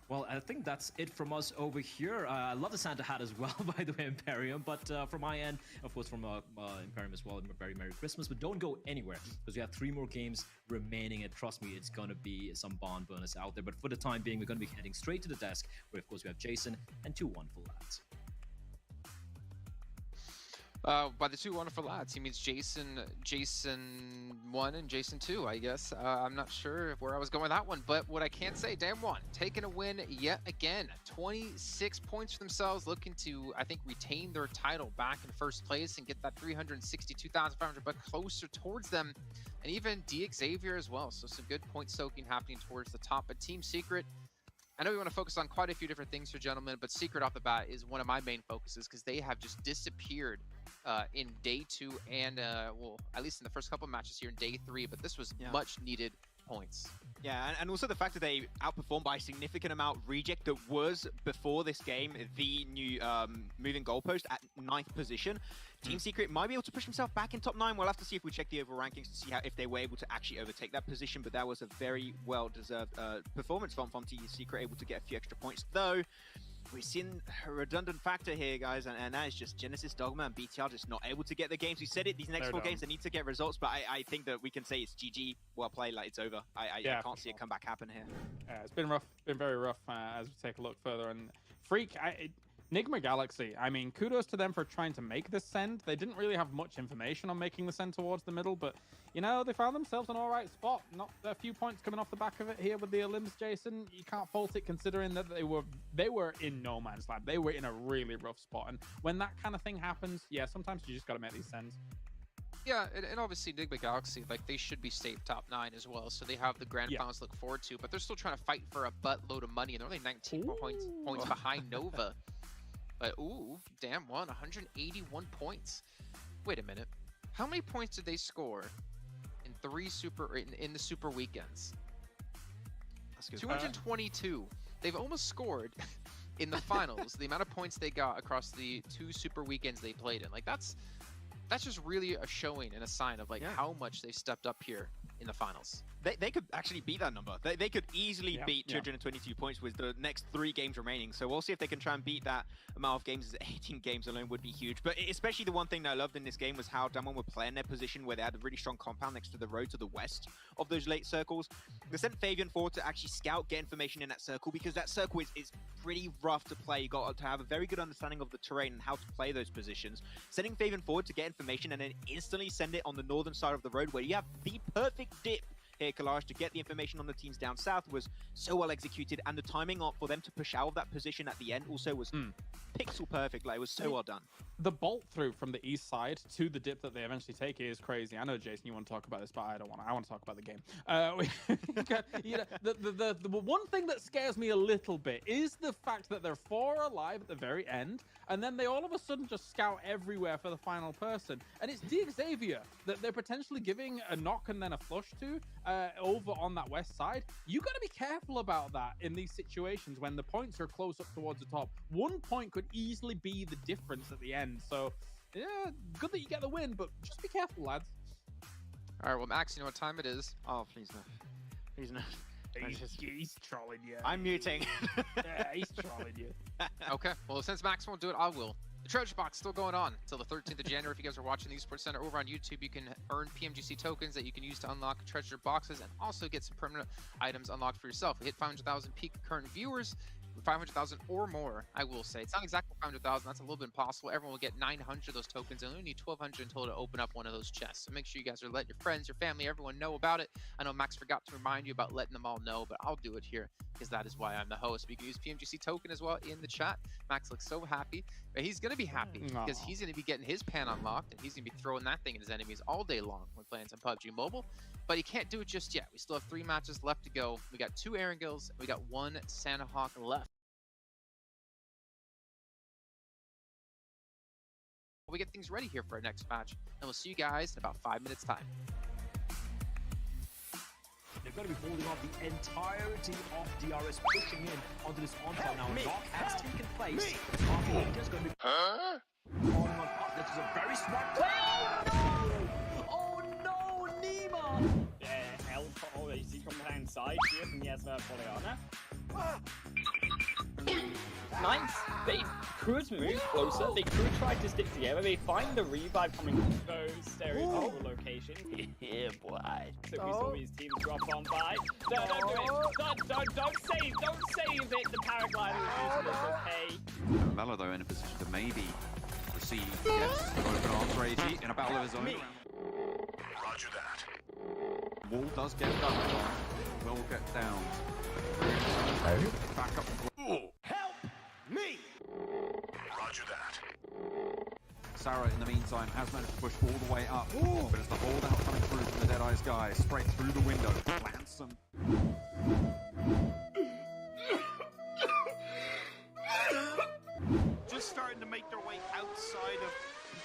Well, I think that's it from us over here. I love the Santa hat as well, by the way, Imperium. But from my end, of course, from Imperium as well, very Merry Christmas. But don't go anywhere, because we have 3 more games remaining. And trust me, it's going to be some bond bonus out there. But for the time being, we're going to be heading straight to the desk, where, of course, we have Jason and 2 wonderful lads. By the 2 wonderful lads, he means Jason 1 and Jason 2, I guess. I'm not sure where I was going with that one, but what I can say, Damwon taking a win yet again. 26 points for themselves, looking to, I think, retain their title back in first place and get that 362,500 bucks closer towards them, and even D Xavier as well. So some good point soaking happening towards the top. But Team Secret, I know we want to focus on quite a few different things here, gentlemen, but Secret off the bat is one of my main focuses because they have just disappeared in day 2 and, well, at least in the first couple of matches here in day 3, but this was much needed points. Yeah, and also the fact that they outperformed by a significant amount Reject that was, before this game, the new moving goalpost at 9th position. Team Secret might be able to push himself back in top 9. We'll have to see if we check the overall rankings to see if they were able to actually overtake that position, but that was a very well-deserved performance from Team Secret, able to get a few extra points, though. We've seen a redundant factor here, guys, and that is just Genesis, Dogma, and BTR just not able to get the games. We said it, these next 4 games, they need to get results, but I think that we can say it's GG, well played, like it's over. I can't see a comeback happen here. Yeah, it's been rough, been very rough as we take a look further. And Freak, Nigma Galaxy, I mean, kudos to them for trying to make this send. They didn't really have much information on making the send towards the middle, but, you know, they found themselves an all right spot. Not a few points coming off the back of it here with the Olymps, Jason. You can't fault it considering that they were in no man's land. They were in a really rough spot. And when that kind of thing happens, yeah, sometimes you just got to make these sends. Yeah, and obviously Nigma Galaxy, like, they should be safe top 9 as well, so they have the grand finals to look forward to, but they're still trying to fight for a buttload of money, and they're only 19 points behind Nova. But, ooh, damn one, 181 points. Wait a minute. How many points did they score in the Super Weekends? That's good. 222. They've almost scored in the finals the amount of points they got across the 2 Super Weekends they played in. Like, that's just really a showing and a sign of, like, how much they've stepped up here in the finals. They could actually beat that number. They could easily beat 222 points with the next 3 games remaining. So we'll see if they can try and beat that amount of games. 18 games alone would be huge. But especially the one thing that I loved in this game was how Damwon were playing their position where they had a really strong compound next to the road to the west of those late circles. They sent Fabian forward to actually scout, get information in that circle, because that circle is pretty rough to play. You got to have a very good understanding of the terrain and how to play those positions. Sending Fabian forward to get information and then instantly send it on the northern side of the road where you have the perfect dip here, Kalash, to get the information on the teams down south was so well executed, and the timing for them to push out of that position at the end also was pixel perfect. Like, it was so well done. The bolt through from the east side to the dip that they eventually take is crazy. I know, Jason, you want to talk about this, but I don't want to. I want to talk about the game. You know, the one thing that scares me a little bit is the fact that they're 4 alive at the very end, and then they all of a sudden just scout everywhere for the final person. And it's Xavier that they're potentially giving a knock and then a flush to over on that west side. You got to be careful about that in these situations when the points are close up towards the top. 1 point could easily be the difference at the end. So, yeah, good that you get the win, but just be careful, lads. All right, well, Max, you know what time it is? Oh, please no. Please no. He's trolling you. I'm muting. Yeah, he's trolling you. Okay, well, since Max won't do it, I will. The treasure box still going on until the 13th of January. If you guys are watching the Esports Center over on YouTube, you can earn PMGC tokens that you can use to unlock treasure boxes and also get some permanent items unlocked for yourself. We hit 500,000 peak current viewers. 500,000 or more, I will say. It's not exactly 500,000. That's a little bit impossible. Everyone will get 900 of those tokens, and we only need 1,200 in total to open up one of those chests. So make sure you guys are letting your friends, your family, everyone know about it. I know Max forgot to remind you about letting them all know, but I'll do it here because that is why I'm the host. We can use PMGC token as well in the chat. Max looks so happy. But he's going to be happy because he's going to be getting his pan unlocked, and he's going to be throwing that thing at his enemies all day long when playing some PUBG Mobile. But he can't do it just yet. We still have 3 matches left to go. We got 2 Erangels, and we got 1 Santa Hawk left. We get things ready here for our next match, and we'll see you guys in about 5 minutes time. They're going to be holding off the entirety of DRS, pushing in onto this onslaught now. Knock has taken place. Just going to be falling on top. This is a very smart play. Oh no, Nima! Help already from the hand side here from Yasma Poliana. Nice. They could move closer. They could try to stick together. They find the revive coming from those stereotypical locations. Yeah, boy. So we saw his team drop on by. Don't do it. Don't save it. The paraglider is okay. Valo, though, in a position to maybe receive open arms Reggie in a battle of his own. Roger that. Wall does get done. Will get down. Back up. Help me! Roger that. Sarah, in the meantime, has managed to push all the way up. But as the holdout coming through from the Deadeye's guy, straight through the window, lands some. Just starting to make their way outside of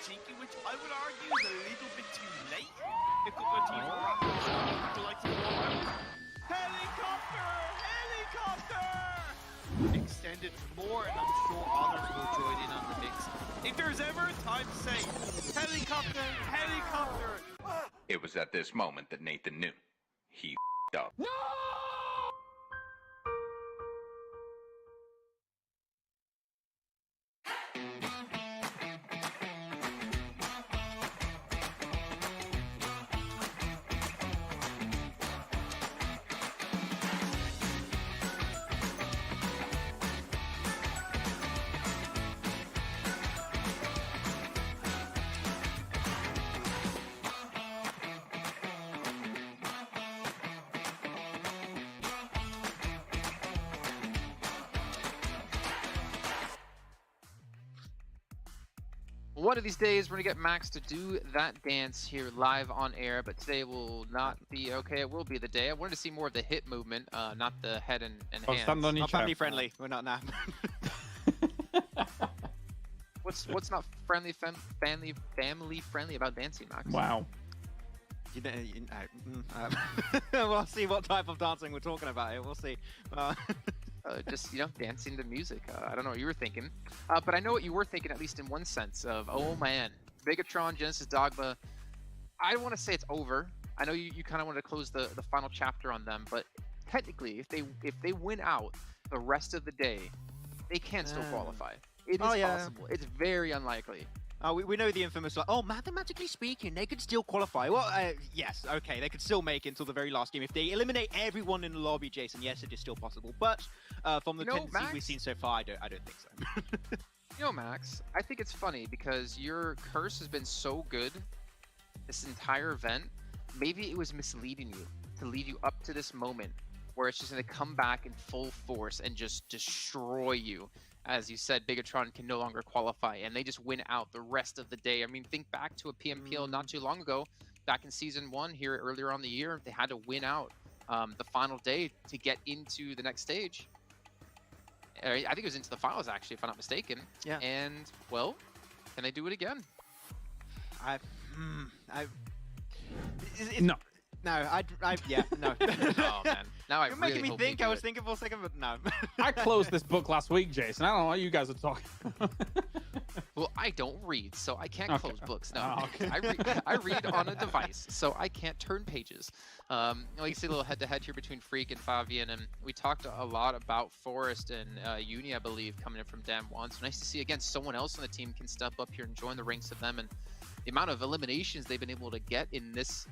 Pubg, which I would argue is a little bit too late. A couple of teams would like to go Helicopter! Extended more, and I'm sure others will join in on the mix. If there's ever a time to say, helicopter, helicopter! It was at this moment that Nathan knew. He f***ed up. No! One of these days, we're gonna get Max to do that dance here live on air, but today will not be okay. It will be the day. I wanted to see more of the hip movement, not the head and hands. Stand on your Not family friendly. We're not now. What's not family friendly about dancing, Max? Wow. We'll see what type of dancing we're talking about here. We'll see. Just, you know, dancing to music. I don't know what you were thinking. But I know what you were thinking, at least in one sense, of, oh man, Bigatron, Genesis Dogma. I don't want to say it's over. I know you kind of want to close the final chapter on them, but technically, if they win out the rest of the day, they can still qualify. It is possible. It's very unlikely. We know the infamous, like, oh, mathematically speaking, they could still qualify. Well, yes, okay, they could still make it until the very last game. If they eliminate everyone in the lobby, Jason, yes, it is still possible. But from the tendencies we've seen so far, I don't think so. You know, Max, I think it's funny because your curse has been so good this entire event. Maybe it was misleading you to lead you up to this moment where it's just going to come back in full force and just destroy you. As you said, Bigatron can no longer qualify, and they just win out the rest of the day. I mean, think back to a PMPL not too long ago, back in Season 1 here earlier on the year. They had to win out the final day to get into the next stage. I think it was into the finals, actually, if I'm not mistaken. Yeah. And, well, can they do it again? No. No, yeah, no. Oh, man. Now You're making me think. I was thinking for a second, but no. I closed this book last week, Jason. I don't know what you guys are talking about. Well, I don't read, so I can't close books. No, okay. I read on a device, so I can't turn pages. You can see a little head-to-head here between Freak and Fabian, and we talked a lot about Forest and Uni, I believe, coming in from Dam 1. So nice to see, again, someone else on the team can step up here and join the ranks of them, and the amount of eliminations they've been able to get in this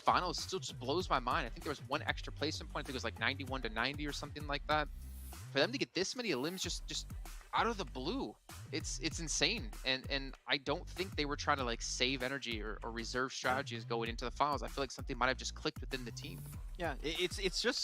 final still just blows my mind. I think there was one extra placement point. I think it was like 91 to 90 or something like that. For them to get this many elims just out of the blue, it's insane. And I don't think they were trying to like save energy or reserve strategies going into the finals. I feel like something might have just clicked within the team. Yeah, it's just